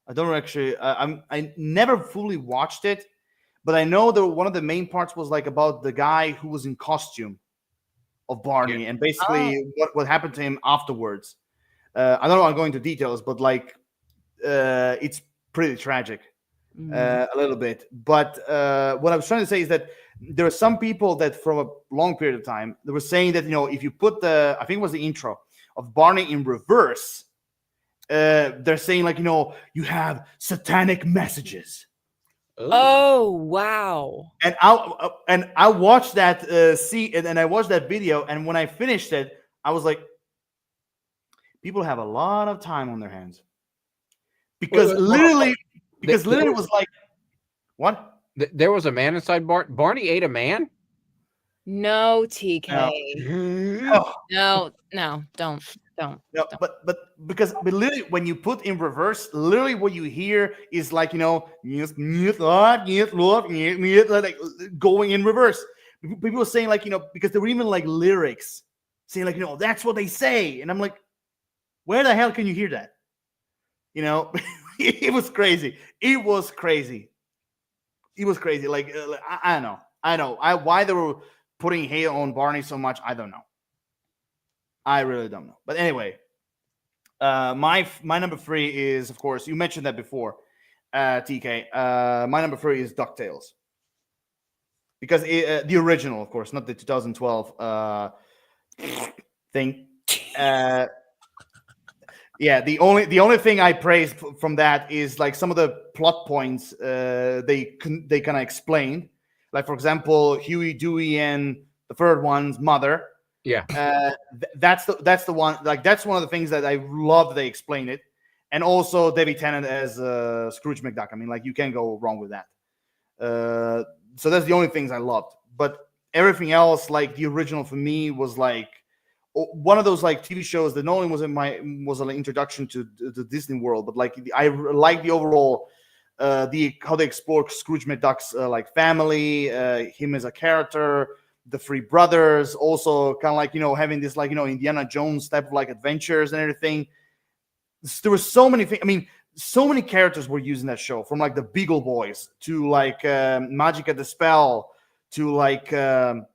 I don't actually. I never fully watched it, but I know that one of the main parts was like about the guy who was in costume of Barney, and basically what happened to him afterwards. I don't want to go into details, but like it's pretty tragic. A little bit, but what I was trying to say is that there are some people that from a long period of time they were saying that if you put I think it was the intro of Barney in reverse, they're saying like you have satanic messages. Oh wow! And I watched that and I watched that video, and when I finished it, I was like, people have a lot of time on their hands because literally. Because literally it was like, what? There was a man inside Barney ate a man? No, TK. Oh, No, don't. no, but literally when you put in reverse, literally what you hear is like like going in reverse. People were saying like because there were even like lyrics saying like that's what they say, and I'm like, where the hell can you hear that? It was crazy. It was crazy. Like I know. Why they were putting hate on Barney so much, I don't know. I really don't know. But anyway, my number 3 is, of course, you mentioned that before, TK. My number 3 is DuckTales, because the original, of course, not the 2012 thing. Yeah, the only thing I praise from that is like some of the plot points they kind of explained. Like, for example, Huey, Dewey, and the third one's mother. Yeah. That's the one. Like, that's one of the things that I love. They explain it, and also Debbie Tennant as Scrooge McDuck. I mean, like, you can't go wrong with that. So that's the only things I loved. But everything else, like the original for me, was like one of those like TV shows that not only was an introduction to the Disney World, but like I like the overall how they explore Scrooge McDuck's like family, him as a character, the three brothers, also kind of like, having this like, Indiana Jones type of like adventures and everything. There were so many things. I mean, so many characters were used in that show, from like the Beagle Boys to like Magica the Spell to like what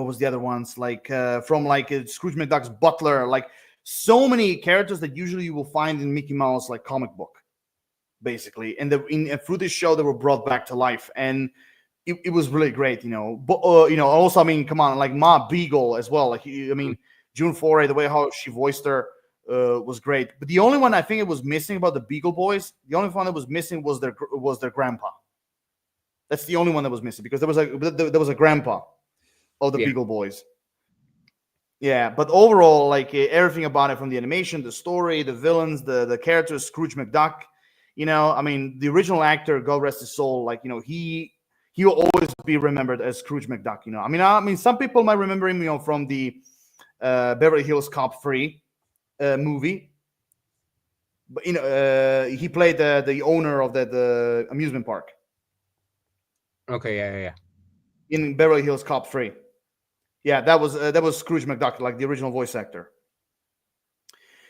was the other ones, like from like Scrooge McDuck's butler, like so many characters that usually you will find in Mickey Mouse like comic book, basically, and through this show they were brought back to life, and it was really great, but also, I mean, come on, like Ma Beagle as well, like I mean, June Foray, the way how she voiced her was great. But the only one I think it was missing about the Beagle Boys, the only one that was missing was their grandpa. That's the only one that was missing, because there was a grandpa of the Beagle Boys. Yeah, but overall, like everything about it, from the animation, the story, the villains, the characters, Scrooge McDuck, I mean, the original actor, God rest his soul, like, he will always be remembered as Scrooge McDuck. I mean, some people might remember him, from the Beverly Hills Cop 3 movie, but he played the owner of the amusement park. Okay, yeah. In Beverly Hills Cop 3. Yeah, that was Scrooge McDuck, like the original voice actor.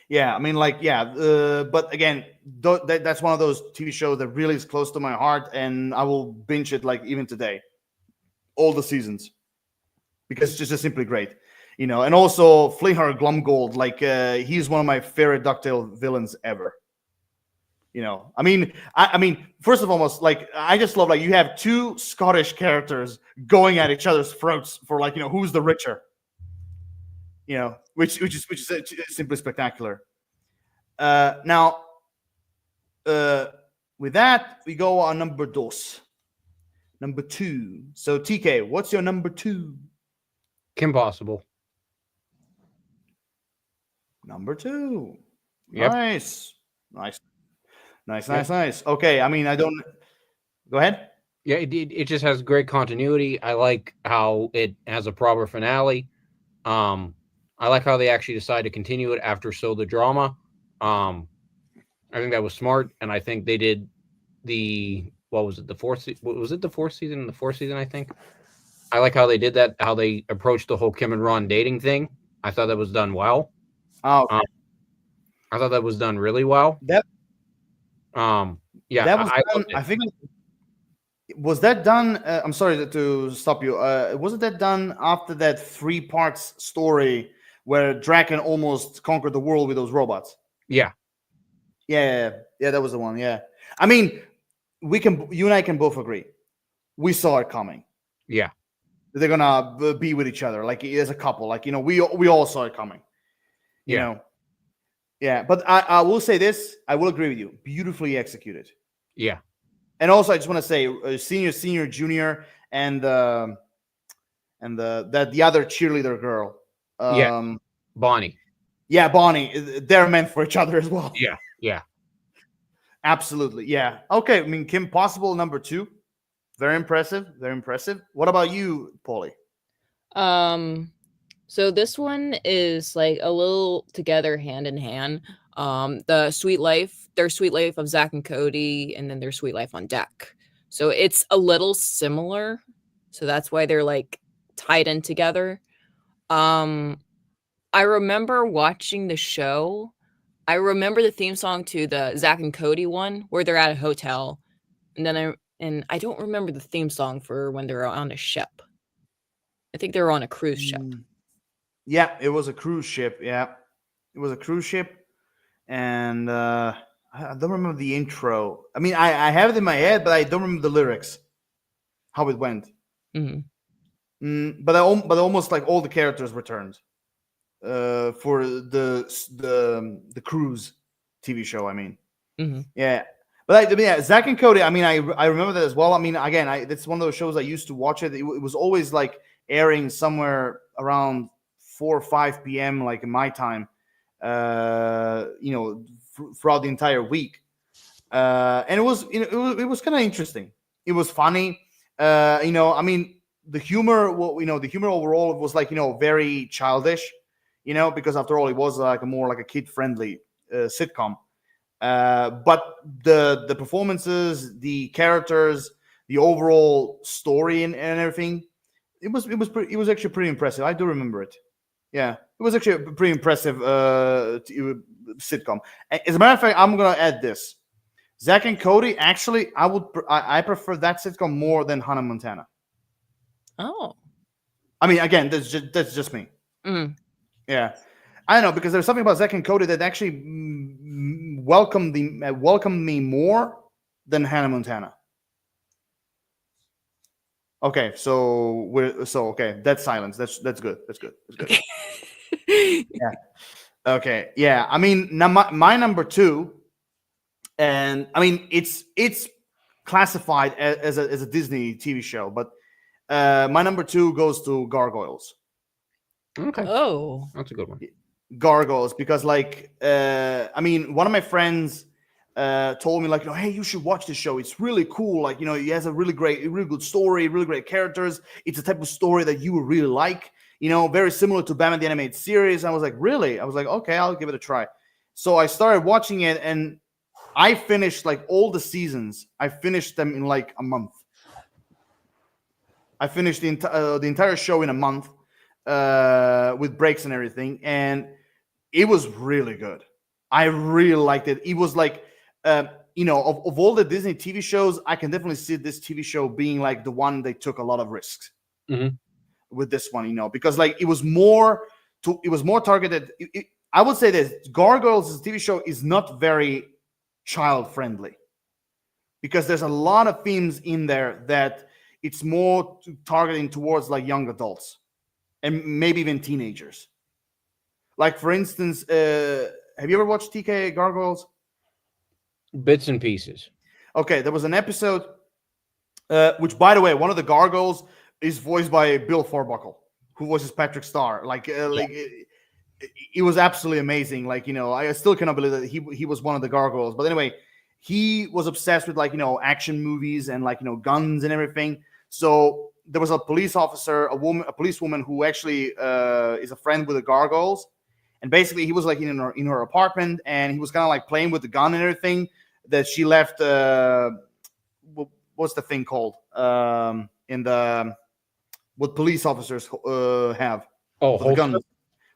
Yeah, I mean, like, but again, that's one of those TV shows that really is close to my heart, and I will binge it like even today, all the seasons, because it's just simply great, and also Flinghar Glumgold, like he's one of my favorite DuckTale villains ever. I mean, first of all, like, I just love, like, you have two Scottish characters going at each other's throats for, like, who's the richer, which is simply spectacular. Now, with that, we go on number two. So, TK, what's your number two? Kim Possible. Number two. Yep. Nice. Okay, I mean, I don't. Go ahead. Yeah, it just has great continuity. I like how it has a proper finale. I like how they actually decide to continue it after So the Drama. I think that was smart, and I think they did the fourth? Was it the fourth season? The fourth season, I think. I like how they did that. How they approached the whole Kim and Ron dating thing. I thought that was done well. Oh, okay. I thought that was done really well. Yeah, that was done, I think. Was that done? I'm sorry to stop you. Wasn't that done after that 3 parts story where Draken almost conquered the world with those robots? Yeah. That was the one. Yeah, I mean, you and I can both agree, we saw it coming. Yeah, they're gonna be with each other, like, as a couple. Like, we all saw it coming. Yeah, but I will say this. I will agree with you. Beautifully executed. Yeah. And also, I just want to say, senior, junior, and the other cheerleader girl. Bonnie. Yeah, Bonnie. They're meant for each other as well. Yeah. Absolutely. Yeah. Okay. I mean, Kim Possible, number 2. Very impressive. What about you, Paulie? So this one is like a little together, hand in hand. Their Sweet Life of Zach and Cody, and then their Sweet Life on Deck. So it's a little similar. So that's why they're like tied in together. I remember watching the show. I remember the theme song to the Zach and Cody one where they're at a hotel, and then I don't remember the theme song for when they're on a ship. I think they were on a cruise ship. Yeah, it was a cruise ship. Yeah, it was a cruise ship, and I don't remember the intro. I mean, I have it in my head, but I don't remember the lyrics, how it went. Mm-hmm. But almost like all the characters returned for the cruise TV show. I mean, yeah. But Zach and Cody. I mean, I remember that as well. I mean, again, it's one of those shows I used to watch it. It was always like airing somewhere around 4 or 5 p.m. like in my time. Throughout the entire week, and it was kind of interesting. It was funny. I mean, the humor. The humor overall was like very childish. Because after all, it was like a kid-friendly sitcom. But the performances, the characters, the overall story and everything, it was actually pretty impressive. I do remember it. Yeah, it was actually a pretty impressive sitcom. As a matter of fact, I'm gonna add this. Zack and Cody. Actually, I prefer that sitcom more than Hannah Montana. Oh. I mean, again, that's just me. Mm. Yeah, I don't know, because there's something about Zack and Cody that actually welcomed me more than Hannah Montana. Okay, so okay. That's silence. That's good. That's good. That's good. Yeah. Okay. Yeah. I mean, my number two, and I mean it's classified as a Disney TV show, but my number two goes to Gargoyles. Okay, Oh. that's a good one. Gargoyles, because like I mean, one of my friends told me, like, hey, you should watch this show. It's really cool. Like, it has a really good story, really great characters. It's a type of story that you would really like. Very similar to Batman the Animated Series. I was like, really? I was like, okay, I'll give it a try. So I started watching it, and I finished like all the seasons. I finished them in like a month. I finished the entire show in a month with breaks and everything, and it was really good. I really liked it. It was like, of all the Disney TV shows, I can definitely see this TV show being like the one they took a lot of risks with this one, because like it was more targeted. I would say this: Gargoyles' TV show is not very child friendly, because there's a lot of themes in there that it's more targeting towards like young adults and maybe even teenagers. Like, for instance, have you ever watched TK Gargoyles? Bits and pieces. Okay, there was an episode, which, by the way, one of the Gargoyles is voiced by Bill Farbuckle, who voices Patrick Star. Like it was absolutely amazing. Like, I still cannot believe that he was one of the Gargoyles. But anyway, he was obsessed with like action movies and like guns and everything. So there was a police officer, a policewoman who actually is a friend with the Gargoyles. And basically, he was like in her apartment, and he was kind of like playing with the gun and everything that she left. What's the thing called? In the what police officers have? Oh, the gun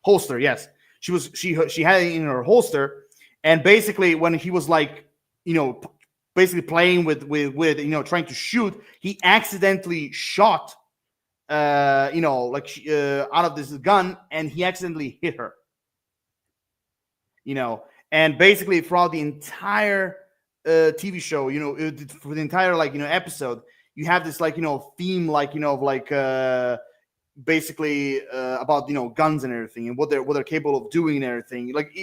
holster. Yes, she had it in her holster, and basically when he was like, basically playing with trying to shoot, he accidentally shot, out of this gun, and he accidentally hit her. And basically throughout the entire TV show, for the entire episode, you have this theme basically about guns and everything, and what they're capable of doing and everything. Like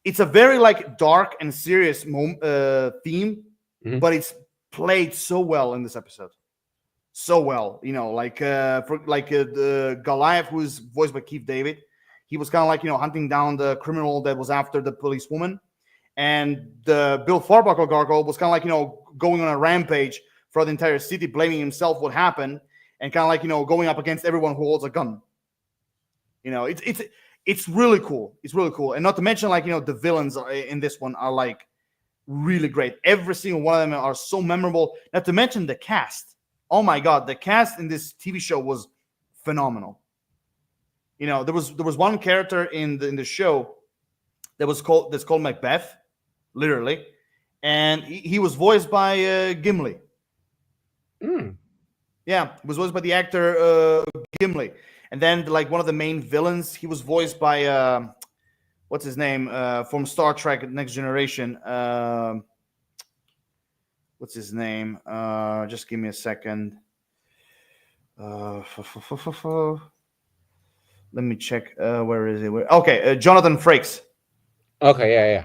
it's a very dark and serious theme, but it's played so well in this episode, so well. The Goliath, who is voiced by Keith David. He was kind of hunting down the criminal that was after the policewoman. And the Bill Farbuckle Gargoyle was kind of going on a rampage for the entire city, blaming himself what happened, and kind of going up against everyone who holds a gun. It's really cool. It's really cool. And not to mention the villains in this one are really great. Every single one of them are so memorable. Not to mention the cast. Oh my God, the cast in this TV show was phenomenal. There was one character in the show that's called Macbeth, literally, and he was voiced by Gimli. Yeah, he was voiced by the actor Gimli. And then one of the main villains, he was voiced by what's his name from Star Trek Next Generation. What's his name? Just give me a second. Let me check. Where is it? Okay, Jonathan Frakes. Okay,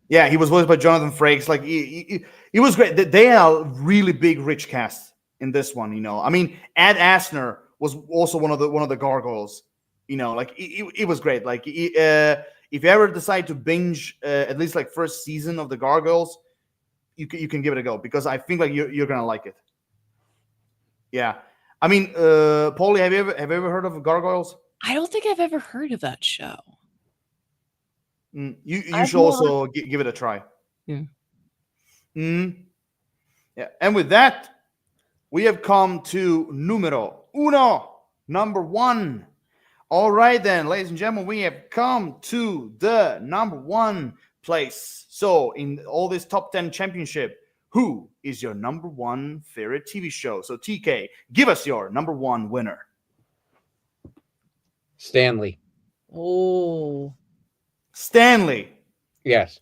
yeah. He was voiced by Jonathan Frakes. Like he was great. They had a really big, rich cast in this one. I mean, Ad Asner was also one of the Gargoyles. It was great. Like if you ever decide to binge at least first season of the Gargoyles, you can give it a go, because I think you're gonna like it. Yeah. I mean, Paulie, have you ever heard of Gargoyles? I don't think I've ever heard of that show. You should also give it a try. Yeah. Yeah. And with that, we have come to numero uno, number one. All right, then, ladies and gentlemen, we have come to the number one place. So, in all this top 10 championship, who is your number one favorite TV show? So, TK, give us your number one winner. Stanley. Oh, Stanley. Yes.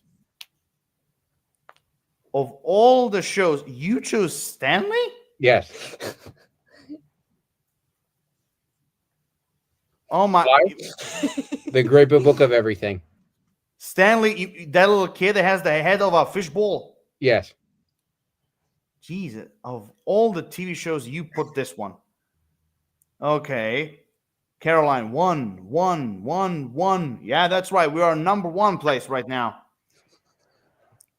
Of all the shows, you chose Stanley? Yes. Oh my! Why? The Great Big Book of Everything. Stanley, that little kid that has the head of a fishbowl. Yes. Jesus, of all the TV shows, you put this one. Okay, Caroline, one. Yeah, that's right. We are number one place right now.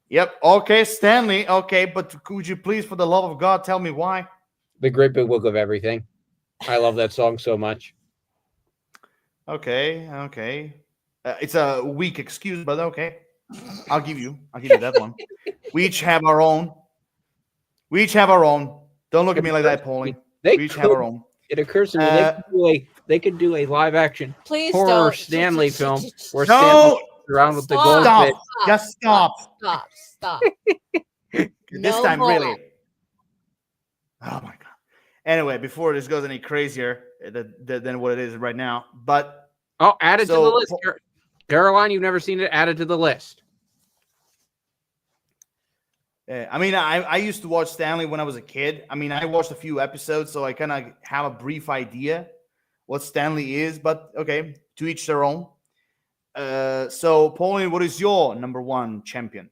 Yep. Okay, Stanley. Okay, but could you please, for the love of God, tell me why? The Great Big Book of Everything. I love that song so much. Okay. It's a weak excuse, but okay. I'll give you that one. We each have our own. Don't look at me like that, Paulie. We each have our own. It occurs to me they could do a live action please horror don't. Stanley film where No! Stanley's around with the Stop. goldfish. Just stop. Stop. This No time, more. really. Oh my God. Anyway, before this goes any crazier than what it is right now, but Oh, add it to the So- list. Caroline, you've never seen it. Add it to the list. I mean, I used to watch Stanley when I was a kid. I mean, I watched a few episodes, so I kind of have a brief idea what Stanley is. But okay, to each their own. So, Pauline, what is your number one champion?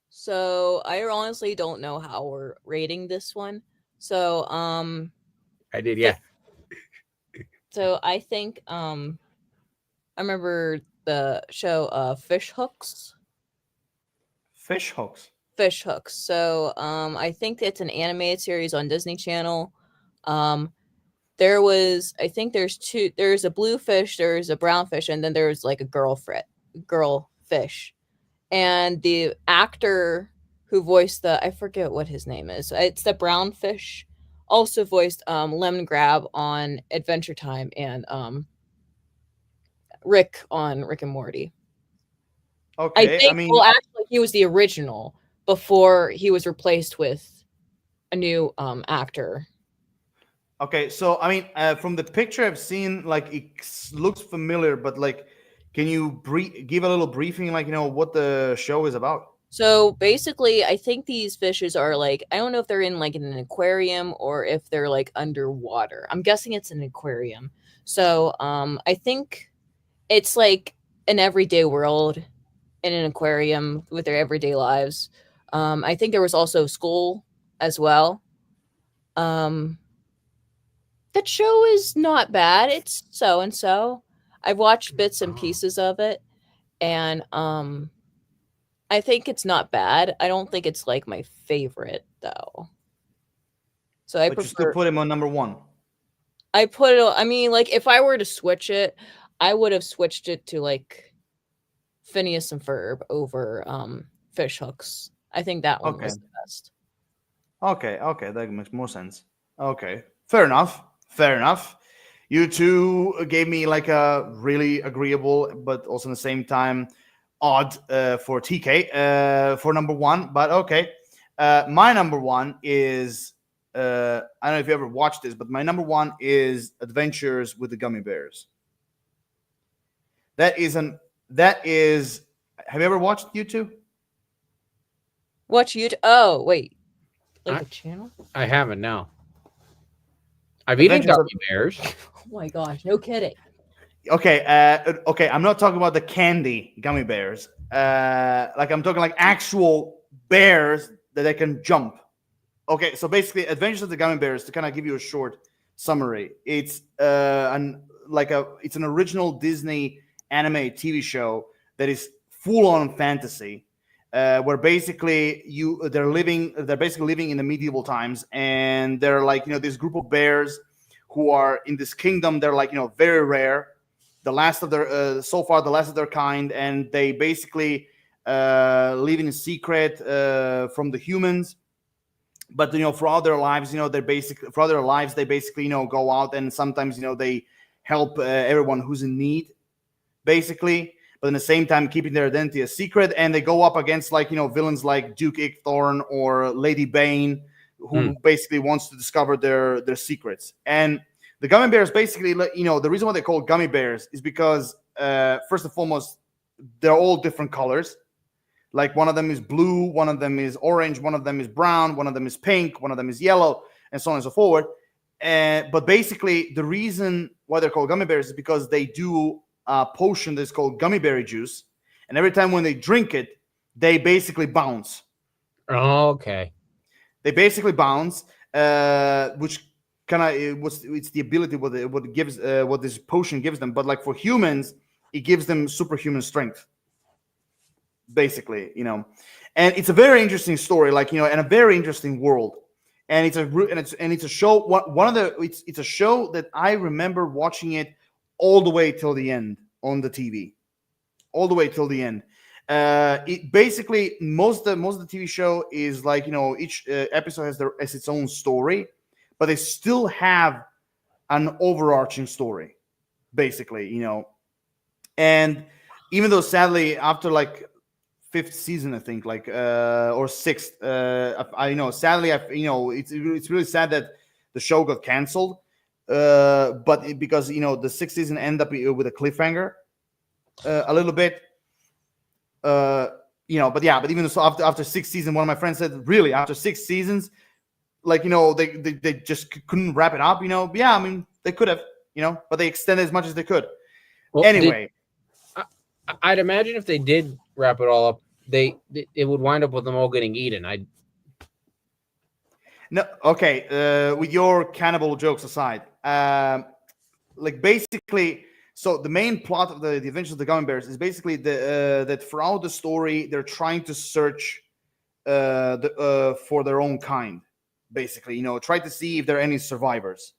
So I honestly don't know how we're rating this one. So I did, yeah. so I think I remember the show Fish Hooks. Fish hooks. Fish Hooks. So I think it's an animated series on Disney Channel. There's a blue fish, there's a brown fish, and then there's like a girl fish. And the actor who voiced I forget what his name is. It's the brown fish. Also voiced Lemon Grab on Adventure Time and Rick on Rick and Morty. Okay, I think. I mean, Well, actually, he was the original before he was replaced with a new actor. okay. So, I mean, from the picture I've seen, like it looks familiar, but like, can you give a little briefing, like what the show is about? So basically, I think these fishes are like, I don't know if they're in like an aquarium or if they're like underwater. I'm guessing it's an aquarium. So I think it's like an everyday world in an aquarium with their everyday lives. I think there was also school as well. That show is not bad. It's so and so. I've watched bits and pieces of it, and I think it's not bad. I don't think it's like my favorite though. So I But you still prefer. put him on number one. I put it. I mean, like if I were to switch it, I would have switched it to like Phineas and Ferb over Fish Hooks. I think that one was Okay. the best. Okay, that makes more sense. Okay, fair enough. You two gave me like a really agreeable, but also at the same time odd for TK for number one. But okay, my number one is I don't know if you ever watched this, but my number one is Adventures with the Gummy Bears. That is. Have you ever watched you two? Watch you. Oh wait, like I- a channel? I haven't now. I've eaten Adventures of- gummy bears. Oh my gosh, no kidding. Okay. I'm not talking about the candy gummy bears. Like I'm talking like actual bears that they can jump. Okay, so basically, Adventures of the Gummy Bears. To kind of give you a short summary, it's an original Disney anime TV show that is full on fantasy, where basically they're basically living in the medieval times, and they're like this group of bears who are in this kingdom. They're like very rare, the last of their so far the last of their kind, and they basically live in secret from the humans. but throughout their lives, they basically go out, and sometimes they help everyone who's in need, basically, but in the same time keeping their identity a secret. And they go up against villains like Duke Igthorn or Lady Bane, who basically wants to discover their secrets. And the gummy bears basically, the reason why they call gummy bears is because first and foremost, they're all different colors. Like one of them is blue, one of them is orange, one of them is brown, one of them is pink, one of them is yellow, and so on and so forth. But basically, the reason why they're called gummy bears is because they do a potion that's called gummy berry juice, and every time when they drink it, they basically bounce. Oh, okay. They basically bounce, which kind of it's the ability what this potion gives them. But like for humans, it gives them superhuman strength, basically, and it's a very interesting story, and a very interesting world. And it's a show. It's a show that I remember watching it all the way till the end on the TV, all the way till the end. It basically most of the TV show is each episode has its own story, but they still have an overarching story, basically, And even though sadly after fifth season, I think, or sixth, I know. Sadly, it's really sad that the show got canceled. But because the sixth season ended up with a cliffhanger, a little bit. But even so, after six seasons, one of my friends said, really, after 6 seasons, they just couldn't wrap it up. Yeah, I mean, they could have, but they extended as much as they could. Well, anyway, I'd imagine if they did wrap it all up, it would wind up with them all getting eaten. Okay. With your cannibal jokes aside, basically, so the main plot of the Adventures of the Gummy Bears is basically that throughout the story they're trying to search for their own kind, basically, try to see if there are any survivors.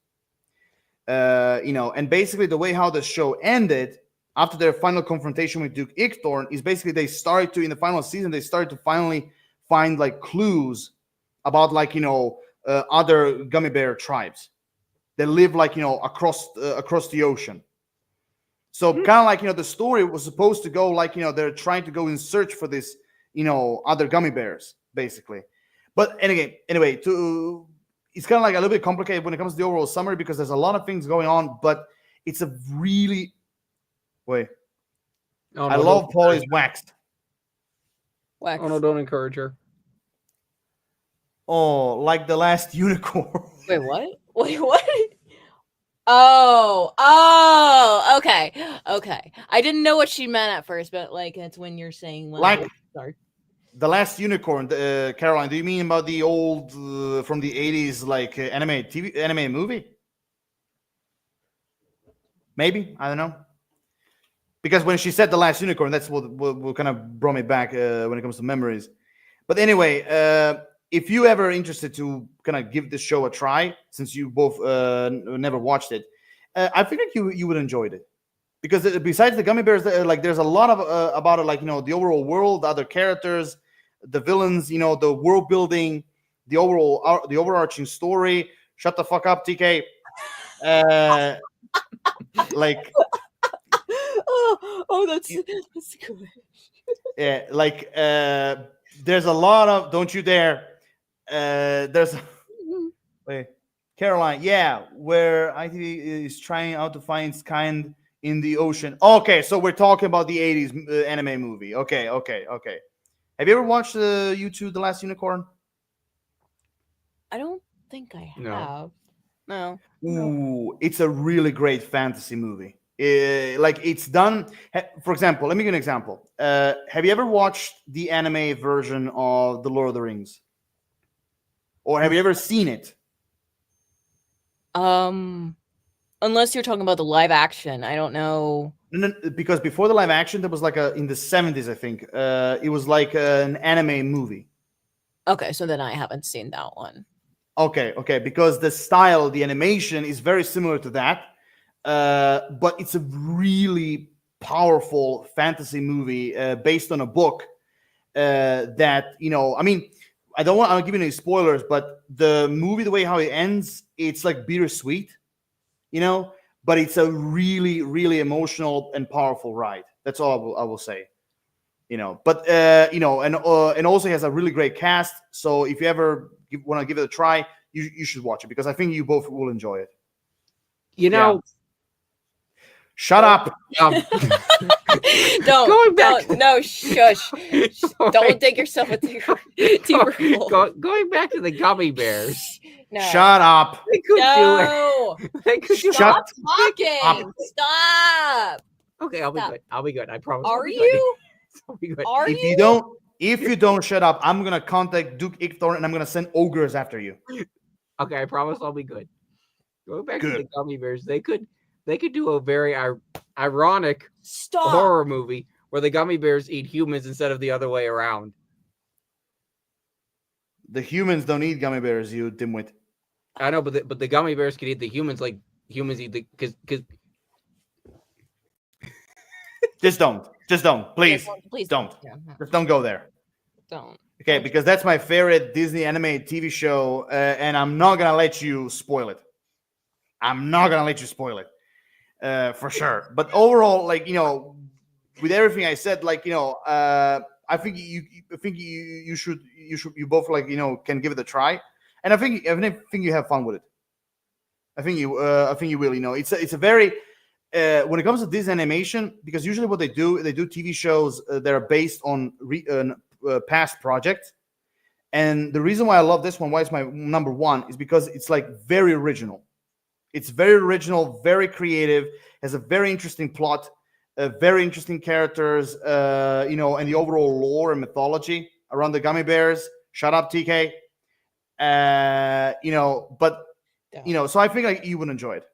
And basically the way how the show ended after their final confrontation with Duke Igthorn is basically they started to, in the final season, they started to finally find clues about other gummy bear tribes that live across the ocean. So kind of the story was supposed to go they're trying to go in search for this other gummy bears, basically. But anyway, it's kind of a little bit complicated when it comes to the overall summary because there's a lot of things going on, but it's a really wait. Oh, no, I love Polly's waxed. Wax. Oh no, don't encourage her. Oh, like the last unicorn. Wait, what? Wait, what? Oh, okay. I didn't know what she meant at first, but it's when you're saying the last unicorn. Caroline, do you mean about the old from the 80s anime movie? Maybe, I don't know. Because when she said the last unicorn, that's what kind of brought me back when it comes to memories. But anyway, if you ever interested to kind of give this show a try, since you both never watched it, I think you would enjoy it. Because besides the gummy bears, there's a lot of about it, the overall world, the other characters, the villains, the world building, the overarching story. Shut the fuck up, TK. That's good. Yeah, there's a lot of don't you dare. Wait, Caroline, yeah, where ITV is trying out to find its kind in the ocean. Okay, so we're talking about the 80s anime movie. Okay. Have you ever watched YouTube The Last Unicorn? I don't think I have. No. Ooh, it's a really great fantasy movie. It's done. For example, let me give you an example. Have you ever watched the anime version of The Lord of the Rings? Or have you ever seen it? Unless you're talking about the live action, I don't know. No, because before the live action, there was in the 70s, I think. It was an anime movie. Okay, so then I haven't seen that one. Okay, because the style, the animation is very similar to that. But it's a really powerful fantasy movie based on a book that, I don't want. I'm not giving any spoilers, but the movie, the way how it ends, it's like bittersweet, you know. But it's a really, really emotional and powerful ride. That's all I will say. You know, but you know, and also has a really great cast. So if you ever want to give it a try, you should watch it because I think you both will enjoy it. You know, Shut up. um, Don't. Going back Don't. No, shush. Don't dig yourself a deeper hole. going back to the gummy bears. No. Shut up. They could No. do it. They could do Shut Stop talking. Stop. Okay, I'll be Stop. good. I'll be good. I promise. I'll Are be good. you? I'll be good. Are If you? you don't shut up, I'm gonna contact Duke Ickthorn and I'm gonna send ogres after you. Okay, I promise I'll be good. Going back to the Good. gummy bears, they could do a very ironic Stop. horror movie where the gummy bears eat humans instead of the other way around. The humans don't eat gummy bears, you dimwit. I know, but the gummy bears could eat the humans like humans eat the because Just don't. Please. Please don't. Yeah, no, Just don't go there. don't. Okay, because that's my favorite Disney animated TV show, and I'm not gonna let you spoil it. I'm not gonna let you spoil it, for sure. But overall, like, you know, with everything I said, like, you know, I think you should you both, like, you know, can give it a try, and I think you have fun with it. I think you will. You know, it's a very when it comes to Disney animation, because usually what they do TV shows that are based on past projects. And the reason why I love this one, why it's my number one, is because it's like very original. It's very original, very creative, has a very interesting plot, very interesting characters, you know, and the overall lore and mythology around the gummy bears. Shut up, TK. You know, but you know, so I think like you would enjoy it.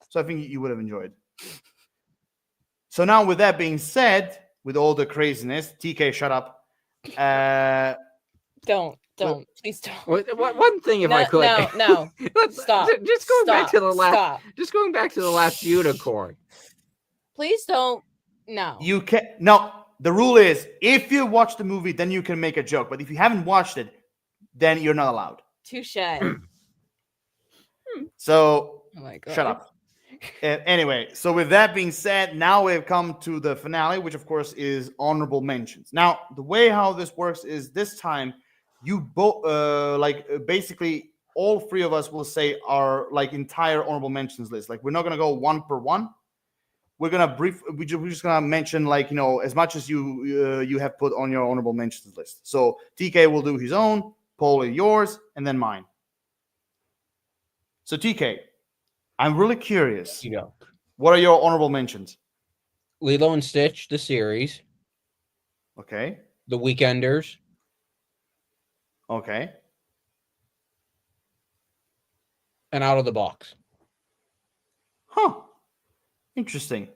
So I think you would have enjoyed. So now, with that being said, with all the craziness, TK, shut up. Don't. Please don't. one thing, if I could, No. Stop. Just going back to the last. Stop. Just going back to the last unicorn. Please don't. No. You can no. The rule is if you watch the movie, then you can make a joke. But if you haven't watched it, then you're not allowed. Touche. So Oh my god. shut up. Anyway, so with that being said, now we've come to the finale, which of course is honorable mentions. Now, the way how this works is this time you both basically all three of us will say our like entire honorable mentions list. Like, we're not gonna go one per one. We're just gonna mention, like, you know, as much as you have put on your honorable mentions list. So TK will do his own, Paul yours, and then mine. So TK, I'm really curious. You know, What are your honorable mentions? Lilo and Stitch, the series, Okay. The Weekenders, Okay. and Out of the Box. Huh. Interesting.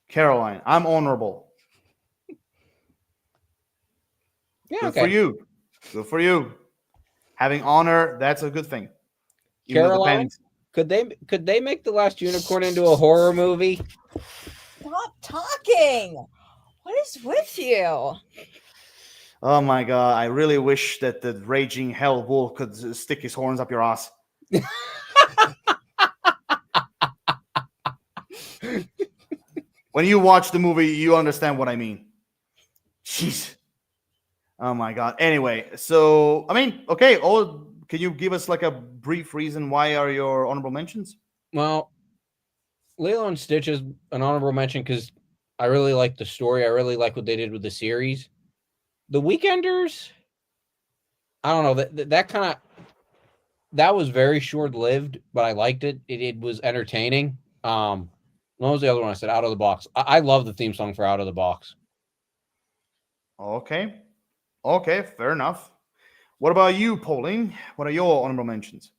Caroline, I'm honorable. Yeah, Good okay. for you. Good for you. Having honor, that's a good thing. Even though it Caroline, depends. could they make The Last Unicorn into a horror movie? Stop talking. What is with you? Oh my god, I really wish that the raging hell wolf could stick his horns up your ass. When you watch the movie, you understand what I mean. Jeez. Oh my god. Anyway, so I mean, okay. Can you give us like a brief reason why are your honorable mentions? Well, Lilo and Stitch is an honorable mention because I really like the story. I really like what they did with the series. The Weekenders, I don't know, that kind of, that was very short lived, but I liked it. It was entertaining. What was the other one I said? Out of the Box. I love the theme song for Out of the Box. Okay, fair enough. What about you, Pauline? What are your honorable mentions?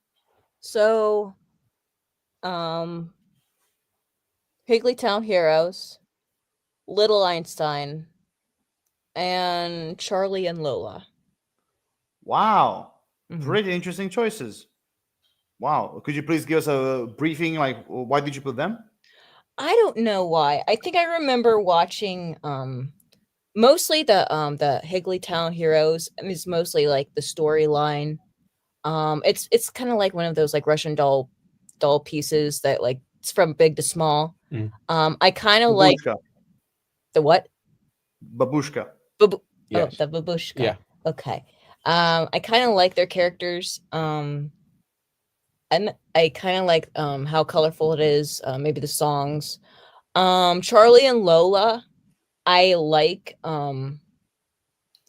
So, Higglytown Heroes, Little Einstein, and Charlie and Lola. Wow, Mhm. pretty interesting choices. Wow, could you please give us a briefing? Like, why did you put them? I don't know why. I think I remember watching mostly the Higglytown Heroes, and it's mostly like the storyline. It's kind of like one of those like Russian doll pieces that like it's from big to small. Mm. I kind of like Babushka. the what? Babushka. Oh, Yes. the babushka. Yeah. Okay. I kind of like their characters. And I kind of like how colorful it is. Maybe the songs. Charlie and Lola. I like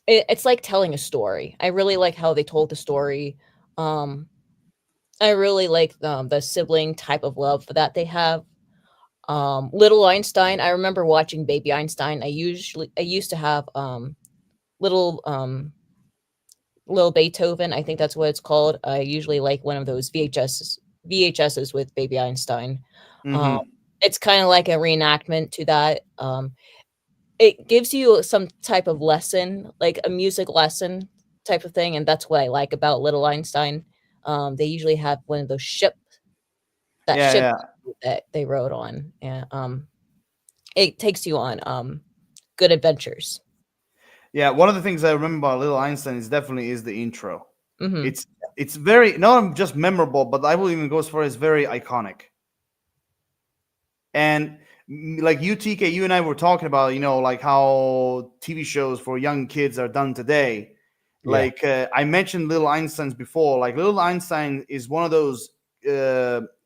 it's like telling a story. I really like how they told the story. Um, I really like the sibling type of love that they have. Little Einstein. I remember watching Baby Einstein. I used to have little Little Beethoven. I think that's what it's called. I usually like one of those VHSs with Baby Einstein. Um, Mhm. it's kind of like a reenactment to that. It gives you some type of lesson, like a music lesson type of thing, and that's what I like about Little Einstein. They usually have one of those Yeah, ship yeah. that they rode on, and it takes you on good adventures. Yeah, one of the things I remember about Little Einstein is definitely is the intro. Hmm. It's very not just memorable, but I will even go as far as very iconic. And like you, TK, you and I were talking about, like how TV shows for young kids are done today. Yeah. Like I mentioned Little Einsteins before. Like Little Einstein is one of those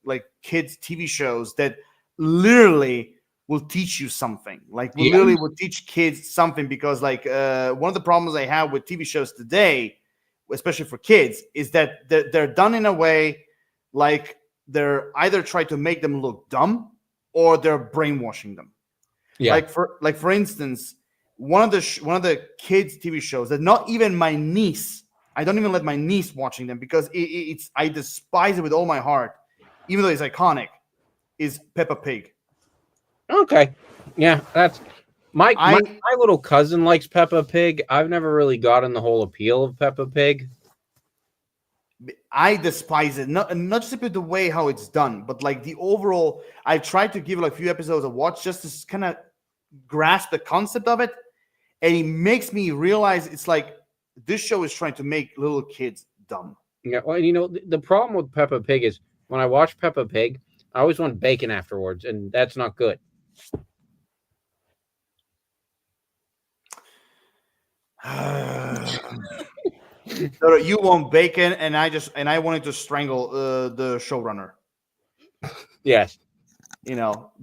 like kids TV shows that literally will teach you something. Like will Yeah. literally will teach kids something because like one of the problems I have with TV shows today, especially for kids, is that they're done in a way like they're either trying to make them look dumb or they're brainwashing them. Yeah. Like for instance, one of the kids TV shows that not even my niece, I don't even let my niece watching them because it's I despise it with all my heart, even though it's iconic, is Peppa Pig. Okay. Yeah, that's my I little cousin likes Peppa Pig. I've never really gotten the whole appeal of Peppa Pig. I despise it. Not just about the way how it's done, but like the overall. I tried to give like a few episodes a watch just to kind of grasp the concept of it, and it makes me realize it's like this show is trying to make little kids dumb. Yeah, well, the problem with Peppa Pig is when I watch Peppa Pig, I always want bacon afterwards, and that's not good. So you want bacon, and I wanted to strangle the showrunner. Yes.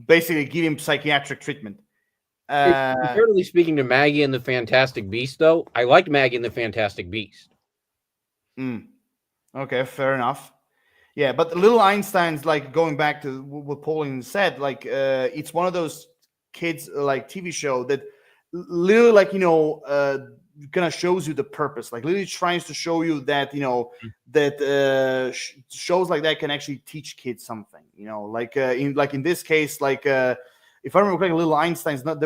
Basically give him psychiatric treatment. Comparatively speaking to Maggie and the Fantastic Beast, though, I liked Maggie and the Fantastic Beast. Okay, fair enough. Yeah, but Little Einstein's like going back to what Pauline said, like it's one of those kids like TV show that literally like kind of shows you the purpose, like literally tries to show you that that shows like that can actually teach kids something, like in this case, like if I remember correctly, Little Einstein's not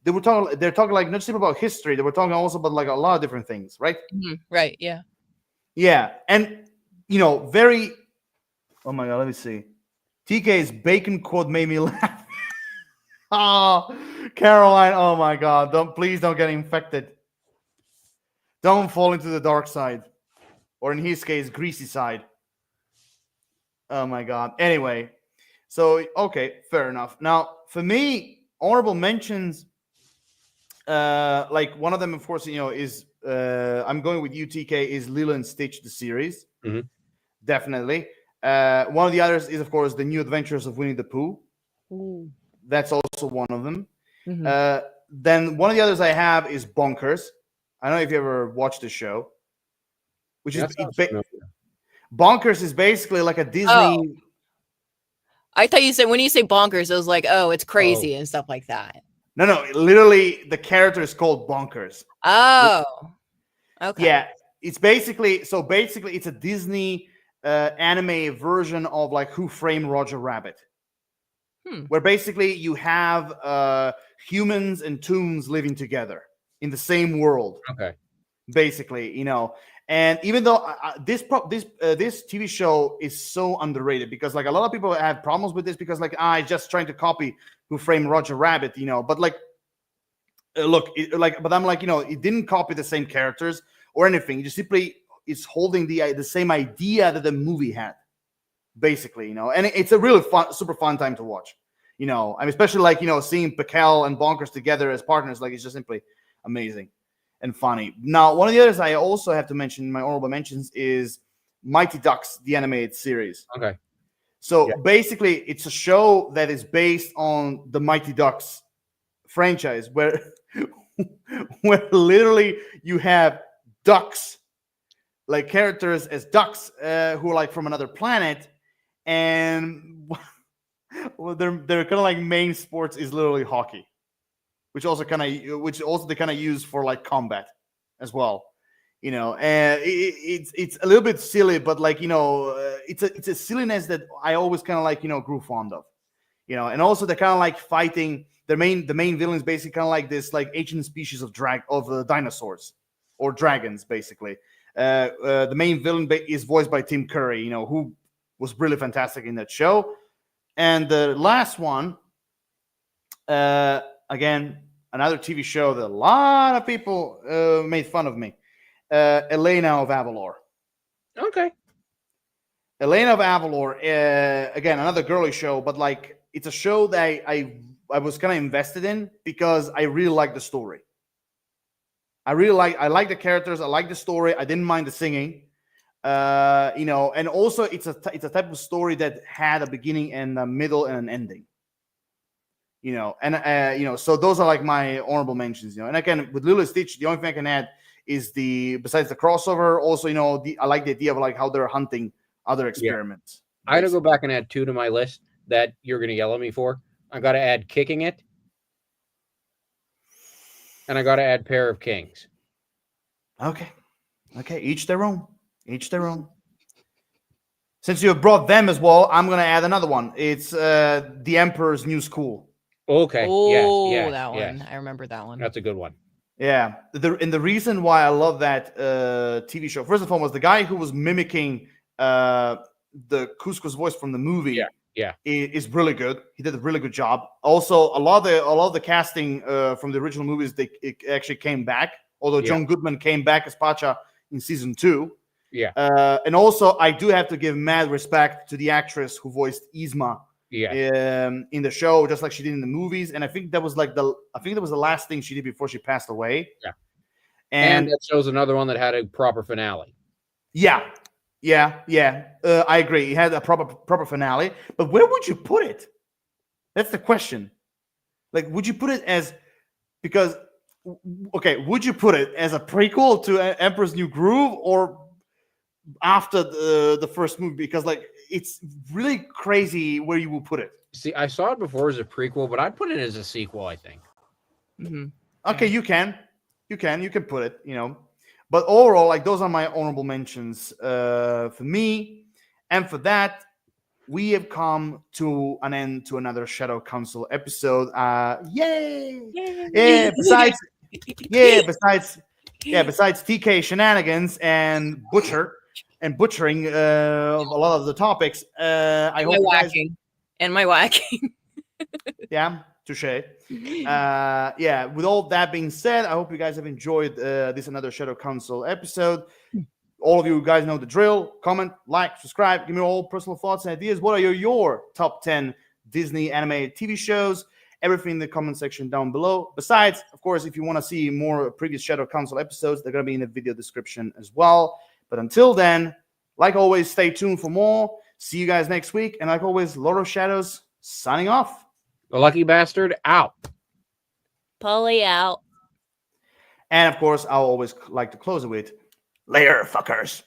they're talking like not just about history, they were talking also about like a lot of different things, right? Right. Yeah. Yeah, and very. Oh my god, let me see. TK's bacon quote made me laugh. Oh, Caroline. Oh my god, please don't get infected. Don't fall into the dark side, or in his case, greasy side. Oh my god. Anyway, so okay, fair enough. Now, for me, honorable mentions. Like one of them, of course, is I'm going with UTK is Lilo and Stitch the series, definitely. One of the others is, of course, the New Adventures of Winnie the Pooh. Ooh. That's also one of them. Mhm. Then one of the others I have is Bonkers. I don't know if you ever watched the show, which That is sounds familiar. Bonkers is basically like a Disney. Oh, I thought you said when you say bonkers, it was like, oh, it's crazy and stuff like that. No, literally the character is called Bonkers. Oh, okay. Yeah, it's basically it's a Disney anime version of like Who Framed Roger Rabbit, where basically you have humans and toons living together in the same world. Okay. Basically, and even though this TV show is so underrated because like a lot of people have problems with this because like just trying to copy Who Framed Roger Rabbit, but like look, but I'm like, it didn't copy the same characters or anything. It just simply is holding the same idea that the movie had, basically, and it's a really super fun time to watch. I'm especially like, seeing Pikel and Bonkers together as partners, like it's just simply amazing and funny. Now, one of the others I also have to mention in my honorable mentions is Mighty Ducks, the animated series. Okay. So Yeah. basically, it's a show that is based on the Mighty Ducks franchise, where literally you have ducks, like characters as ducks, who are like from another planet, and well, they're kind of like main sports is literally hockey, which also they kind of use for like combat as well. And it's a little bit silly, but like it's a silliness that I always kind of like grew fond of. And also they're kind of like fighting. The main villain is basically kind of like this like ancient species of dinosaurs or dragons, basically. The main villain is voiced by Tim Curry, who was really fantastic in that show. And the last one, again, another TV show that a lot of people made fun of me. Elena of Avalor. Okay. Elena of Avalor, again, another girly show, but like it's a show that I was kind of invested in because I really like the story. I like the characters. I like the story. I didn't mind the singing. And also it's a type of story that had a beginning and a middle and an ending. So those are like my honorable mentions. And again, with Lilo and Stitch, the only thing I can add is besides the crossover, also I like the idea of like how they're hunting other experiments. I got to go back and add 2 to my list that you're going to yell at me for. I got to add Kicking It, and I got to add Pair of Kings. Okay, each their own. Since you have brought them as well, I'm going to add another one. It's The Emperor's New School. Okay. Oh, yes, that yes. one. I remember that one. That's a good one. Yeah. The reason why I love that TV show, first and foremost, the guy who was mimicking the Cusco's voice from the movie is really good. He did a really good job. Also, a lot of the casting from the original movies, it actually came back, although John Goodman came back as Pacha in season 2. Yeah. And also, I do have to give mad respect to the actress who voiced Yzma in the show, just like she did in the movies. And I think that was the last thing she did before she passed away. Yeah. And that shows another one that had a proper finale. Yeah. I agree. It had a proper finale. But where would you put it? That's the question. Like, would you put it as would you put it as a prequel to Emperor's New Groove or after the first movie? Because like it's really crazy where you will put it. See, I saw it before as a prequel, but I'd put it as a sequel, I think. Mm-hmm. Okay, you can put it, but overall, like those are my honorable mentions for me. And for that, we have come to an end to another Shadow Council episode. Yay! Yeah. Besides TK shenanigans and butchering of a lot of the topics. I hope my whacking. Yeah, touche. With all that being said, I hope you guys have enjoyed this another Shadow Council episode. All of you guys know the drill. Comment, like, subscribe. Give me all personal thoughts and ideas. What are your top 10 Disney animated TV shows? Everything in the comment section down below. Besides, of course, if you want to see more previous Shadow Council episodes, they're going to be in the video description as well. But until then, like always, stay tuned for more. See you guys next week. And like always, Lord of Shadows signing off. The Lucky Bastard out. Polly out. And of course, I'll always like to close it with, later, fuckers.